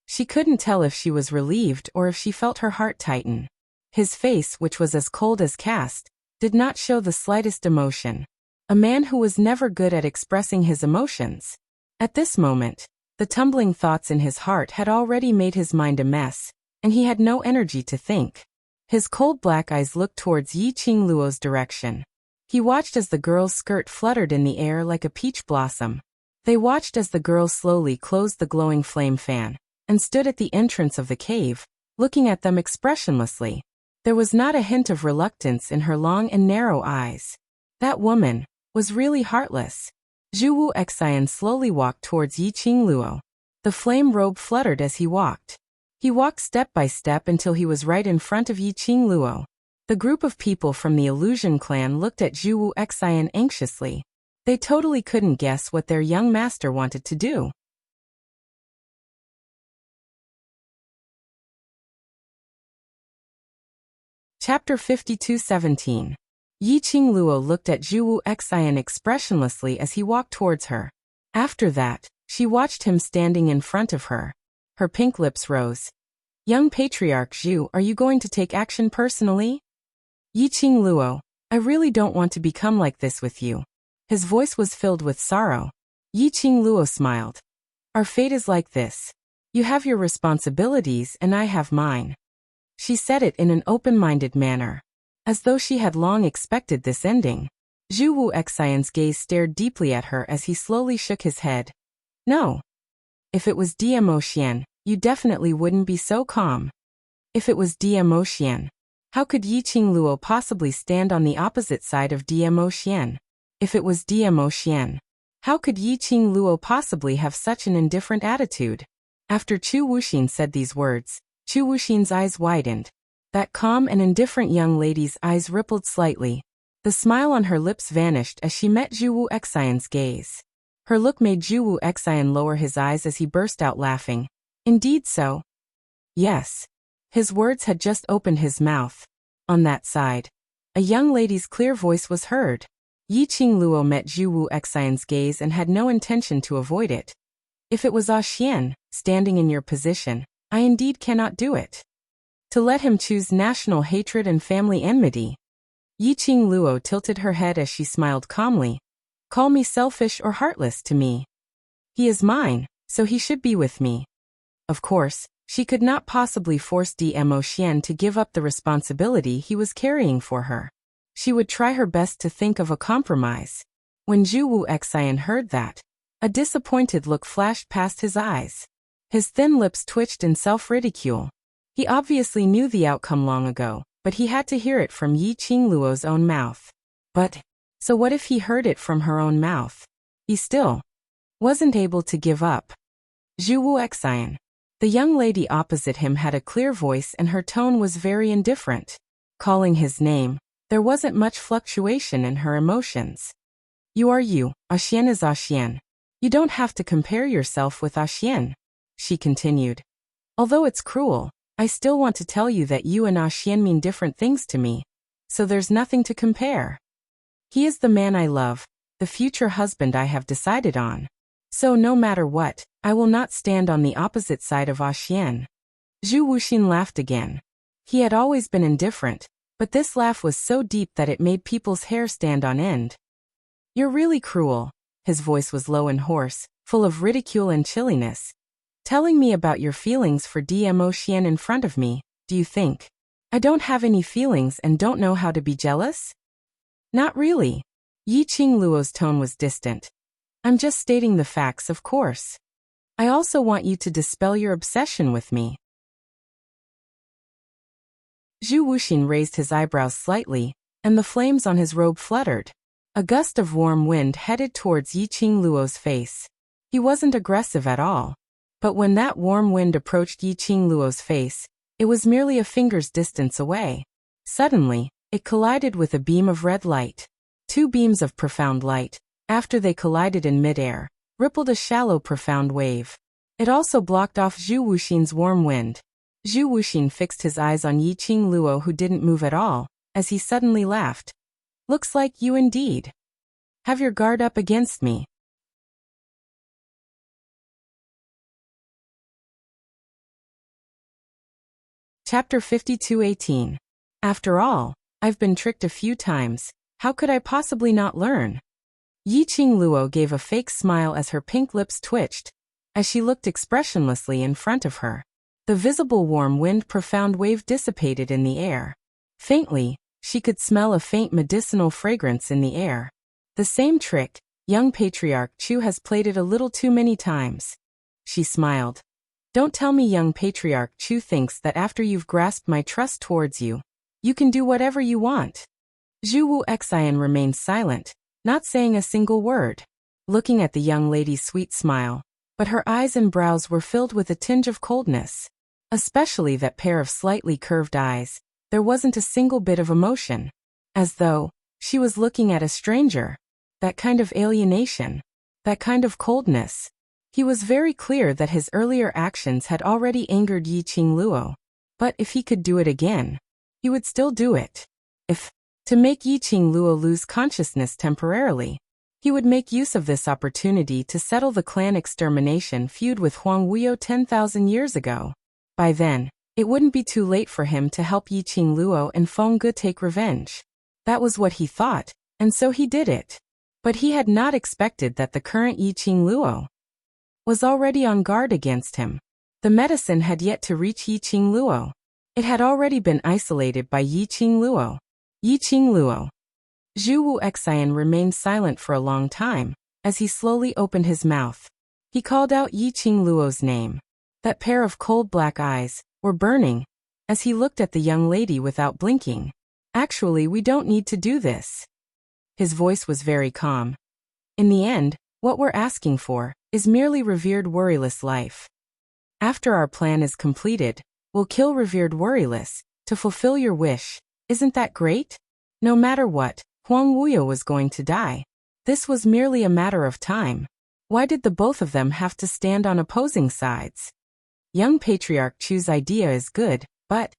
She couldn't tell if she was relieved or if she felt her heart tighten. His face, which was as cold as cast, did not show the slightest emotion. A man who was never good at expressing his emotions. At this moment, the tumbling thoughts in his heart had already made his mind a mess, and he had no energy to think. His cold black eyes looked towards Yi Qing Luo's direction. He watched as the girl's skirt fluttered in the air like a peach blossom. They watched as the girl slowly closed the glowing flame fan, and stood at the entrance of the cave, looking at them expressionlessly. There was not a hint of reluctance in her long and narrow eyes. That woman was really heartless. Zhu Wu Xian slowly walked towards Yi Qing Luo. The flame robe fluttered as he walked. He walked step by step until he was right in front of Yi Qing Luo. The group of people from the Illusion clan looked at Zhu Wu Xian anxiously. They totally couldn't guess what their young master wanted to do. Chapter 52:17. Yi Qing Luo looked at Zhu Wu Xian expressionlessly as he walked towards her. After that, she watched him standing in front of her. Her pink lips rose. Young Patriarch Zhu, are you going to take action personally? Yi Qing Luo, I really don't want to become like this with you. His voice was filled with sorrow. Yi Qing Luo smiled. Our fate is like this. You have your responsibilities and I have mine. She said it in an open-minded manner, as though she had long expected this ending. Zhu Wu Xian's gaze stared deeply at her as he slowly shook his head. No. If it was Dmo Xian, you definitely wouldn't be so calm. If it was Dmo Xian, how could Yi Qing Luo possibly stand on the opposite side of Dmo Xian? If it was Dmo Xian, how could Yi Qing Luo possibly have such an indifferent attitude? After Chu Wuxin said these words, Chu Wuxin's eyes widened. That calm and indifferent young lady's eyes rippled slightly. The smile on her lips vanished as she met Zhu Wu Xian's gaze. Her look made Zhu Wu Xian lower his eyes as he burst out laughing. Indeed so. Yes. His words had just opened his mouth. On that side, a young lady's clear voice was heard. Yi Qing Luo met Zhu Wu Xian's gaze and had no intention to avoid it. If it was Ah Xian, standing in your position, I indeed cannot do it. To let him choose national hatred and family enmity. Yi Qing Luo tilted her head as she smiled calmly. Call me selfish or heartless to me. He is mine, so he should be with me. Of course, she could not possibly force Dmo Xian to give up the responsibility he was carrying for her. She would try her best to think of a compromise. When Zhu Wu Xian heard that, a disappointed look flashed past his eyes. His thin lips twitched in self-ridicule. He obviously knew the outcome long ago, but he had to hear it from Yi Qing Luo's own mouth. So what if he heard it from her own mouth? He still wasn't able to give up. Zhu Wu Xian. The young lady opposite him had a clear voice and her tone was very indifferent. Calling his name, there wasn't much fluctuation in her emotions. You are you, Ah Xian is Ah Xian. You don't have to compare yourself with Ah Xian, she continued. Although it's cruel, I still want to tell you that you and Ah Xian mean different things to me. So there's nothing to compare. He is the man I love, the future husband I have decided on. So no matter what, I will not stand on the opposite side of Ah Xian. Zhu Wuxin laughed again. He had always been indifferent, but this laugh was so deep that it made people's hair stand on end. You're really cruel. His voice was low and hoarse, full of ridicule and chilliness. Telling me about your feelings for DMO Xian in front of me, do you think I don't have any feelings and don't know how to be jealous? Not really. Yi Qingluo's tone was distant. I'm just stating the facts, of course. I also want you to dispel your obsession with me. Zhu Wuxin raised his eyebrows slightly, and the flames on his robe fluttered. A gust of warm wind headed towards Yi Qingluo's face. He wasn't aggressive at all. But when that warm wind approached Yi Qingluo's face, it was merely a finger's distance away. Suddenly, it collided with a beam of red light. Two beams of profound light, after they collided in midair, rippled a shallow profound wave. It also blocked off Zhu Wuxin's warm wind. Zhu Wuxin fixed his eyes on Yi Qingluo, who didn't move at all, as he suddenly laughed. Looks like you indeed have your guard up against me. Chapter 52:18. After all, I've been tricked a few times. How could I possibly not learn? Yi Qingluo gave a fake smile as her pink lips twitched, as she looked expressionlessly in front of her. The visible warm wind profound wave dissipated in the air. Faintly, she could smell a faint medicinal fragrance in the air. The same trick, young Patriarch Chu has played it a little too many times. She smiled. Don't tell me young Patriarch Chu thinks that after you've grasped my trust towards you, you can do whatever you want. Zhu Wu Xian remained silent, not saying a single word, looking at the young lady's sweet smile, but her eyes and brows were filled with a tinge of coldness. Especially that pair of slightly curved eyes, there wasn't a single bit of emotion. As though she was looking at a stranger. That kind of alienation. That kind of coldness. He was very clear that his earlier actions had already angered Yi Qingluo. But if he could do it again, he would still do it. If, to make Yi Qingluo lose consciousness temporarily, he would make use of this opportunity to settle the clan extermination feud with Huang Wuyo 10,000 years ago. By then, it wouldn't be too late for him to help Yi Qingluo and Feng Ge take revenge. That was what he thought, and so he did it. But he had not expected that the current Yi Qingluo was already on guard against him. The medicine had yet to reach Yi Qingluo. It had already been isolated by Yi Qingluo. Yi Qingluo. Zhu Wu Xian remained silent for a long time, as he slowly opened his mouth. He called out Yi Qingluo's name. That pair of cold black eyes were burning, as he looked at the young lady without blinking. Actually, we don't need to do this. His voice was very calm. In the end, what we're asking for is merely revered worryless life. After our plan is completed, we'll kill revered worryless, to fulfill your wish. Isn't that great? No matter what, Huang Wuyo was going to die. This was merely a matter of time. Why did the both of them have to stand on opposing sides? Young Patriarch Chu's idea is good, but...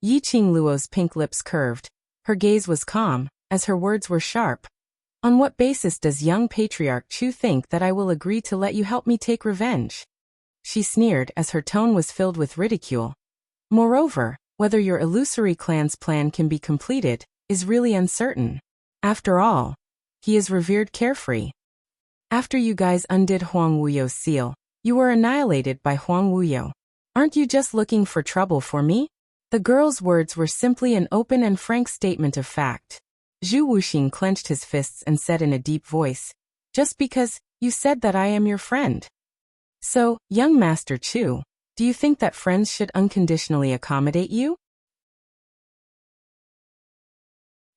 Yi Qingluo's pink lips curved. Her gaze was calm, as her words were sharp. On what basis does young Patriarch Chu think that I will agree to let you help me take revenge? She sneered as her tone was filled with ridicule. Moreover, whether your illusory clan's plan can be completed is really uncertain. After all, he is revered carefree. After you guys undid Huang Wuyo's seal, you were annihilated by Huang Wuyo. Aren't you just looking for trouble for me? The girl's words were simply an open and frank statement of fact. Zhu Wuxin clenched his fists and said in a deep voice, just because you said that I am your friend. So, young Master Chu, do you think that friends should unconditionally accommodate you?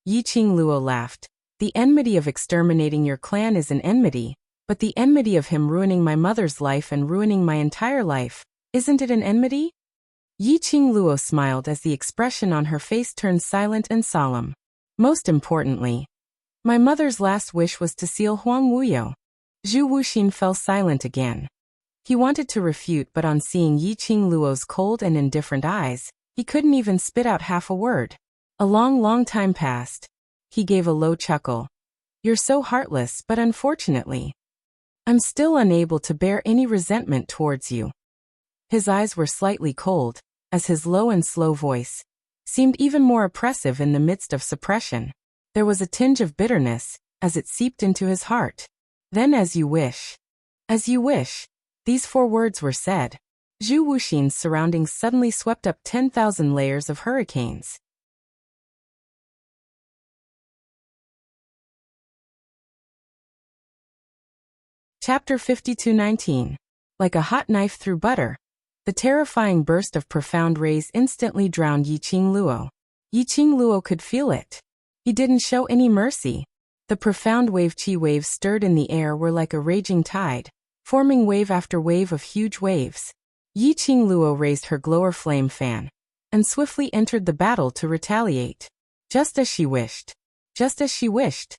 Yi Qingluo laughed. The enmity of exterminating your clan is an enmity, but the enmity of him ruining my mother's life and ruining my entire life, isn't it an enmity? Yi Qingluo smiled as the expression on her face turned silent and solemn. Most importantly, my mother's last wish was to seal Huang Wuyo. Zhu Wuxin fell silent again. He wanted to refute, but on seeing Yi Qingluo's cold and indifferent eyes, he couldn't even spit out half a word. A long time passed. He gave a low chuckle. You're so heartless, but unfortunately, I'm still unable to bear any resentment towards you. His eyes were slightly cold, as his low and slow voice seemed even more oppressive in the midst of suppression. There was a tinge of bitterness as it seeped into his heart. Then as you wish. As you wish. These 4 words were said. Zhu Wuxin's surroundings suddenly swept up 10,000 layers of hurricanes. Chapter 52:19. Like a hot knife through butter. The terrifying burst of profound rays instantly drowned Yiqing Luo. Yiqing Luo could feel it. He didn't show any mercy. The profound wave-chi waves stirred in the air were like a raging tide, forming wave after wave of huge waves. Yiqing Luo raised her glower flame fan and swiftly entered the battle to retaliate. Just as she wished. Just as she wished.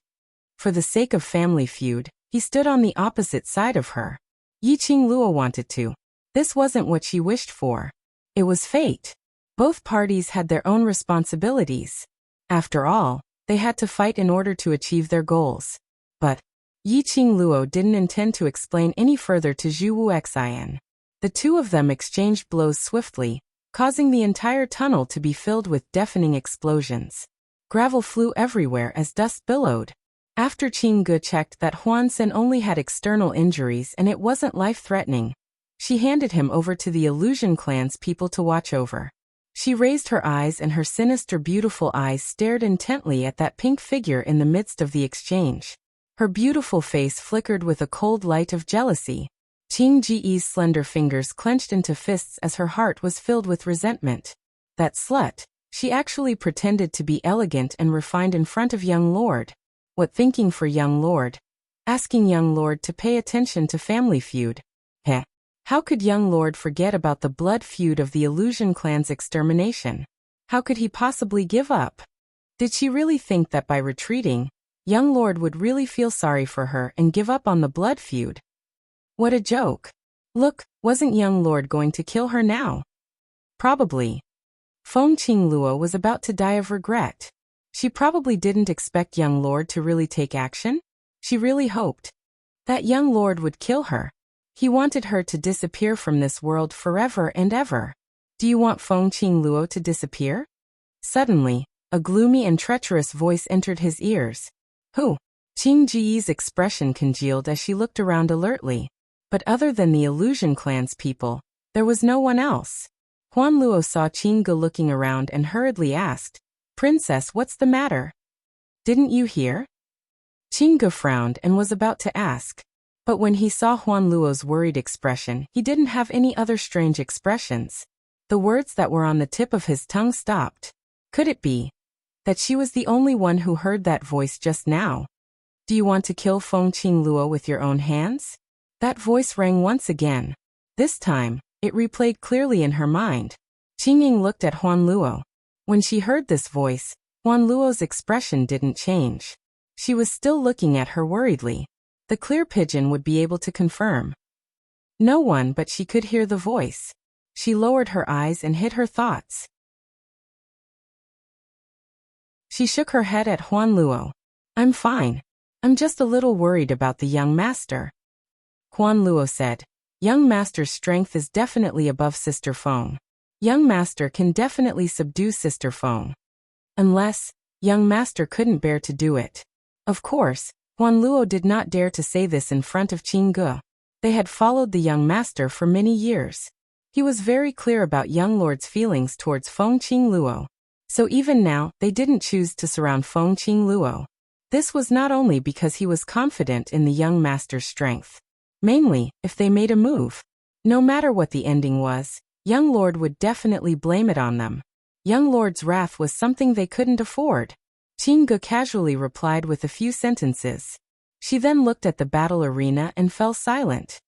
For the sake of family feud, he stood on the opposite side of her. Yiqing Luo wanted to. This wasn't what she wished for. It was fate. Both parties had their own responsibilities. After all, they had to fight in order to achieve their goals. But Yiqing Luo didn't intend to explain any further to Zhu Wuxian. The two of them exchanged blows swiftly, causing the entire tunnel to be filled with deafening explosions. Gravel flew everywhere as dust billowed. After Qing Ge checked that Huan Sen only had external injuries and it wasn't life-threatening, she handed him over to the Illusion Clan's people to watch over. She raised her eyes and her sinister beautiful eyes stared intently at that pink figure in the midst of the exchange. Her beautiful face flickered with a cold light of jealousy. Qing Ji's slender fingers clenched into fists as her heart was filled with resentment. That slut, she actually pretended to be elegant and refined in front of young lord. What thinking for young lord? Asking young lord to pay attention to family feud. Heh. How could young lord forget about the blood feud of the Illusion Clan's extermination? How could he possibly give up? Did she really think that by retreating, young lord would really feel sorry for her and give up on the blood feud? What a joke. Look, wasn't young lord going to kill her now? Probably. Feng Qing Luo was about to die of regret. She probably didn't expect young lord to really take action. She really hoped that young lord would kill her. He wanted her to disappear from this world forever and ever. Do you want Feng Qing Luo to disappear? Suddenly, a gloomy and treacherous voice entered his ears. Who? Qing Ji's expression congealed as she looked around alertly. But other than the Illusion Clan's people, there was no one else. Huan Luo saw Qing Ge looking around and hurriedly asked, Princess, what's the matter? Didn't you hear? Qing Ge frowned and was about to ask. But when he saw Huan Luo's worried expression, he didn't have any other strange expressions. The words that were on the tip of his tongue stopped. Could it be that she was the only one who heard that voice just now? Do you want to kill Feng Qing Luo with your own hands? That voice rang once again. This time, it replayed clearly in her mind. Qing Ying looked at Huan Luo. When she heard this voice, Huan Luo's expression didn't change. She was still looking at her worriedly. The clear pigeon would be able to confirm. No one but she could hear the voice. She lowered her eyes and hid her thoughts. She shook her head at Huan Luo. I'm fine. I'm just a little worried about the young master. Huan Luo said, Young master's strength is definitely above Sister Feng. Young master can definitely subdue Sister Feng. Unless, young master couldn't bear to do it. Of course, Huan Luo did not dare to say this in front of Qing Ge. They had followed the young master for many years. He was very clear about young lord's feelings towards Feng Qing Luo. So even now, they didn't choose to surround Feng Qing Luo. This was not only because he was confident in the young master's strength. Mainly, if they made a move, no matter what the ending was, young lord would definitely blame it on them. Young lord's wrath was something they couldn't afford. Qing Ge casually replied with a few sentences. She then looked at the battle arena and fell silent.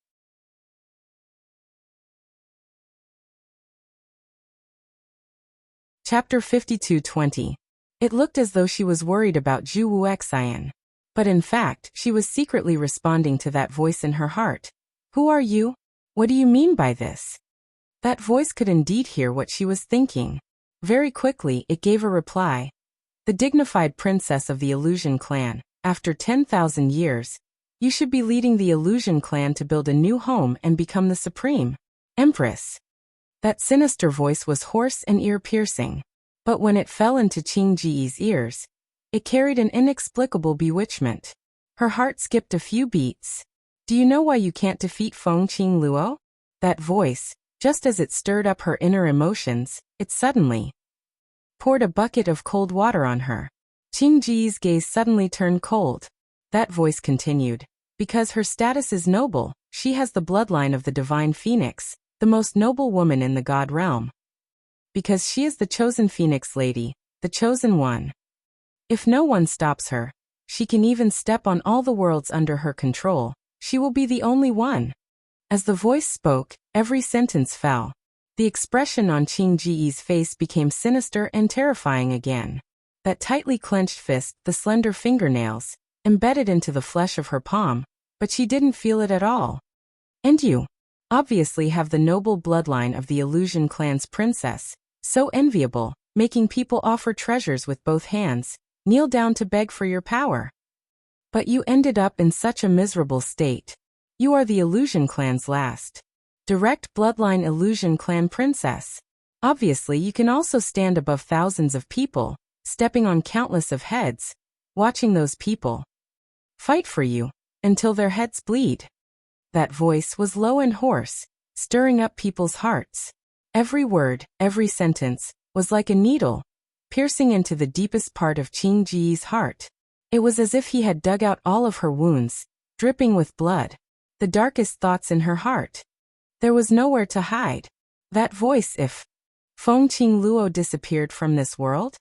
Chapter 52:20. It looked as though she was worried about Zhu Wuxian. But in fact, she was secretly responding to that voice in her heart. Who are you? What do you mean by this? That voice could indeed hear what she was thinking. Very quickly, it gave a reply. The dignified princess of the Illusion Clan, after 10,000 years, you should be leading the Illusion Clan to build a new home and become the supreme empress. That sinister voice was hoarse and ear-piercing. But when it fell into Qing Ji's ears, it carried an inexplicable bewitchment. Her heart skipped a few beats. Do you know why you can't defeat Feng Qing Luo? That voice, just as it stirred up her inner emotions, it suddenly poured a bucket of cold water on her. Qing Ji's gaze suddenly turned cold. That voice continued. Because her status is noble, she has the bloodline of the divine phoenix, the most noble woman in the god realm. Because she is the chosen phoenix lady, the chosen one. If no one stops her, she can even step on all the worlds under her control. She will be the only one. As the voice spoke, every sentence fell. The expression on Qing Ji's face became sinister and terrifying again. That tightly clenched fist, the slender fingernails, embedded into the flesh of her palm, but she didn't feel it at all. And you, obviously, have the noble bloodline of the Illusion clan's princess, so enviable, making people offer treasures with both hands, kneel down to beg for your power. But you ended up in such a miserable state. You are the Illusion clan's last direct bloodline Illusion clan princess. Obviously, you can also stand above thousands of people, stepping on countless of heads, watching those people fight for you until their heads bleed. That voice was low and hoarse, stirring up people's hearts. Every word, every sentence, was like a needle, piercing into the deepest part of Qing Ji's heart. It was as if he had dug out all of her wounds, dripping with blood, the darkest thoughts in her heart. There was nowhere to hide. That voice, if Feng Qing Luo disappeared from this world?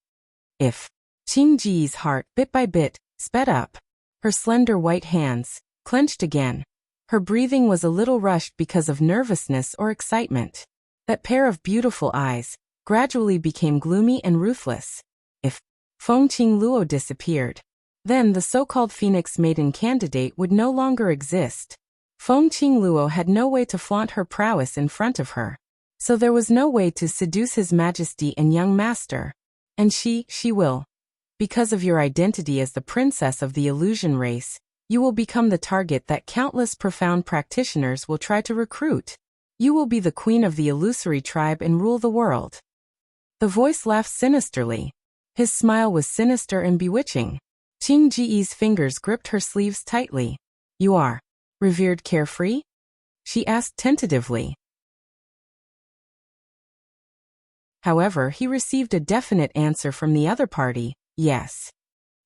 If Qing Ji's heart, bit by bit, sped up. Her slender white hands clenched again. Her breathing was a little rushed because of nervousness or excitement. That pair of beautiful eyes gradually became gloomy and ruthless. If Feng Qing Luo disappeared, then the so-called Phoenix Maiden candidate would no longer exist. Feng Qing Luo had no way to flaunt her prowess in front of her. So there was no way to seduce his majesty and young master. And she will. Because of your identity as the princess of the illusion race, you will become the target that countless profound practitioners will try to recruit. You will be the queen of the illusory tribe and rule the world. The voice laughed sinisterly. His smile was sinister and bewitching. Qing Ji's fingers gripped her sleeves tightly. You are revered carefree? She asked tentatively. However, he received a definite answer from the other party. Yes.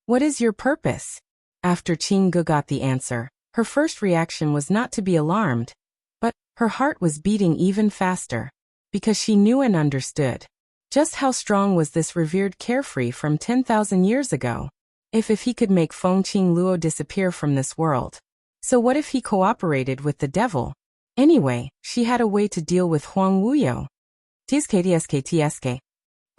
What is your purpose? After Qing Gu got the answer, her first reaction was not to be alarmed, but her heart was beating even faster, because she knew and understood just how strong was this revered carefree from 10,000 years ago. If he could make Feng Qing Luo disappear from this world. So what if he cooperated with the devil? Anyway, she had a way to deal with Huang Wuyo. Tsk.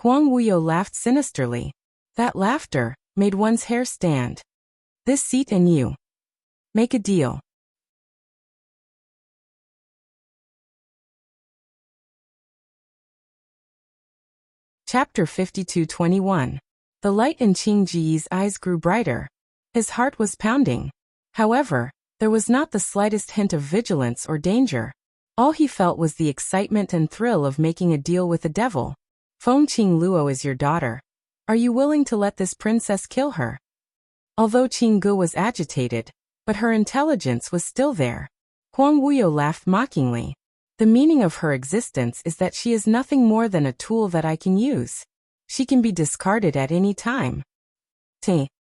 Huang Wuyo laughed sinisterly. That laughter made one's hair stand. This seat and you make a deal. Chapter 52:21. The light in Qing Ji's eyes grew brighter. His heart was pounding. However, there was not the slightest hint of vigilance or danger. All he felt was the excitement and thrill of making a deal with the devil. Feng Qing Luo is your daughter. Are you willing to let this princess kill her? Although Qing Gu was agitated, but her intelligence was still there. Huang Wuyo laughed mockingly. The meaning of her existence is that she is nothing more than a tool that I can use. She can be discarded at any time.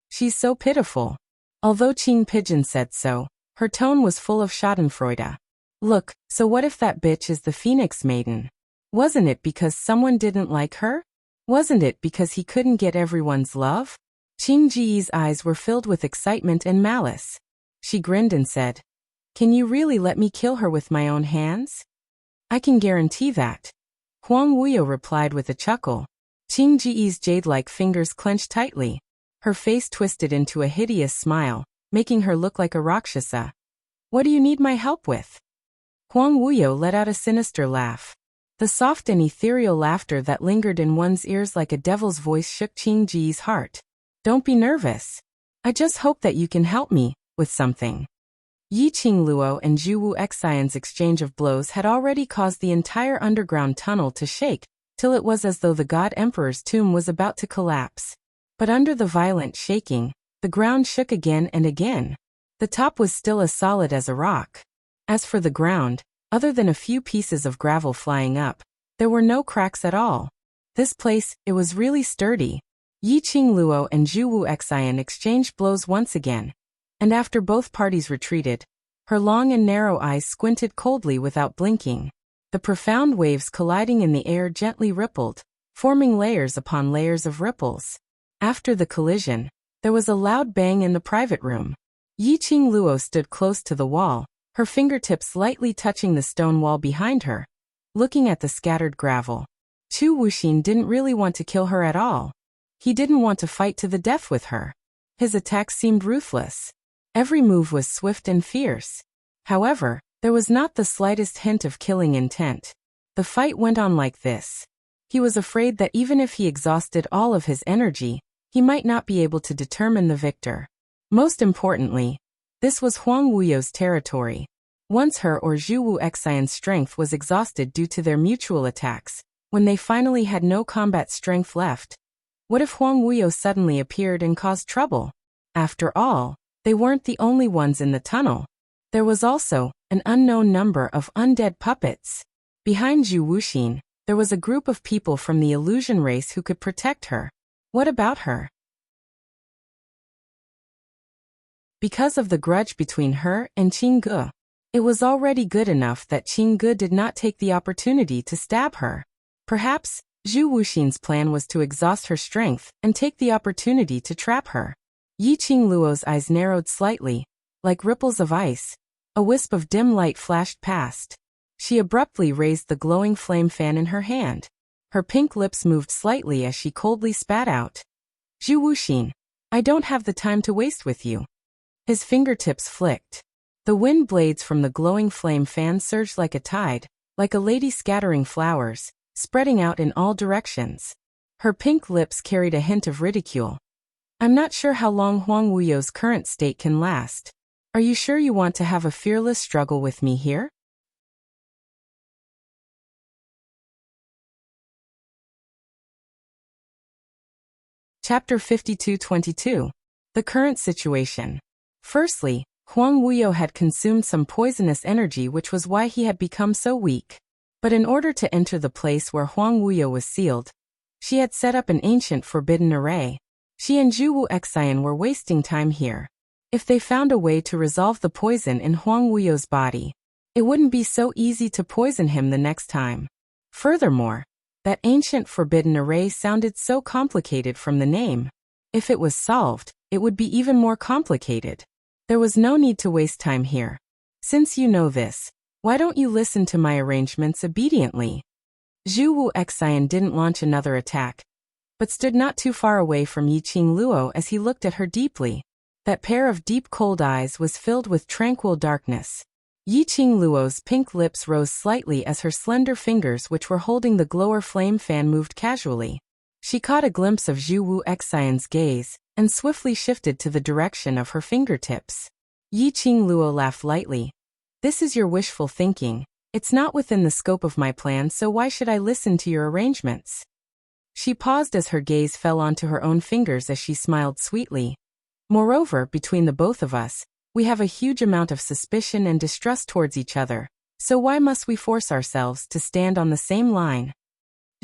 She's so pitiful. Although Qing Pigeon said so, her tone was full of schadenfreude. Look, so what if that bitch is the Phoenix Maiden? Wasn't it because someone didn't like her? Wasn't it because he couldn't get everyone's love? Qing Ji's eyes were filled with excitement and malice. She grinned and said, Can you really let me kill her with my own hands? I can guarantee that. Huang Wuyo replied with a chuckle. Qing Ji's jade-like fingers clenched tightly. Her face twisted into a hideous smile, making her look like a Rakshasa. What do you need my help with? Huang Wuyo let out a sinister laugh. The soft and ethereal laughter that lingered in one's ears like a devil's voice shook Qing Ji's heart. Don't be nervous. I just hope that you can help me with something. Yi Qingluo and Zhu Wu Xian's exchange of blows had already caused the entire underground tunnel to shake, till it was as though the God Emperor's tomb was about to collapse. But under the violent shaking, the ground shook again and again. The top was still as solid as a rock. As for the ground, other than a few pieces of gravel flying up, there were no cracks at all. This place, it was really sturdy. Yi Qingluo and Zhu Wu Xian exchanged blows once again, and after both parties retreated, her long and narrow eyes squinted coldly without blinking. The profound waves colliding in the air gently rippled, forming layers upon layers of ripples. After the collision, there was a loud bang in the private room. Yi Qingluo stood close to the wall, her fingertips lightly touching the stone wall behind her, looking at the scattered gravel. Chu Wuxin didn't really want to kill her at all. He didn't want to fight to the death with her. His attacks seemed ruthless. Every move was swift and fierce. However, there was not the slightest hint of killing intent. The fight went on like this. He was afraid that even if he exhausted all of his energy, he might not be able to determine the victor. Most importantly, this was Huang Wuyo's territory. Once her or Zhu Wu Xian's strength was exhausted due to their mutual attacks, when they finally had no combat strength left, what if Huang Wuyo suddenly appeared and caused trouble? After all, they weren't the only ones in the tunnel. There was also an unknown number of undead puppets. Behind Zhu Wuxin, there was a group of people from the illusion race who could protect her. What about her? Because of the grudge between her and Qing Ge, it was already good enough that Qing Ge did not take the opportunity to stab her. Perhaps Zhu Wuxin's plan was to exhaust her strength and take the opportunity to trap her. Yi Qingluo's eyes narrowed slightly, like ripples of ice. A wisp of dim light flashed past. She abruptly raised the glowing flame fan in her hand. Her pink lips moved slightly as she coldly spat out. Zhu Wuxin, I don't have the time to waste with you. His fingertips flicked. The wind blades from the glowing flame fan surged like a tide, like a lady scattering flowers, spreading out in all directions. Her pink lips carried a hint of ridicule. I'm not sure how long Huang Wuyo's current state can last. Are you sure you want to have a fearless struggle with me here? Chapter 52-22. The current situation. Firstly, Huang Wuyo had consumed some poisonous energy, which was why he had become so weak. But in order to enter the place where Huang Wuyo was sealed, she had set up an ancient forbidden array. She and Zhu Wu Xian were wasting time here. If they found a way to resolve the poison in Huang Wuyo's body, it wouldn't be so easy to poison him the next time. Furthermore, that ancient forbidden array sounded so complicated from the name. If it was solved, it would be even more complicated. There was no need to waste time here. Since you know this, why don't you listen to my arrangements obediently? Zhu Wu Xian didn't launch another attack, but stood not too far away from Yi Qingluo as he looked at her deeply. That pair of deep cold eyes was filled with tranquil darkness. Yi Qingluo's pink lips rose slightly as her slender fingers which were holding the glower flame fan moved casually. She caught a glimpse of Zhu Wu Xian's gaze, and swiftly shifted to the direction of her fingertips. Yi Qingluo laughed lightly. This is your wishful thinking. It's not within the scope of my plan, so why should I listen to your arrangements? She paused as her gaze fell onto her own fingers as she smiled sweetly. Moreover, between the both of us, we have a huge amount of suspicion and distrust towards each other, so why must we force ourselves to stand on the same line?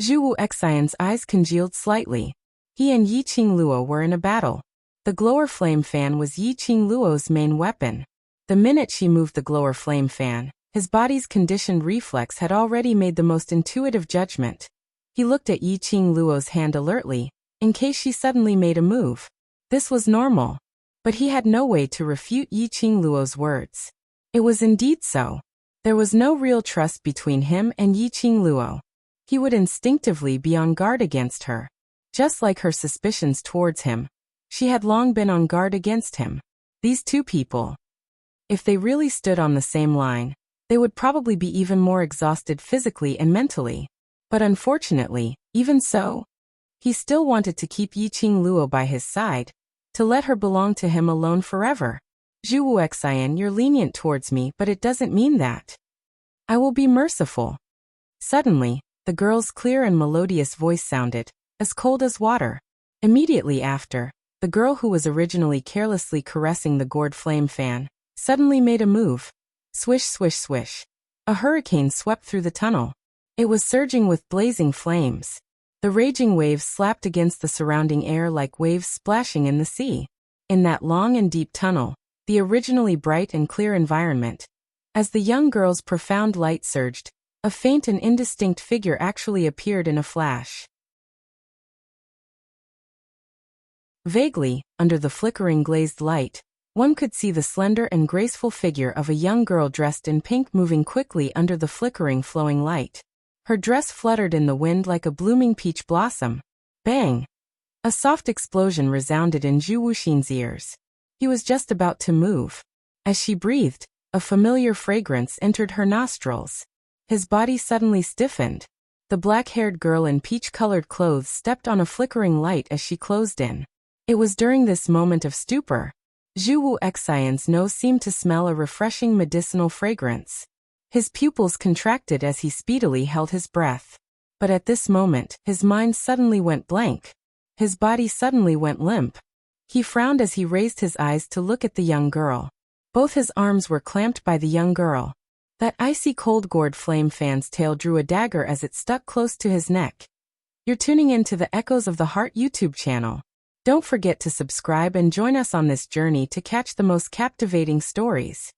Zhu Wu Xian's eyes congealed slightly. He and Yi Qingluo were in a battle. The glower flame fan was Yi Qingluo's main weapon. The minute she moved the glower flame fan, his body's conditioned reflex had already made the most intuitive judgment. He looked at Yi Qingluo's hand alertly, in case she suddenly made a move. This was normal. But he had no way to refute Yi Qingluo's words. It was indeed so. There was no real trust between him and Yi Qingluo. He would instinctively be on guard against her. Just like her suspicions towards him, she had long been on guard against him. These two people, if they really stood on the same line, they would probably be even more exhausted physically and mentally. But unfortunately, even so, he still wanted to keep Yi Qingluo by his side, to let her belong to him alone forever. Zhu Wuxian, you're lenient towards me, but it doesn't mean that. I will be merciful. Suddenly, the girl's clear and melodious voice sounded, as cold as water. Immediately after, the girl who was originally carelessly caressing the gourd flame fan, suddenly made a move. Swish, swish, swish. A hurricane swept through the tunnel. It was surging with blazing flames. The raging waves slapped against the surrounding air like waves splashing in the sea. In that long and deep tunnel, the originally bright and clear environment, as the young girl's profound light surged, a faint and indistinct figure actually appeared in a flash. Vaguely, under the flickering glazed light, one could see the slender and graceful figure of a young girl dressed in pink moving quickly under the flickering flowing light. Her dress fluttered in the wind like a blooming peach blossom. Bang! A soft explosion resounded in Zhu Wuxian's ears. He was just about to move. As she breathed, a familiar fragrance entered her nostrils. His body suddenly stiffened. The black-haired girl in peach-colored clothes stepped on a flickering light as she closed in. It was during this moment of stupor. Zhu Wuxian's nose seemed to smell a refreshing medicinal fragrance. His pupils contracted as he speedily held his breath. But at this moment, his mind suddenly went blank. His body suddenly went limp. He frowned as he raised his eyes to look at the young girl. Both his arms were clamped by the young girl. That icy cold gourd flame fan's tail drew a dagger as it stuck close to his neck. You're tuning in to the Echoes of the Heart YouTube channel. Don't forget to subscribe and join us on this journey to catch the most captivating stories.